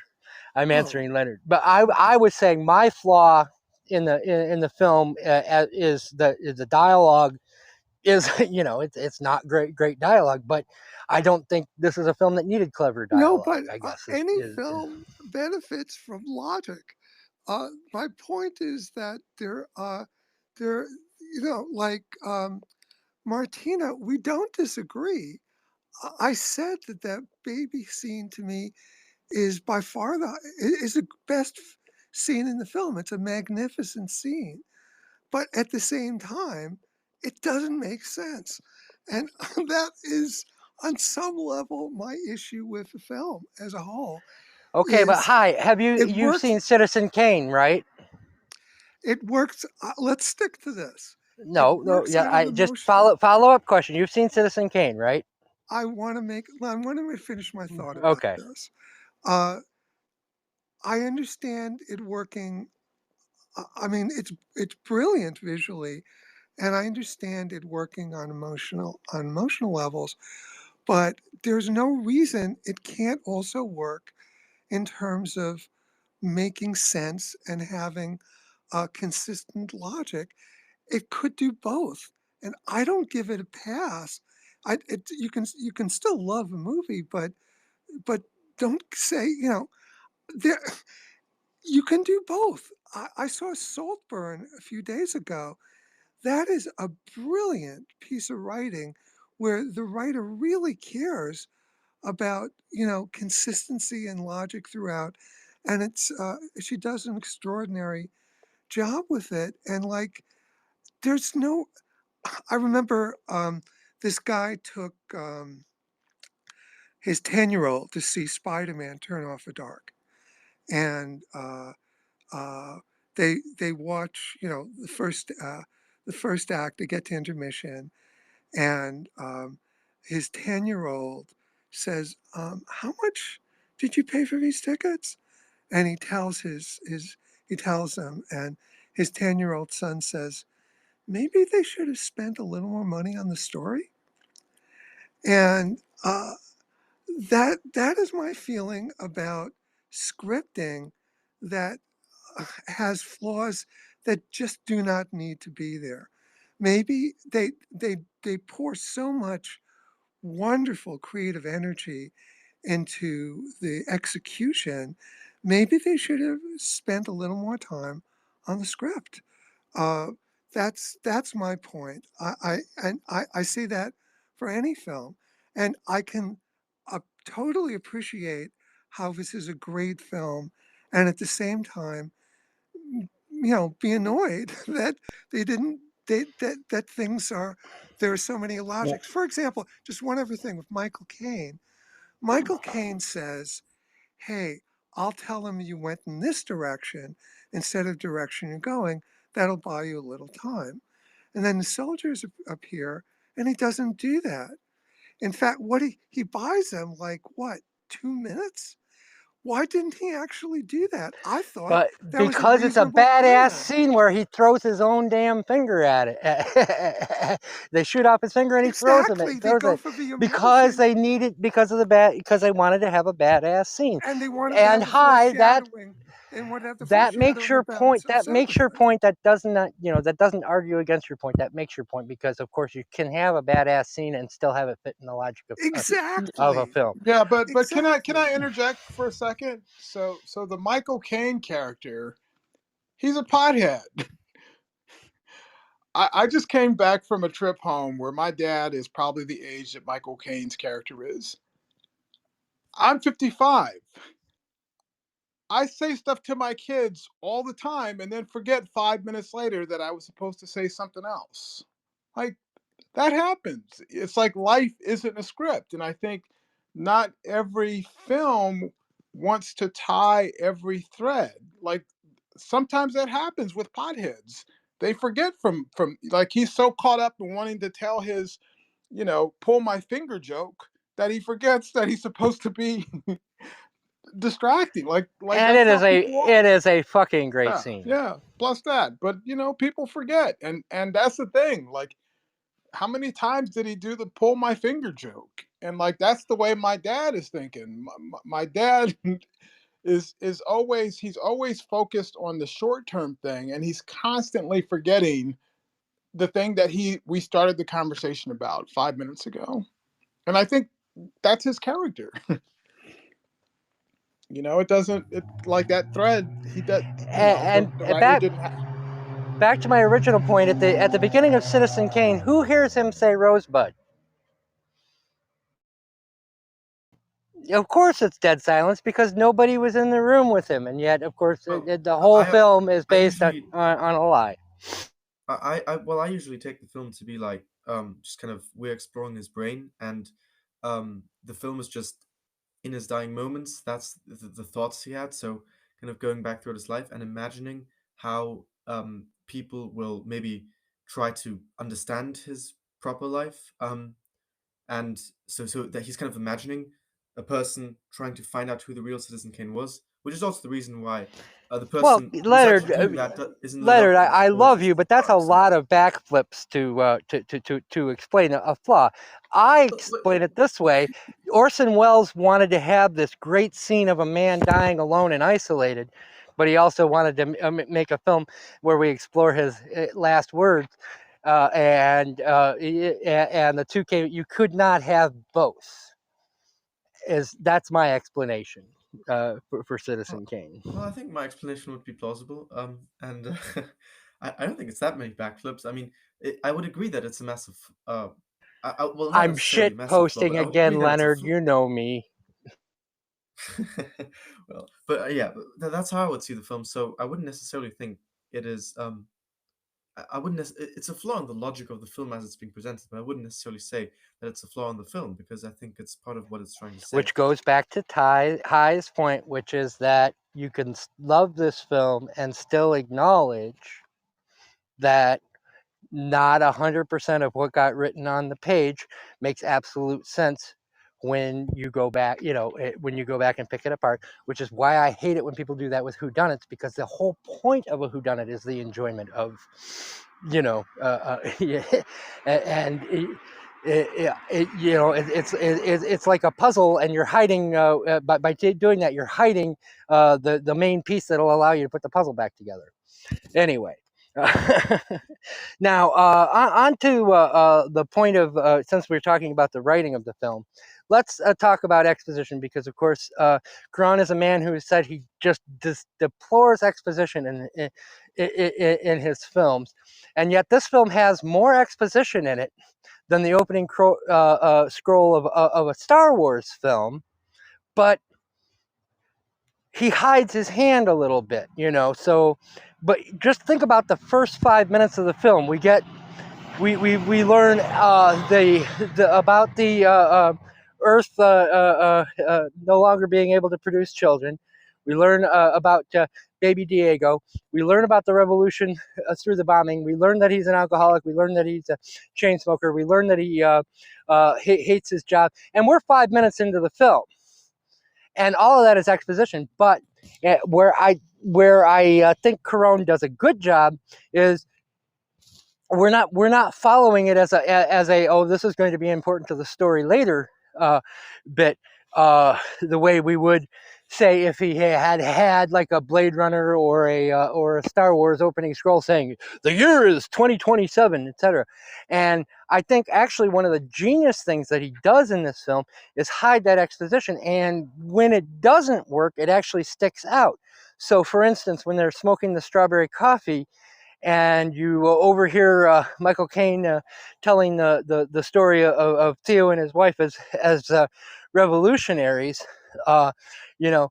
I'm oh, answering Leonard. But I was saying my flaw in the film is the dialogue is it's not great dialogue, but I don't think this is a film that needed clever no, dialogue. but I guess any film benefits from logic. My point is that they're like Martina, we don't disagree. I said that baby scene to me is by far is the best scene in the film. It's a magnificent scene, but at the same time, it doesn't make sense, and that is on some level my issue with the film as a whole. okay. But hi, have It you've works. seen Citizen Kane, right? It works. Let's stick to this. No, yeah. On I an just emotional. follow up question. You've seen Citizen Kane, right? I want to finish my thought about Okay. this. I understand it working. I mean, it's brilliant visually, and I understand it working on emotional levels. But there's no reason it can't also work in terms of making sense and having consistent logic. It could do both, and I don't give it a pass. You can still love a movie, but don't say there. You can do both. I saw Saltburn a few days ago. That is a brilliant piece of writing where the writer really cares about consistency and logic throughout, and she does an extraordinary job with it. And like, there's no. I remember this guy took his 10-year-old to see Spider-Man Turn Off the Dark, and uh, they watch the first act. They get to intermission, and his 10-year-old says, "How much did you pay for these tickets?" And he tells them, and his 10-year-old son says, "Maybe they should have spent a little more money on the story." And that is my feeling about scripting that has flaws that just do not need to be there. Maybe they pour so much wonderful creative energy into the execution. Maybe they should have spent a little more time on the script. Uh, that's my point. I see that for any film, and I can totally appreciate how this is a great film, and at the same time, be annoyed that they didn't that things are there are so many logics. For example, just one other thing with Michael Caine. Michael Caine says, "Hey, I'll tell him you went in this direction instead of direction you're going. That'll buy you a little time." And then the soldiers appear, and he doesn't do that. In fact, what he buys them like what 2 minutes? Why didn't he actually do that? I thought But that was a because it's a reasonable badass plan. scene where he throws his own damn finger at it. They shoot off his finger and he throws it. Exactly, they go for the Because emotion, they needed because they wanted to have a badass scene. and they wanted to And have the hi, foreshadowing. They wanted to have the that makes foreshadowing your about point. That makes your Sacrifice. point. That doesn't that doesn't argue against your point. That makes your point because of course you can have a badass scene and still have it fit in the logic of a Exactly. film. Yeah, but can I Exactly. interject for a second? So the Michael Caine character, he's a pothead. I just came back from a trip home where my dad is probably the age that Michael Caine's character is. I'm 55. I say stuff to my kids all the time and then forget 5 minutes later that I was supposed to say something else. Like, that happens. It's like life isn't a script. And I think not every film wants to tie every thread. Like, sometimes that happens with potheads. They forget from like he's so caught up in wanting to tell his, pull my finger joke that he forgets that he's supposed to be distracting. Like And that's how people are. it is a fucking great Yeah, scene. yeah. Plus that, but people forget, and that's the thing. Like, how many times did he do the pull my finger joke? And like that's the way my dad is thinking. My dad is always he's always focused on the short term thing, and he's constantly forgetting the thing that we started the conversation about 5 minutes ago. And I think that's his character. It doesn't like that thread. He does. The And writer didn't. back to my original point at the beginning of Citizen Kane, who hears him say Rosebud? Of course, it's dead silence because nobody was in the room with him, and yet, of course, Well, the whole I film is I based usually on a lie. I usually take the film to be like just kind of we're exploring his brain, and the film is just in his dying moments. That's the thoughts he had. So kind of going back throughout his life and imagining how people will maybe try to understand his proper life. And so that he's kind of imagining a person trying to find out who the real Citizen Kane was, which is also the reason why the Well, person who's Leonard, actually doing that isn't lit Leonard, up with I all of love his you, but that's a arcs. lot of backflips to explain a flaw. I explain it this way: Orson Welles wanted to have this great scene of a man dying alone and isolated, but he also wanted to make a film where we explore his last words, and the two came. You could not have both. That's my explanation for Citizen Kane. Well, I think my explanation would be plausible. And I don't think it's that many backflips. I mean, I would agree that it's a massive. Well, not I'm necessarily a shit massive flaw, posting but I would agree again, that it's a Leonard. flaw. You know me. Well, but yeah, that's how I would see the film. So I wouldn't necessarily think it is. I wouldn't. It's a flaw in the logic of the film as it's being presented, but I wouldn't necessarily say that it's a flaw in the film because I think it's part of what it's trying to say. Which goes back to Ty's point, which is that you can love this film and still acknowledge that not 100% of what got written on the page makes absolute sense when you go back, when you go back and pick it apart, which is why I hate it when people do that with whodunits, because the whole point of a whodunit is the enjoyment of, and it's like a puzzle, and you're hiding by doing that, you're hiding the main piece that'll allow you to put the puzzle back together. Anyway. Now, on to the point of, since we're talking about the writing of the film, let's talk about exposition, because, of course, Cuarón is a man who said he just deplores exposition in his films, and yet this film has more exposition in it than the opening scroll of a Star Wars film, but he hides his hand a little bit, so, but just think about the first 5 minutes of the film. We learn about the Earth no longer being able to produce children. We learn about baby Diego. We learn about the revolution through the bombing. We learn that he's an alcoholic. We learn that he's a chain smoker. We learn that he hates his job. And we're 5 minutes into the film. And all of that is exposition. But where I think Cuarón does a good job is we're not following it as a oh, this is going to be important to the story later bit, the way we would say if he had like a Blade Runner or a Star Wars opening scroll saying the year is 2027, etc. And I think actually one of the genius things that he does in this film is hide that exposition, and when it doesn't work, it actually sticks out. So, for instance, when they're smoking the strawberry coffee, and you overhear Michael Cain telling the story of Theo and his wife as revolutionaries, the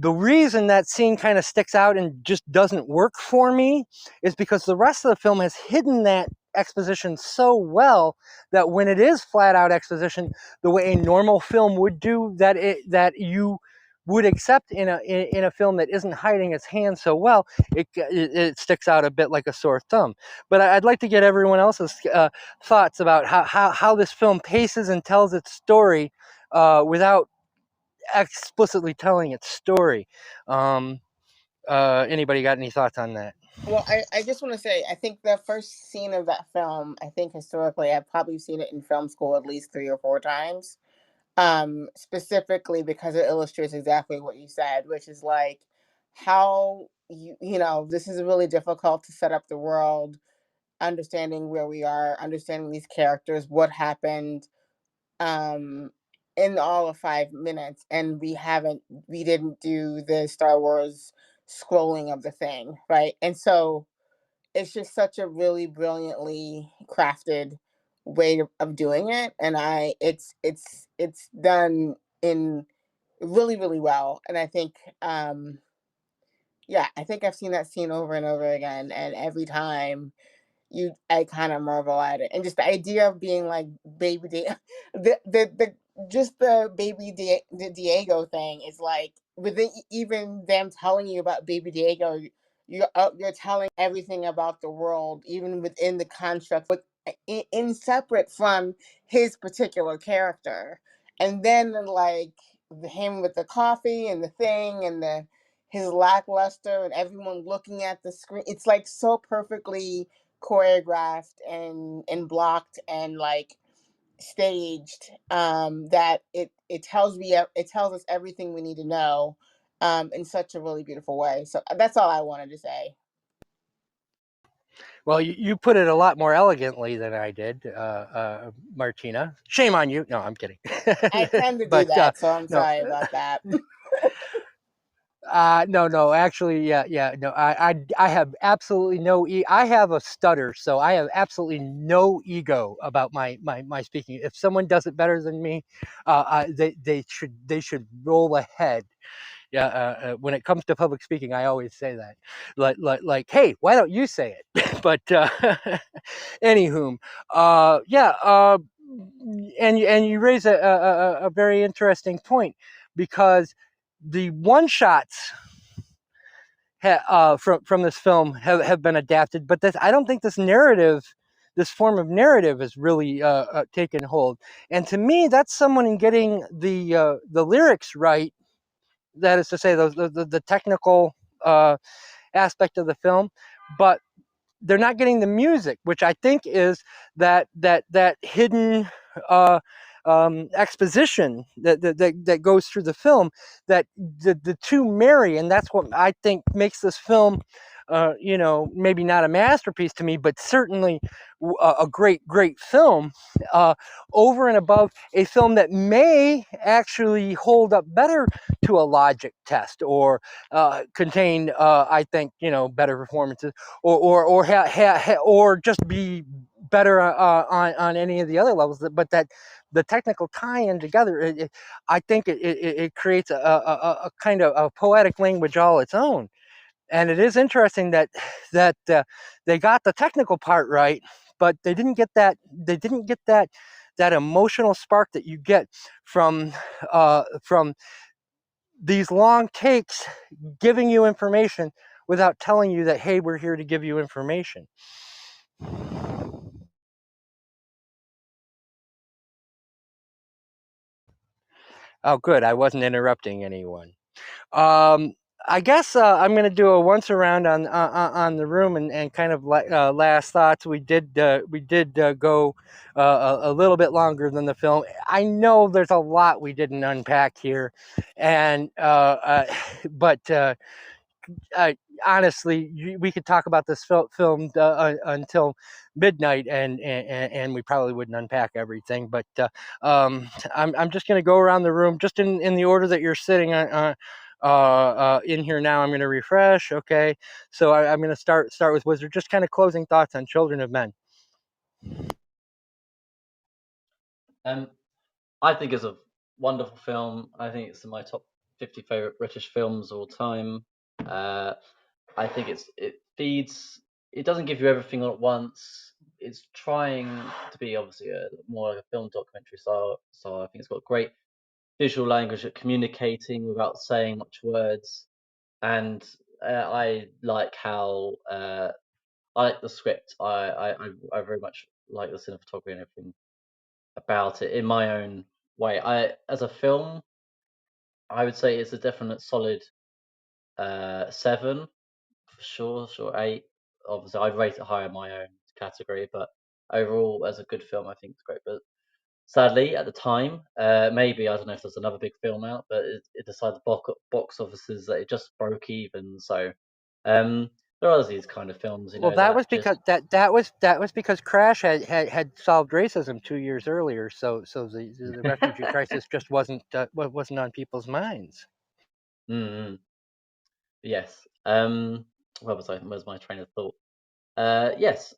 reason that scene kind of sticks out and just doesn't work for me is because the rest of the film has hidden that exposition so well that when it is flat out exposition, the way a normal film would do, that you would accept in a film that isn't hiding its hand so well, it sticks out a bit like a sore thumb. But I'd like to get everyone else's thoughts about how this film paces and tells its story without explicitly telling its story. Anybody got any thoughts on that? Well, I just want to say, I think the first scene of that film, I think historically, I've probably seen it in film school at least 3 or 4 times. Specifically because it illustrates exactly what you said, which is like how this is really difficult to set up the world, understanding where we are, understanding these characters, what happened, in all of 5 minutes, and we didn't do the Star Wars scrolling of the thing, right? And so it's just such a really brilliantly crafted way of doing it, and it's done in really, really well. And I think I think I've seen that scene over and over again, and every time I kind of marvel at it, and just the idea of being like baby the just the the Diego thing is like, within even them telling you about baby Diego, you're telling everything about the world, even within the construct, with in separate from his particular character. And then like him with the coffee and the thing and the his lackluster and everyone looking at the screen, it's like so perfectly choreographed and blocked and like staged, that it tells us everything we need to know, in such a really beautiful way. So that's all I wanted to say. Well, you put it a lot more elegantly than I did, Martina. Shame on you. No, I'm kidding. I tend to do But that, so I'm no, sorry about that. no. Actually, no. I have absolutely no. I have a stutter, so I have absolutely no ego about my speaking. If someone does it better than me, they should roll ahead. Yeah, when it comes to public speaking, I always say that, like, hey, why don't you say it? But anywho, yeah, and you raise a very interesting point, because the one shots from this film have been adapted, but I don't think this form of narrative has really taken hold. And to me, that's someone in getting the lyrics right. That is to say, the technical aspect of the film, but they're not getting the music, which I think is that hidden exposition that goes through the film, that the two marry, and that's what I think makes this film, maybe not a masterpiece to me, but certainly a great film, uh, over and above a film that may actually hold up better to a logic test, or contain, I think, better performances, or just be better on any of the other levels. But that the technical tie-in together, I think it creates a kind of a poetic language all its own. And it is interesting that they got the technical part right, but they didn't get that emotional spark that you get from these long takes, giving you information without telling you that, hey, we're here to give you information. Oh, good. I wasn't interrupting anyone. I guess I'm going to do a once around on the room, and kind of last thoughts. We did go a little bit longer than the film. I know there's a lot we didn't unpack here, and but honestly, we could talk about this film until midnight, and we probably wouldn't unpack everything. But I'm just going to go around the room, just in the order that you're sitting in here now. I'm going to refresh. Okay, so I'm going to start with Wizard. Just kind of closing thoughts on Children of Men. I think it's a wonderful film. I think it's in my top 50 favorite British films of all time. I think it feeds. It doesn't give you everything all at once. It's trying to be obviously more like a film documentary style. So I think it's got great visual language at communicating without saying much words. And I like how I like the script. I very much like the cinematography and everything about it in my own way. As a film, I would say it's a definite solid 7 for sure, 8. Obviously, I'd rate it higher in my own category, but overall, as a good film, I think it's great. But sadly, at the time, maybe I don't know if there's another big film out, but it decided box offices that it just broke even. So there are these kind of films, Well, that was because that was because Crash had solved racism 2 years earlier. So the refugee crisis just wasn't on people's minds. Mm-hmm. Yes. Where was I? Where's my train of thought? Yes.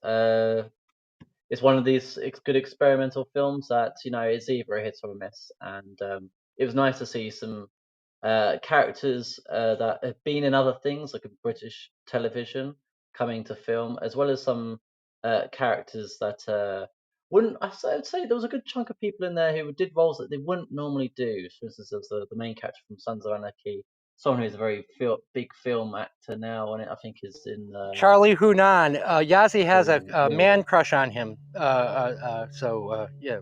It's one of these good experimental films that it's either a hit or a miss, and it was nice to see some characters that have been in other things like in British television coming to film, as well as some characters that wouldn't. I'd say there was a good chunk of people in there who did roles that they wouldn't normally do. For instance, there was the main character from Sons of Anarchy, someone who's a very big film actor now, and I think is in Charlie Hunan. Yassi has a yeah. man crush on him. Yeah,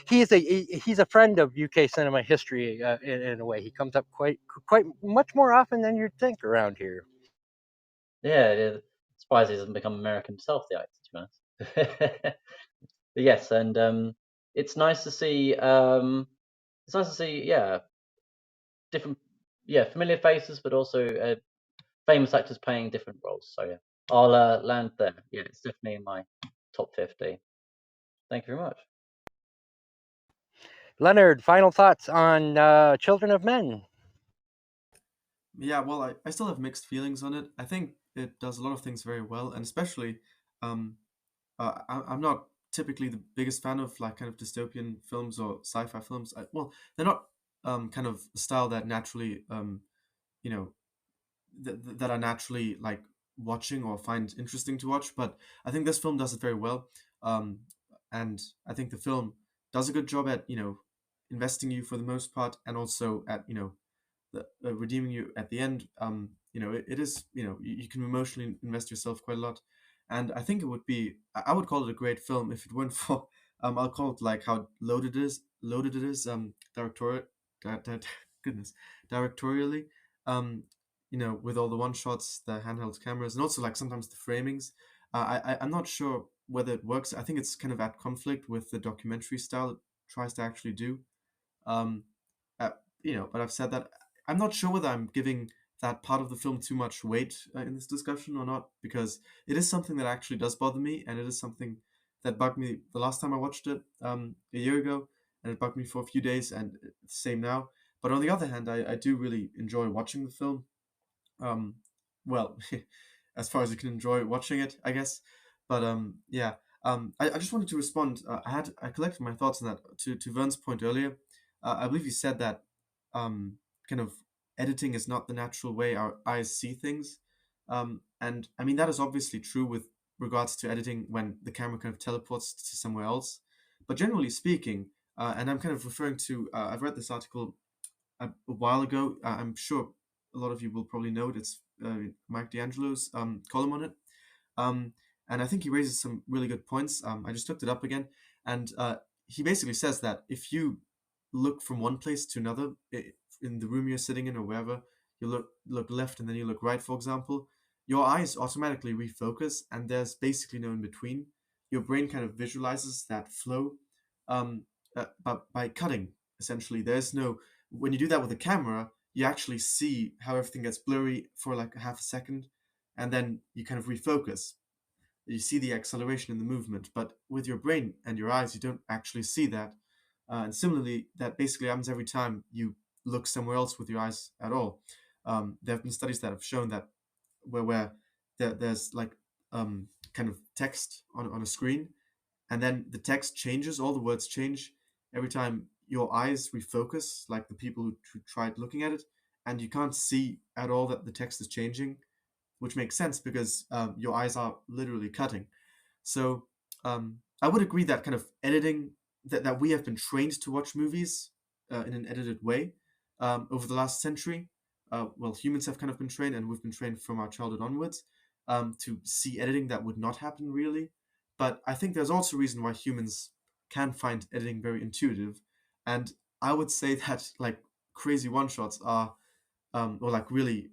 he's a friend of UK cinema history in a way. He comes up quite much more often than you'd think around here. Yeah, surprised he hasn't become American himself, the actor, to be honest. But yes, and it's nice to see. Yeah, different, familiar faces, but also famous actors playing different roles. So yeah, I'll land there. Yeah, it's definitely in my top 50. Thank you very much. Leonard, final thoughts on Children of Men? Yeah, well, I still have mixed feelings on it. I think it does a lot of things very well, and especially, um, I'm not typically the biggest fan of like kind of dystopian films or sci-fi films. Well, they're not kind of a style that naturally you know that I naturally like watching or find interesting to watch. But I think this film does it very well, um, and I think the film does a good job at investing you for the most part, and also at redeeming you at the end. It is you can emotionally invest yourself quite a lot, and I think it would be I would call it a great film if it weren't for I'll call it like how loaded it is directorial di- di- goodness directorially, um with all the one shots, the handheld cameras, and also like sometimes the framings. I'm not sure whether it works. I think it's kind of at conflict with the documentary style it tries to actually do. um uh, but I've said that I'm not sure whether I'm giving that part of the film too much weight in this discussion or not, because it is something that actually does bother me, and it is something that bugged me the last time I watched it a year ago, and it bugged me for a few days, and same now. But on the other hand, I do really enjoy watching the film. um well, as far as you can enjoy watching it, I guess. But yeah. I just wanted to respond. I collected my thoughts on that to Vern's point earlier. I believe you said that kind of editing is not the natural way our eyes see things. And I mean that is obviously true with regards to editing when the camera kind of teleports to somewhere else. But generally speaking, and I'm kind of referring to I've read this article a while ago. I'm sure a lot of you will probably know it. It's Mike D'Angelo's column on it. Um, and I think he raises some really good points. I just looked it up again, and he basically says that if you look from one place to another in the room you're sitting in or wherever, you look left and then you look right, for example, your eyes automatically refocus, and there's basically no in between. Your brain kind of visualizes that flow, but by cutting. Essentially, there's no when you do that with a camera, you actually see how everything gets blurry for like a half a second, and then you kind of refocus. You see the acceleration in the movement, but with your brain and your eyes, you don't actually see that. And similarly, that basically happens every time you look somewhere else with your eyes at all. There have been studies that have shown that where there's like kind of text on a screen, and then the text changes, all the words change every time your eyes refocus, like the people who tried looking at it, and you can't see at all that the text is changing, which makes sense because your eyes are literally cutting. So I would agree that kind of editing that we have been trained to watch movies in an edited way over the last century. Well, humans have kind of been trained, and we've been trained from our childhood onwards to see editing that would not happen really. But I think there's also a reason why humans can find editing very intuitive, and I would say that like crazy one shots are, or like really,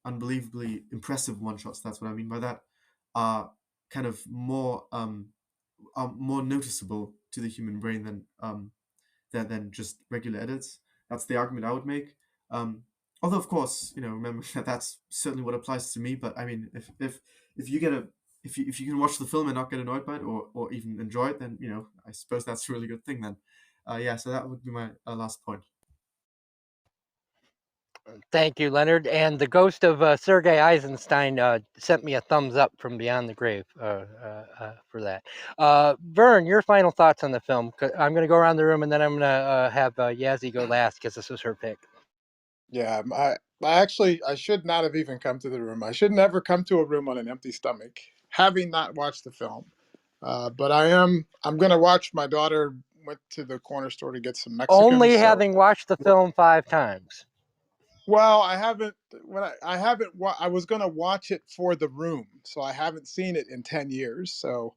unbelievably impressive one shots. That's what I mean by that. Are kind of more are more noticeable to the human brain than just regular edits. That's the argument I would make. Although, of course, remember that that's certainly what applies to me. But I mean, if you get a if you can watch the film and not get annoyed by it, or even enjoy it, then I suppose that's a really good thing. Then, yeah. So that would be my last point. Thank you, Leonard. And the ghost of Sergei Eisenstein sent me a thumbs up from beyond the grave for that. Vern, your final thoughts on the film? I'm going to go around the room, and then I'm going to have Yassi go last because this was her pick. Yeah, I should not have even come to the room. I should never come to a room on an empty stomach, having not watched the film. But I'm going to watch. My daughter went to the corner store to get some Mexican. Only having watched the film 5 times. Well, I haven't. I was going to watch it for the room, so I haven't seen it in 10 years. So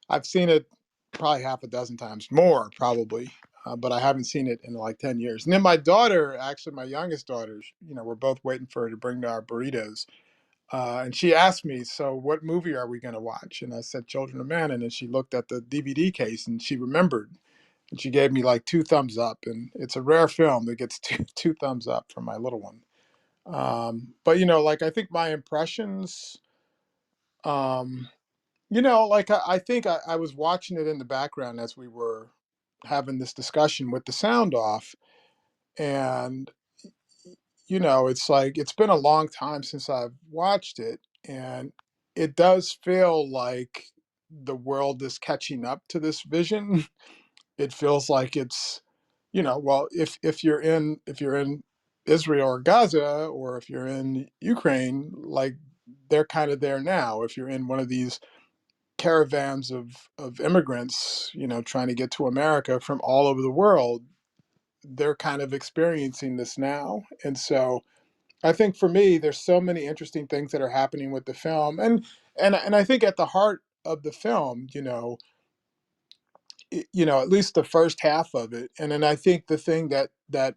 I've seen it probably half a dozen times, more probably, but I haven't seen it in like 10 years. And then my daughter, actually my youngest daughter, we're both waiting for her to bring our burritos. And she asked me, so what movie are we going to watch? And I said, Children of Men. And then she looked at the DVD case and she remembered. And she gave me like 2 thumbs up. And it's a rare film that gets two thumbs up from my little one. But, like I think my impressions, like I think I was watching it in the background as we were having this discussion with the sound off. And, it's like it's been a long time since I've watched it. And it does feel like the world is catching up to this vision. It feels like it's, well, if you're in Israel or Gaza, or if you're in Ukraine, like they're kind of there now. If you're in one of these caravans of immigrants, trying to get to America from all over the world, they're kind of experiencing this now. And so I think for me, there's so many interesting things that are happening with the film. And I think at the heart of the film, at least the first half of it. And then I think the thing that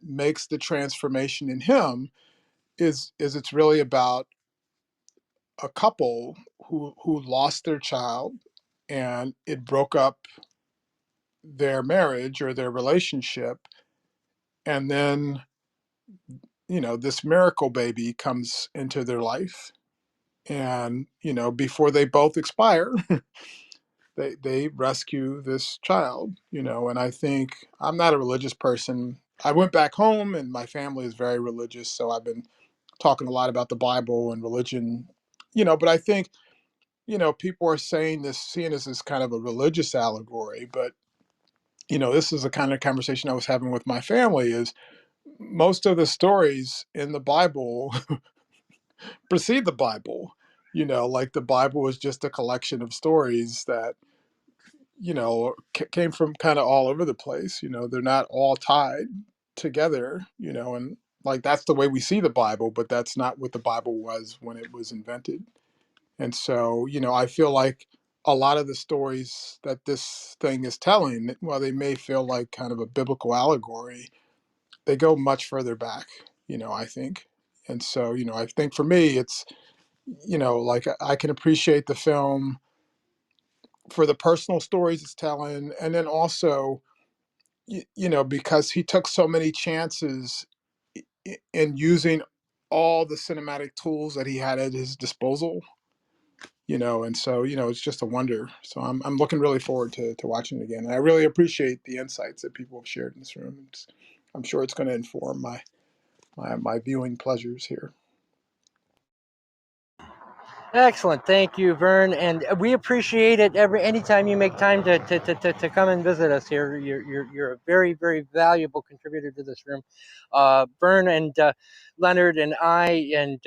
makes the transformation in him is it's really about a couple who lost their child, and it broke up their marriage or their relationship. And then, this miracle baby comes into their life. And, before they both expire, they rescue this child, and I think I'm not a religious person. I went back home and my family is very religious. So I've been talking a lot about the Bible and religion, but I think, people are seeing this as kind of a religious allegory. But this is the kind of conversation I was having with my family, is most of the stories in the Bible precede the Bible. Like the Bible is just a collection of stories that, came from kind of all over the place. They're not all tied together, and like that's the way we see the Bible, but that's not what the Bible was when it was invented. And so, I feel like a lot of the stories that this thing is telling, while they may feel like kind of a biblical allegory, they go much further back, I think. And so, I think for me, it's, like I can appreciate the film for the personal stories it's telling. And then also, because he took so many chances in using all the cinematic tools that he had at his disposal, and so, it's just a wonder. So I'm looking really forward to watching it again. And I really appreciate the insights that people have shared in this room. I'm sure it's going to inform my viewing pleasures here. Excellent, thank you, Vern, and we appreciate it anytime you make time to come and visit us here. You're a very, very valuable contributor to this room. Vern and Leonard and I and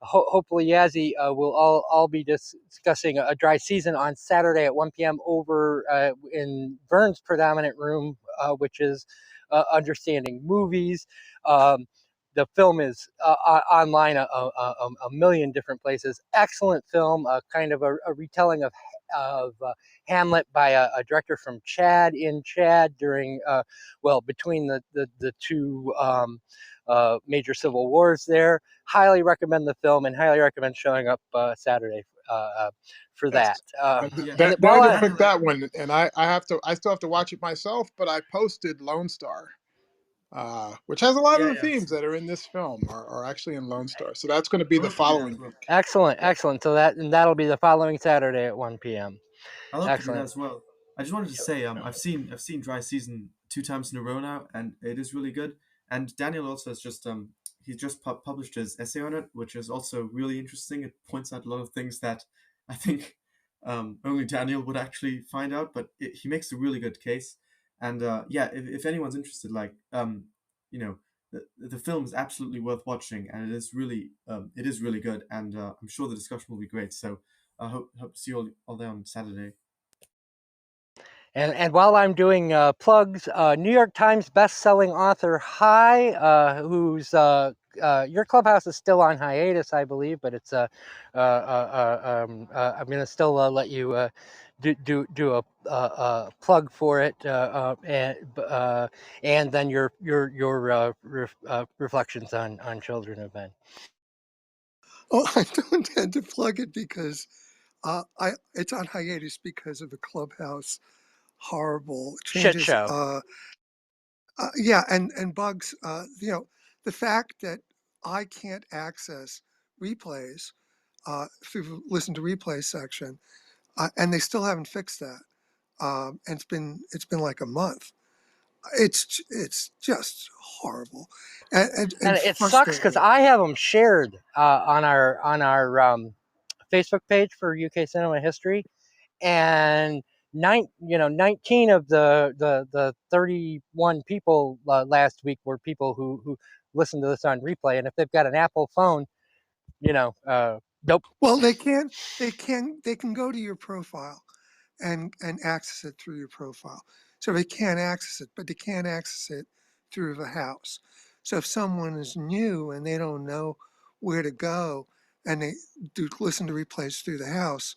hopefully Yassi will all be discussing a dry season on Saturday at 1 p.m. over in Vern's predominant room, which is Understanding Movies. The film is online a million different places. Excellent film, kind of a retelling of Hamlet by a director from Chad during between the two major civil wars there. Highly recommend the film and highly recommend showing up Saturday for that. Yeah, And while Daniel I, picked that one, and I still have to watch it myself. But I posted Lone Star, which has a lot of the themes that are in this film are actually in Lone Star. So that's going to be the following week. excellent. So that'll be the following Saturday at 1 p.m. I love to do that Excellent. as well. I just wanted to say, I've seen Dry Season 2 times in a row now, and it is really good. And Daniel also has just he's just published his essay on it, which is also really interesting. It points out a lot of things that I think only Daniel would actually find out, but he makes a really good case. And yeah, if anyone's interested, like you know, the film is absolutely worth watching, and it is really good, and I'm sure the discussion will be great. So I hope to see you all there on Saturday. And while I'm doing plugs, New York Times best-selling author who's your clubhouse is still on hiatus, I believe, but it's I'm going to still let you do a plug for it, and then your reflections on Children of Men. Oh, I don't intend to plug it because it's on hiatus because of the clubhouse horrible Shit changes. show. Yeah, and bugs. The fact that I can't access replays if you've listened to replay section, and they still haven't fixed that. And it's been like a month. It's just horrible and And it sucks because frustrating. I have them shared on our Facebook page for UK Cinema History, and 19 of the 31 people last week were people who listened to this on replay, and if they've got an Apple phone, nope. Well, they can go to your profile and access it through your profile. So they can't access it, but they can't access it through the house. So if someone is new and they don't know where to go and they do listen to replays through the house,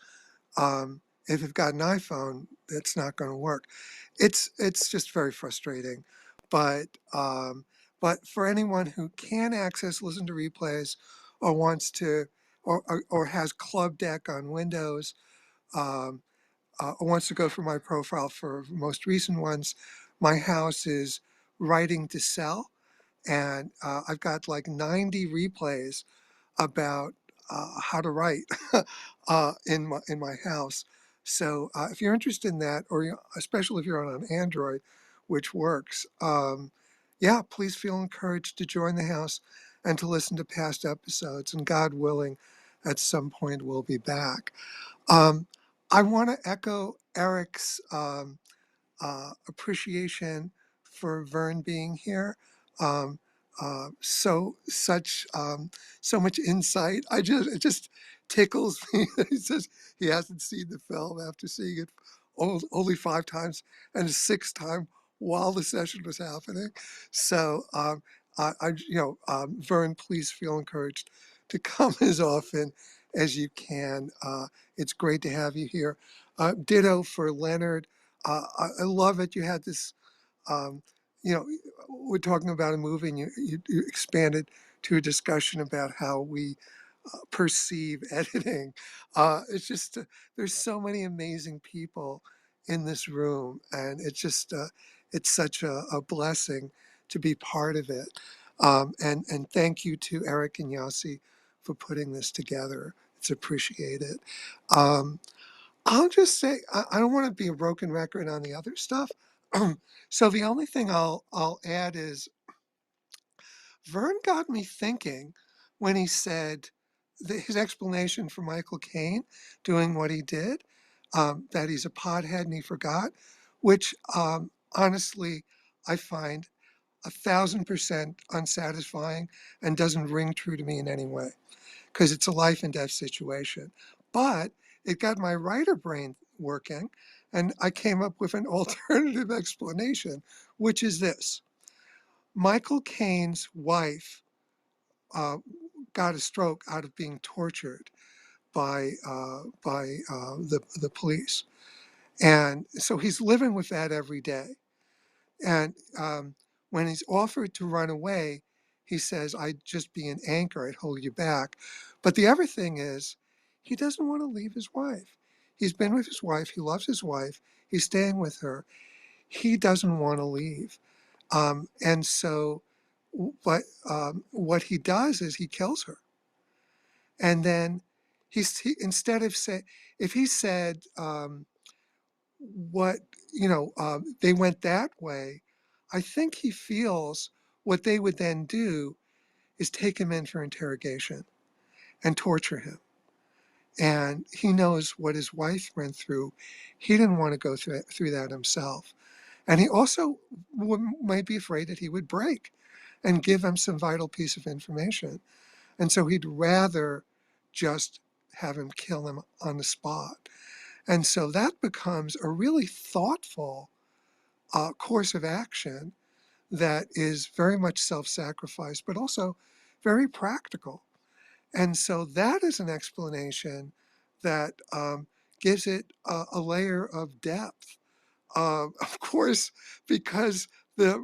if you've got an iPhone, that's not going to work. It's just very frustrating. But for anyone who can access listen to replays or wants to or has Club Deck on Windows, um, wants to go through my profile for most recent ones, my house is writing to sell, and I've got like 90 replays about how to write in my house. So if you're interested in that, or especially if you're on an Android, which works, yeah, please feel encouraged to join the house and to listen to past episodes. And God willing, at some point we'll be back. I want to echo Eric's appreciation for Vern being here. Um, so much insight. It just tickles me. He says he hasn't seen the film after seeing it only 5 times, and the 6th time while the session was happening. So Vern, please feel encouraged to come as often as you can. It's great to have you here. Ditto for Leonard. I love it. You had this, um, we're talking about a movie, and you expanded to a discussion about how we perceive editing. It's just, there's so many amazing people in this room, and it's such a blessing to be part of it. And thank you to Eric and Yassi for putting this together. It's appreciated. Um, I'll just say I don't want to be a broken record on the other stuff. So the only thing I'll add is Vern got me thinking when he said his explanation for Michael Caine doing what he did, that he's a pothead and he forgot, which honestly I find 1,000% unsatisfying and doesn't ring true to me in any way because it's a life and death situation. But it got my writer brain working, and I came up with an alternative explanation, which is this. Michael Caine's wife got a stroke out of being tortured, by the police. And so he's living with that every day. And when he's offered to run away, he says, I'd just be an anchor, I'd hold you back. But the other thing is, he doesn't want to leave his wife. He's been with his wife, he loves his wife, he's staying with her. He doesn't want to leave. And so, but what he does is he kills her. And then instead of say, if he said, what, they went that way, I think he feels what they would then do is take him in for interrogation and torture him. And he knows what his wife went through. He didn't want to go through that himself. And he also might be afraid that he would break and give them some vital piece of information. And so he'd rather just have him kill him on the spot. And so that becomes a really thoughtful course of action that is very much self-sacrifice, but also very practical. And so that is an explanation that gives it a layer of depth. Of course, because the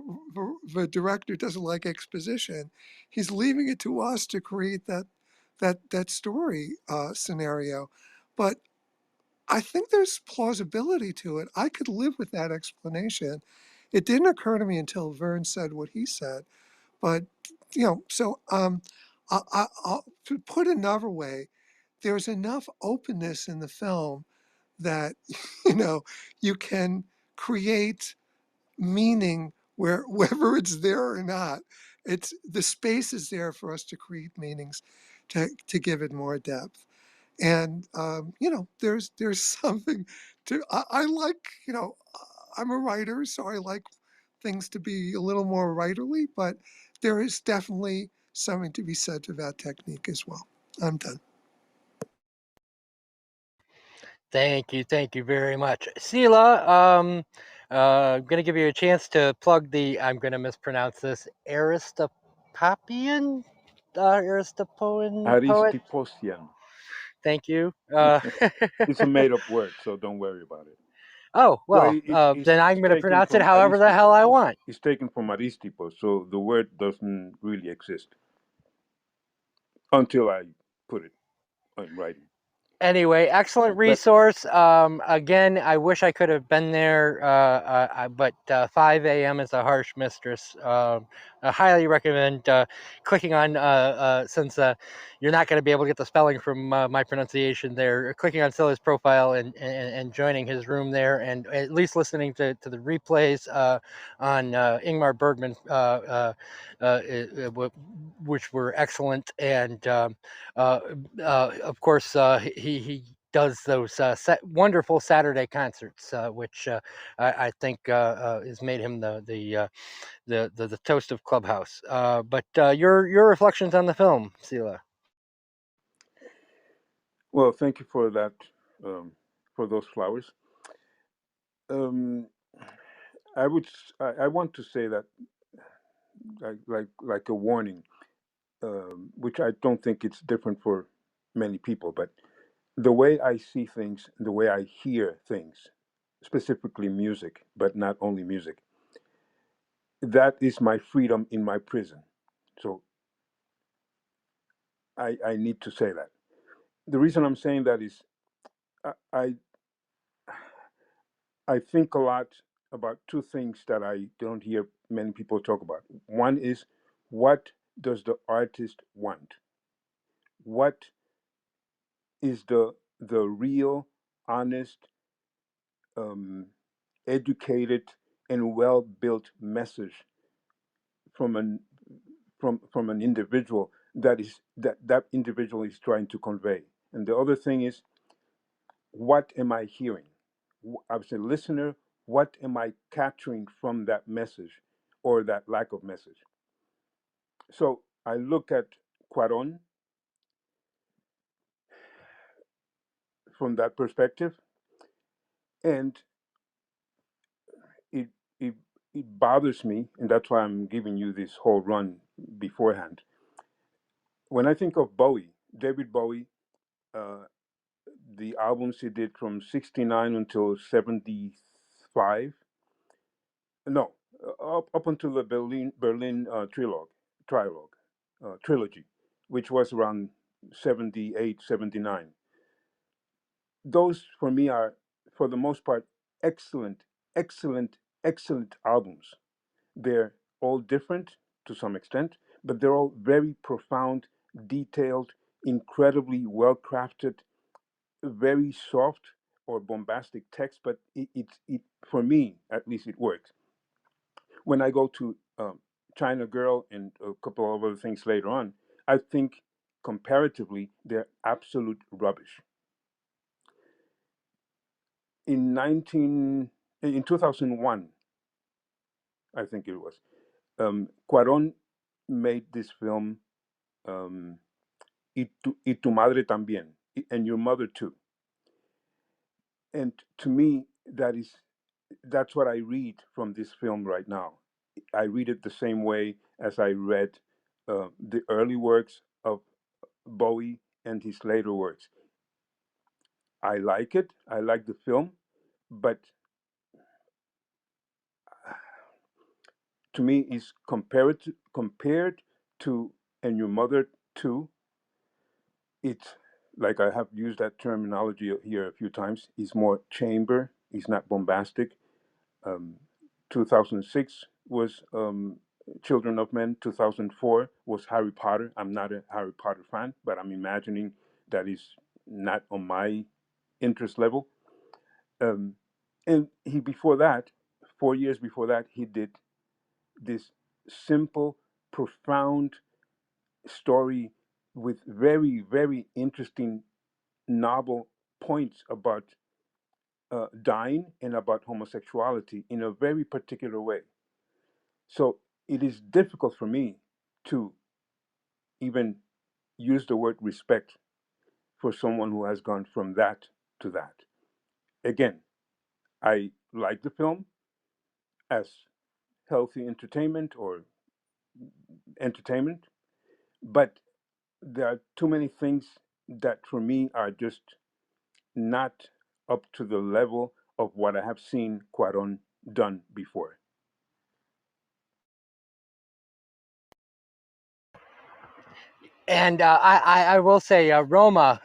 director doesn't like exposition, he's leaving it to us to create that story scenario. But I think there's plausibility to it. I could live with that explanation. It didn't occur to me until Vern said what he said. But so to put another way, there's enough openness in the film that you can create meaning whether it's there or not. It's the space is there for us to create meanings, to give it more depth. And there's something to I like. I'm a writer, so I like things to be a little more writerly, but there is definitely something to be said about technique as well. I'm done. Thank you very much. Sila, I'm going to give you a chance to plug I'm going to mispronounce this, Aristopapian? Aristopoan poet? Aristiposian. Thank you. It's a made-up word, so don't worry about it. Oh, well, it's then I'm going to taken pronounce it from however the hell I Aristippus. want. It's taken from Aristippus, so the word doesn't really exist until I put it in writing. Anyway, excellent resource. Again, I wish I could have been there, but 5 a.m. is a harsh mistress. I highly recommend clicking on, since you're not going to be able to get the spelling from my pronunciation there, clicking on Sila's profile and joining his room there, and at least listening to the replays on Ingmar Bergman, which were excellent. And of course, he does those wonderful Saturday concerts, which I think has made him the toast of Clubhouse. But your reflections on the film, Sila. Well, thank you for that, for those flowers. I want to say that, like a warning, which I don't think it's different for many people, but the way I see things, the way I hear things, specifically music, but not only music, that is my freedom in my prison. So I need to say that. The reason I'm saying that is I I think a lot about two things that I don't hear many people talk about. One is, what does the artist want? What is the real, honest, um, educated, and well built message from an individual that individual is trying to convey? And the other thing is, what am I hearing? As a listener, what am I capturing from that message or that lack of message? So I look at Cuarón from that perspective, and it, it it bothers me, and that's why I'm giving you this whole run beforehand. When I think of Bowie, David Bowie, the albums he did from '69 until '75. No, up until the Berlin trilogy, which was around '78, '79. Those for me are, for the most part, excellent, excellent, excellent albums. They're all different to some extent, but they're all very profound, detailed, incredibly well crafted, very soft or bombastic text. But it for me at least it works. When I go to China Girl and a couple of other things later on, I think comparatively they're absolute rubbish. In 2001, I think it was, Cuarón made this film, um, y tu madre también, and your mother too. And to me, that's what I read from this film right now. I read it the same way as I read the early works of Bowie and his later works. I like it. I like the film, but to me, is compared to And Your Mother Too. It's like, I have used that terminology here a few times. It's more chamber. It's not bombastic. 2006 was Children of Men. 2004 was Harry Potter. I'm not a Harry Potter fan, but I'm imagining that is not on my interest level. Um, and he, before that, 4 years before that, he did this simple, profound story with very, very interesting, novel points about dying and about homosexuality in a very particular way. So it is difficult for me to even use the word respect for someone who has gone from that to that. Again, I like the film as healthy entertainment or entertainment, but there are too many things that for me are just not up to the level of what I have seen Cuarón done before. And I will say Roma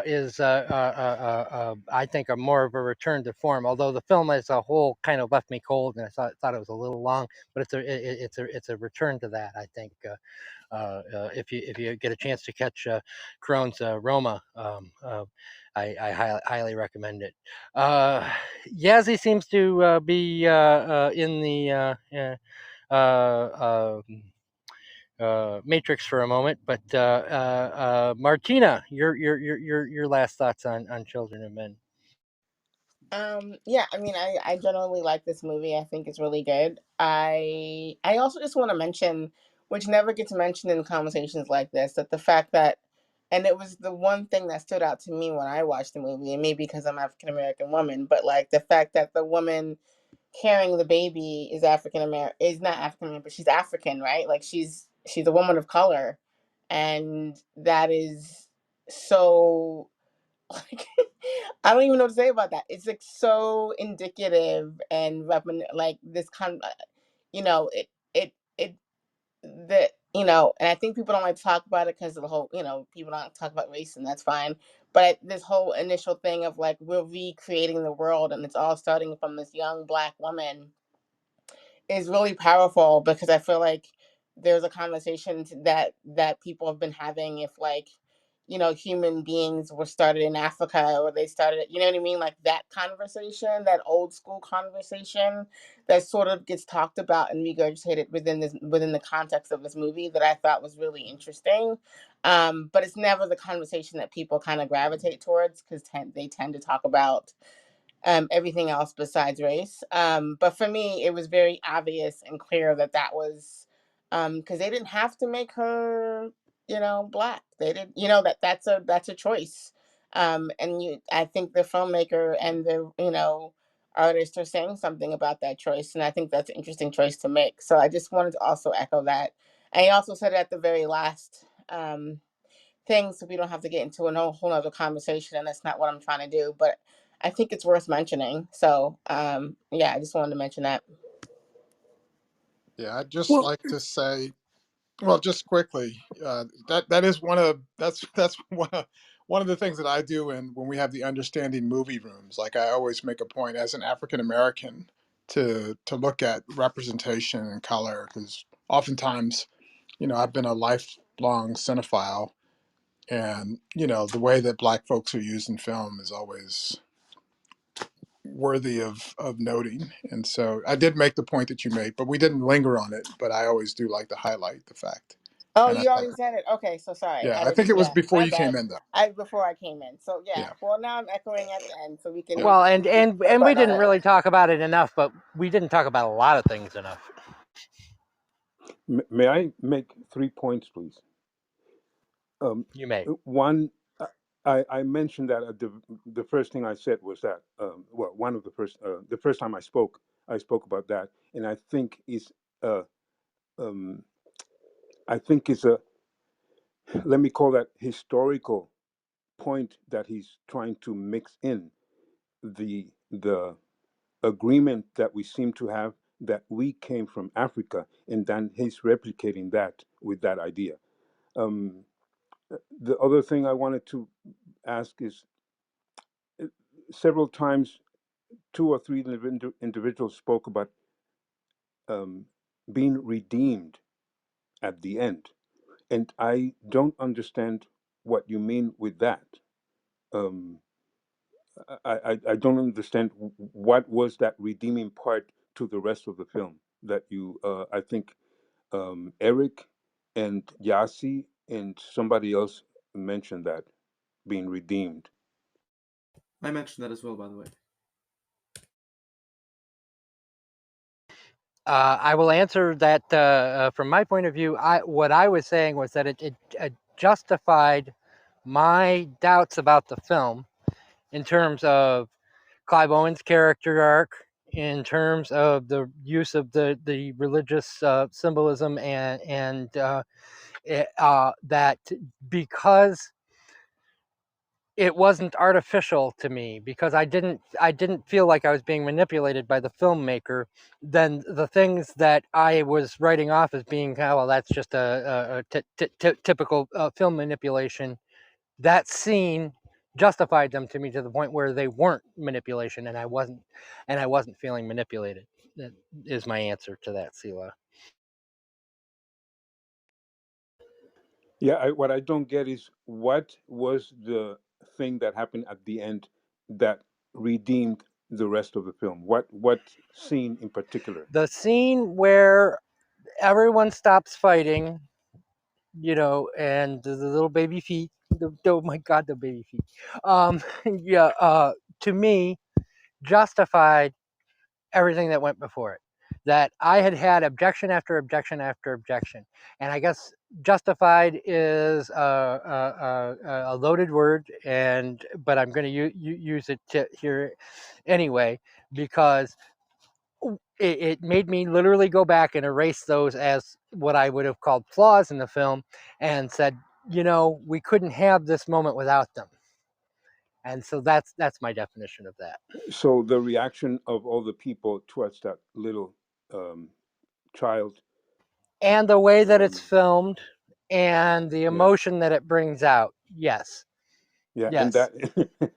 is, I think, a more of a return to form. Although the film as a whole kind of left me cold, and I thought it was a little long, but it's a return to that. I think if you get a chance to catch Cuarón's Roma, I highly recommend it. Yassi seems to be in the Matrix for a moment, but Martina, your last thoughts on Children of Men. Yeah, I mean, I generally like this movie. I think it's really good. I also just want to mention, which never gets mentioned in conversations like this, that the fact that, and it was the one thing that stood out to me when I watched the movie, and maybe because I'm African American woman, but like the fact that the woman carrying the baby is African American, is not African American, but she's African, right? Like she's a woman of color, and that is so like I don't even know what to say about that. It's like so indicative and like this kind of, it the and I think people don't like to talk about it because of the whole, people don't talk about race, and that's fine. But this whole initial thing of like we're recreating the world, and it's all starting from this young Black woman is really powerful, because I feel like there's a conversation that people have been having, if like human beings were started in Africa, or they started, you know what I mean, like that conversation, that old school conversation that sort of gets talked about and regurgitated within the context of this movie, that I thought was really interesting. But it's never the conversation that people kind of gravitate towards, because they tend to talk about everything else besides race. But for me, it was very obvious and clear that was because they didn't have to make her, Black. They didn't, that's a choice. I think the filmmaker and the, artist are saying something about that choice, and I think that's an interesting choice to make. So I just wanted to also echo that. And he also said at the very last things so we don't have to get into a whole other conversation, and that's not what I'm trying to do. But I think it's worth mentioning. So yeah, I just wanted to mention that. Yeah, I'd just Well, like to say, well, just quickly, that is that's one of the things that I do, and when we have the understanding movie rooms, like I always make a point as an African American to look at representation and color, because oftentimes, I've been a lifelong cinephile, and the way that Black folks are used in film is always worthy of noting. And so I did make the point that you made, but we didn't linger on it. But I always do like to highlight the fact. Oh, And you already said it. Okay, so sorry. yeah, I I think didn't. it was Yeah, before my you came bad. in, though. Before I came in. So yeah. Yeah. Well, now I'm echoing at the end, so we can. Yeah. Well, and Sorry we about didn't that. really talk about it enough, but we didn't talk about a lot of things enough. May I make 3 points, please? You may. One, I mentioned that the first thing I said was that well, one of the first time I spoke about that, and I think is um, a, let me call that, historical point that he's trying to mix in the agreement that we seem to have, that we came from Africa, and then he's replicating that with that idea. Um, the other thing I wanted to ask is, several times, 2 or 3 individuals spoke about being redeemed at the end, and I don't understand what you mean with that. Um, I don't understand what was that redeeming part to the rest of the film that you I think Eric and Yassi and somebody else mentioned that being redeemed. I mentioned that as well, by the way. I will answer that from my point of view. What I was saying was that it justified my doubts about the film in terms of Clive Owen's character arc, in terms of the use of the religious symbolism, and that because it wasn't artificial to me, because I didn't feel like I was being manipulated by the filmmaker, then the things that I was writing off as being, oh, well, that's just a typical film manipulation, that scene justified them to me to the point where they weren't manipulation, and I wasn't feeling manipulated. That is my answer to that, Sila. Yeah, what I don't get is, what was the thing that happened at the end that redeemed the rest of the film? What scene in particular? The scene where everyone stops fighting, and the little baby feet. Oh my God, the baby feet. Yeah. To me, justified everything that went before it. That I had objection after objection after objection, and I guess justified is a loaded word, but I'm going to use it here anyway, because it made me literally go back and erase those as what I would have called flaws in the film, and said, we couldn't have this moment without them. And so that's my definition of that. So the reaction of all the people towards that little child, And the way that it's filmed, and the emotion that it brings out. Yes. yeah, and Yes. that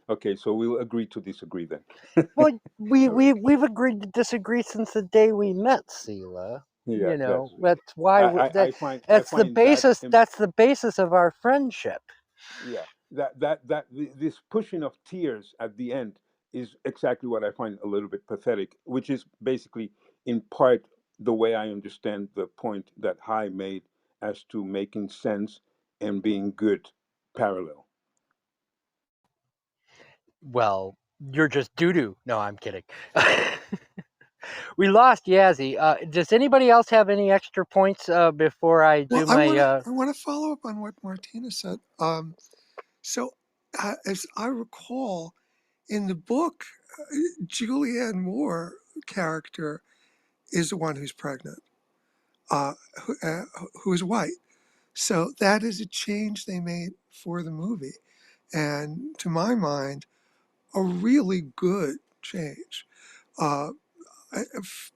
okay, so we'll agree to disagree then. Well, we've agreed to disagree since the day we met, Sila. Yeah, That's why I find that's the that basis. That's the basis of our friendship. yeah, this pushing of tears at the end is exactly what I find a little bit pathetic, which is basically in part the way I understand the point that Hai made as to making sense and being good parallel. Well, you're just doo-doo. No, I'm kidding. We lost Yassi. Does anybody else have any extra points before I do Well, my? I want to follow up on what Martina said. So, as I recall, in the book, Julianne Moore character is the one who's pregnant, who is white. So that is a change they made for the movie. And to my mind, a really good change. Uh,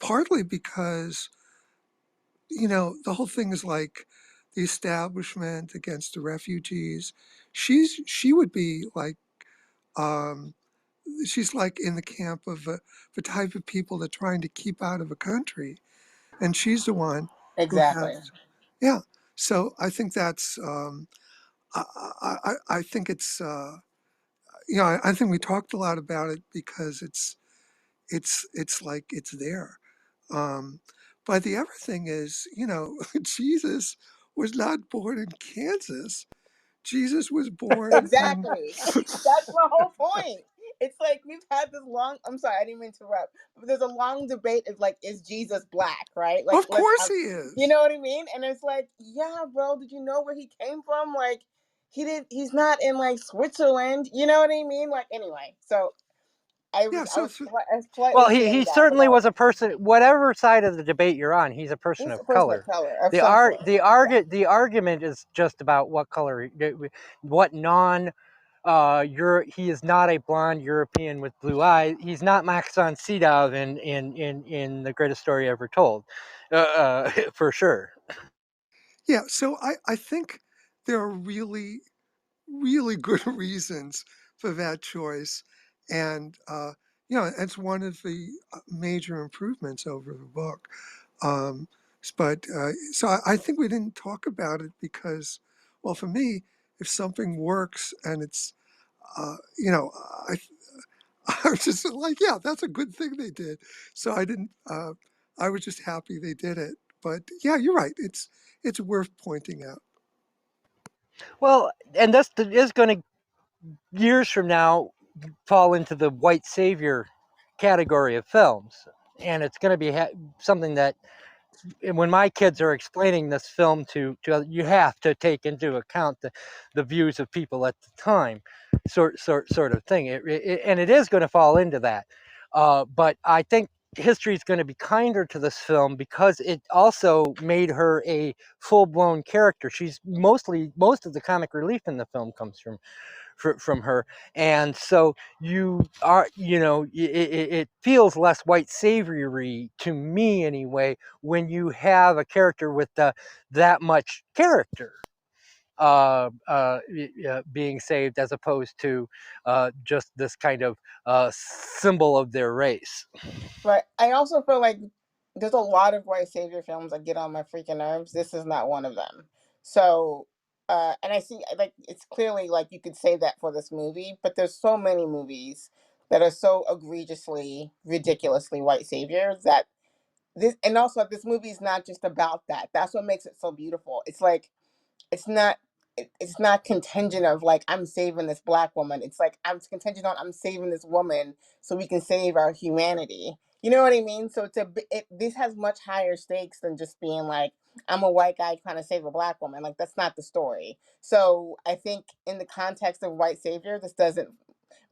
Partly because, the whole thing is like the establishment against the refugees. She would be like, um, she's like in the camp of the type of people that trying to keep out of a country, and she's the one who Exactly. has, yeah. So I think that's, I think it's, I think we talked a lot about it because it's like it's there. Um, but the other thing is, Jesus was not born in Kansas. Jesus was born in. Exactly. That's my whole point. It's like we've had this long. I'm sorry, I didn't mean to interrupt. But there's a long debate of like, is Jesus black? Right? Like, Of course he you is. know what I mean? And it's like, yeah, bro. Did you know where he came from? Like, he did. He's not in like Switzerland. You know what I mean? Like, anyway. So Yeah. I So was, I was Well, politely he saying that certainly without. was a person. Whatever side of the debate you're on, he's a person He's of a person of color. color of The some art, sort. the Yeah. the argument is just about what color, what non. He is not a blonde European with blue eyes. He's not Max von Sydow in The Greatest Story Ever Told, for sure. yeah. So I think there are really, really good reasons for that choice, and it's one of the major improvements over the book. Um, but so I think we didn't talk about it because, well, for me, if something works and it's, uh, you know, I I was just like, yeah, that's a good thing they did. So I didn't. I was just happy they did it. But yeah, you're right. It's worth pointing out. Well, and this is going to years from now fall into the white savior category of films, and it's going to be something that when my kids are explaining this film to you have to take into account the views of people at the time, sort of thing. And it is going to fall into that. But I think history is going to be kinder to this film because it also made her a full-blown character. She's most of the comic relief in the film comes from her, and so you are, it feels less white savory to me anyway when you have a character with that much character being saved as opposed to just this kind of symbol of their race. But I also feel like there's a lot of white savior films that get on my freaking nerves. This is not one of them. So, and I see like it's clearly like you could say that for this movie, but there's so many movies that are so egregiously, ridiculously white savior that this, and also this movie is not just about that. That's what makes it so beautiful. It's like it's not it's not contingent of like I'm saving this black woman. It's like I'm contingent on I'm saving this woman so we can save our humanity. You know what I mean? So this has much higher stakes than just being like I'm a white guy trying to save a black woman. Like that's not the story. So I think in the context of white savior, this doesn't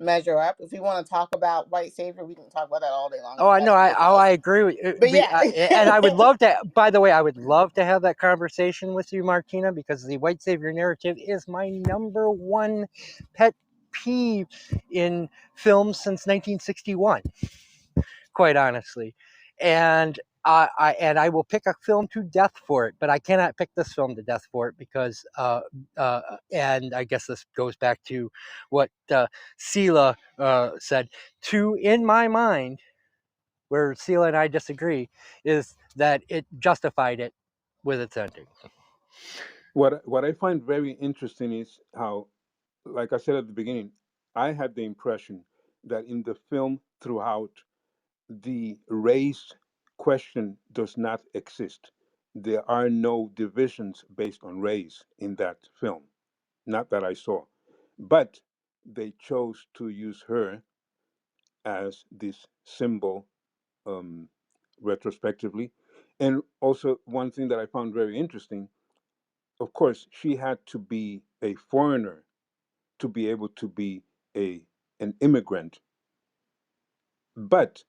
measure up. If we want to talk about white savior, we can talk about that all day long. Oh, I know. That's ridiculous. I agree with you. But yeah, And I would love to. By the way, I would love to have that conversation with you, Martina, because the white savior narrative is my number one pet peeve in films since 1961. Quite honestly, and I will pick a film to death for it, but I cannot pick this film to death for it because and I guess this goes back to what Sila said. In my mind, where Sila and I disagree, is that it justified it with its ending. What I find very interesting is how, like I said at the beginning, I had the impression that in the film throughout, the race question does not exist. There are no divisions based on race in that film, not that I saw. But they chose to use her as this symbol um, retrospectively. And also, one thing that I found very interesting, of course, she had to be a foreigner to be able to be an immigrant. But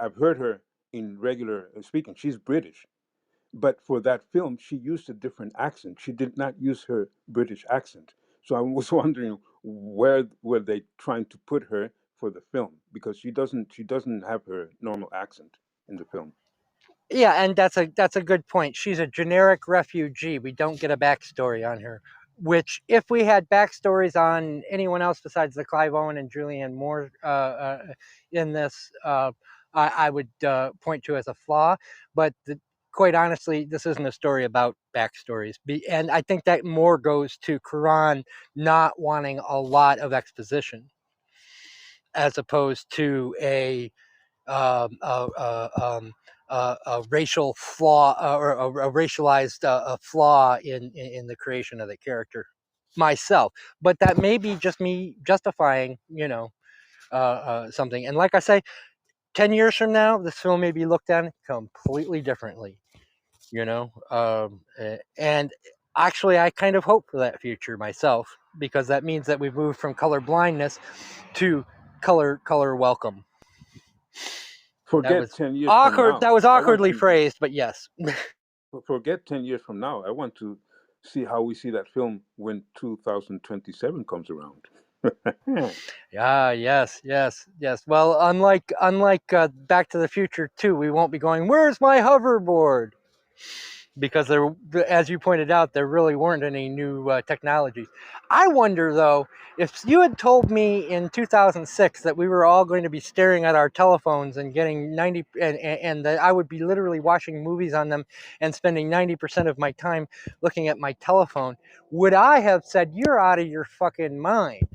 I've heard her in regular speaking, she's British. But for that film, she used a different accent. She did not use her British accent. So I was wondering where were they trying to put her for the film, because she doesn't have her normal accent in the film. Yeah, and that's a good point. She's a generic refugee. We don't get a backstory on her. Which, if we had backstories on anyone else besides the Clive Owen and Julianne Moore in this, I would point to as a flaw. But quite honestly, this isn't a story about backstories. And I think that more goes to Cuarón not wanting a lot of exposition, as opposed to a racial flaw or a racialized flaw in the creation of the character myself. But that may be just me justifying, something. And like I say, 10 years from now, this film may be looked at completely differently, and actually I kind of hope for that future myself, because that means that we've moved from color blindness to color welcome. Forget was 10 years awkward. from now. That was awkwardly phrased, but yes. Forget 10 years from now. I want to see how we see that film when 2027 comes around. Yes. Well, unlike Back to the Future 2, we won't be going, "Where's my hoverboard?" Because there, as you pointed out, there really weren't any new technologies. I wonder, though, if you had told me in 2006 that we were all going to be staring at our telephones and getting 90, and that I would be literally watching movies on them and spending 90% of my time looking at my telephone, would I have said, "You're out of your fucking mind"?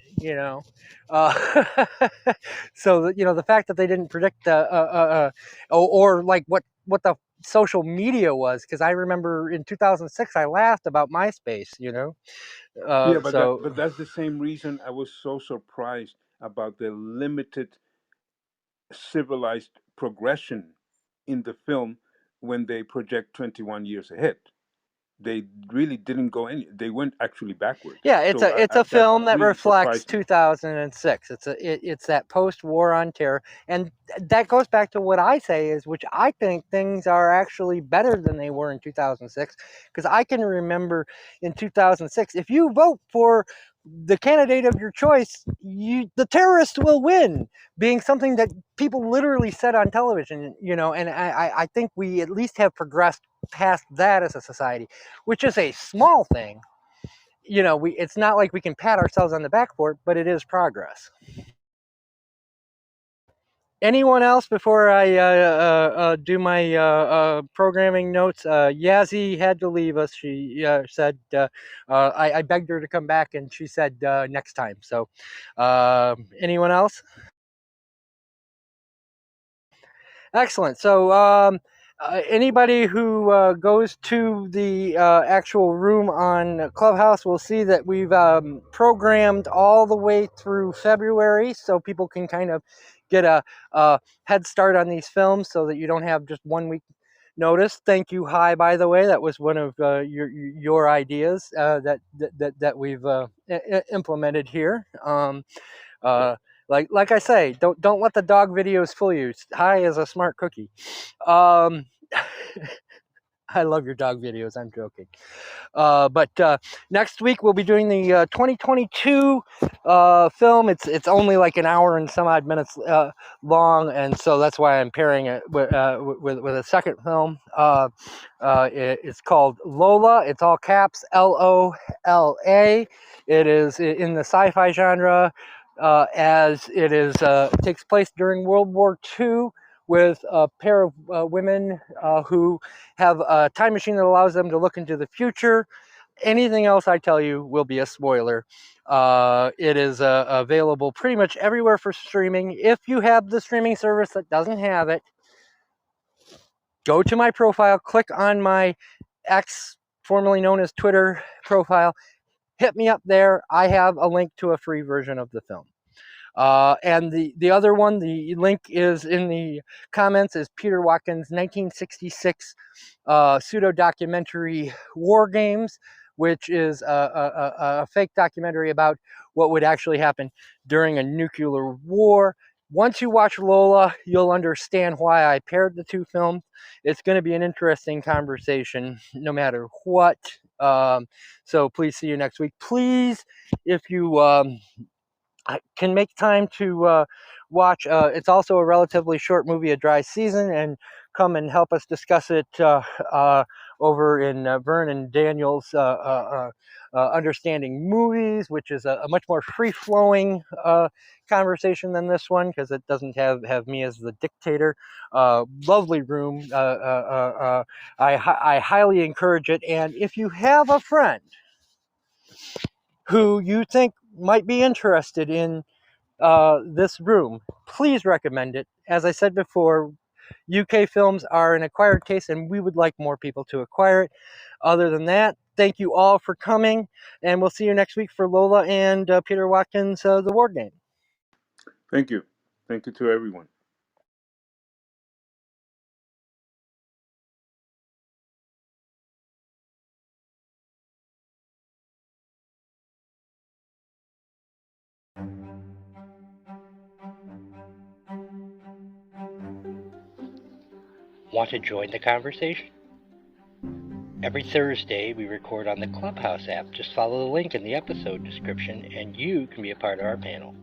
So the fact that they didn't predict or like what the social media was, because I remember in 2006 I laughed about MySpace. Yeah, but So that's the same reason I was so surprised about the limited civilized progression in the film when they project 21 years ahead. They really didn't go any. They went actually backwards. yeah, it's So a that film that really reflects surprised me. 2006. It's that post-war on terror, and that goes back to what I say is, which I think things are actually better than they were in 2006, because I can remember in 2006, if you vote for the candidate of your choice, the terrorist will win, being something that people literally said on television. And I think we at least have progressed past that as a society, which is a small thing. It's not like we can pat ourselves on the back for it, but it is progress. Anyone else before I do my programming notes? Yassi had to leave us. She said I begged her to come back, and she said next time. So, anyone else? Excellent. So, anybody who goes to the actual room on Clubhouse will see that we've programmed all the way through February, so people can kind of get a head start on these films, so that you don't have just 1 week notice. Thank you, Hi. By the way, that was one of your ideas that we've implemented here. Like I say, don't let the dog videos fool you. Hi is a smart cookie. Um, I love your dog videos. I'm joking. But next week we'll be doing the 2022 film. It's only like an hour and some odd minutes long, and so that's why I'm pairing it with a second film. It's called Lola. It's all caps, Lola. It is in the sci-fi genre, as it takes place during World War II, with a pair of women who have a time machine that allows them to look into the future. Anything else I tell you will be a spoiler. It is available pretty much everywhere for streaming. If you have the streaming service that doesn't have it, go to my profile, click on my X, formerly known as Twitter profile, hit me up there. I have a link to a free version of the film. And the other one, the link is in the comments, is Peter Watkins' 1966 pseudo-documentary War Games, which is a fake documentary about what would actually happen during a nuclear war. once you watch Lola, you'll understand why I paired the two films. It's going to be an interesting conversation no matter what. So please see you next week. Please, if you can make time to watch, it's also a relatively short movie, A Dry Season, and come and help us discuss it over in Vern and Daniel's Understanding Movies, which is a much more free-flowing conversation than this one, because it doesn't have me as the dictator. Lovely room. I highly encourage it. And if you have a friend who you think might be interested in this room, please recommend it. As I said before, UK films are an acquired taste, and we would like more people to acquire it. Other than that, thank you all for coming, and we'll see you next week for Lola and Peter Watkins' The Ward Game. Thank you. Thank you to everyone. Want to join the conversation? Every Thursday, we record on the Clubhouse app. Just follow the link in the episode description, and you can be a part of our panel.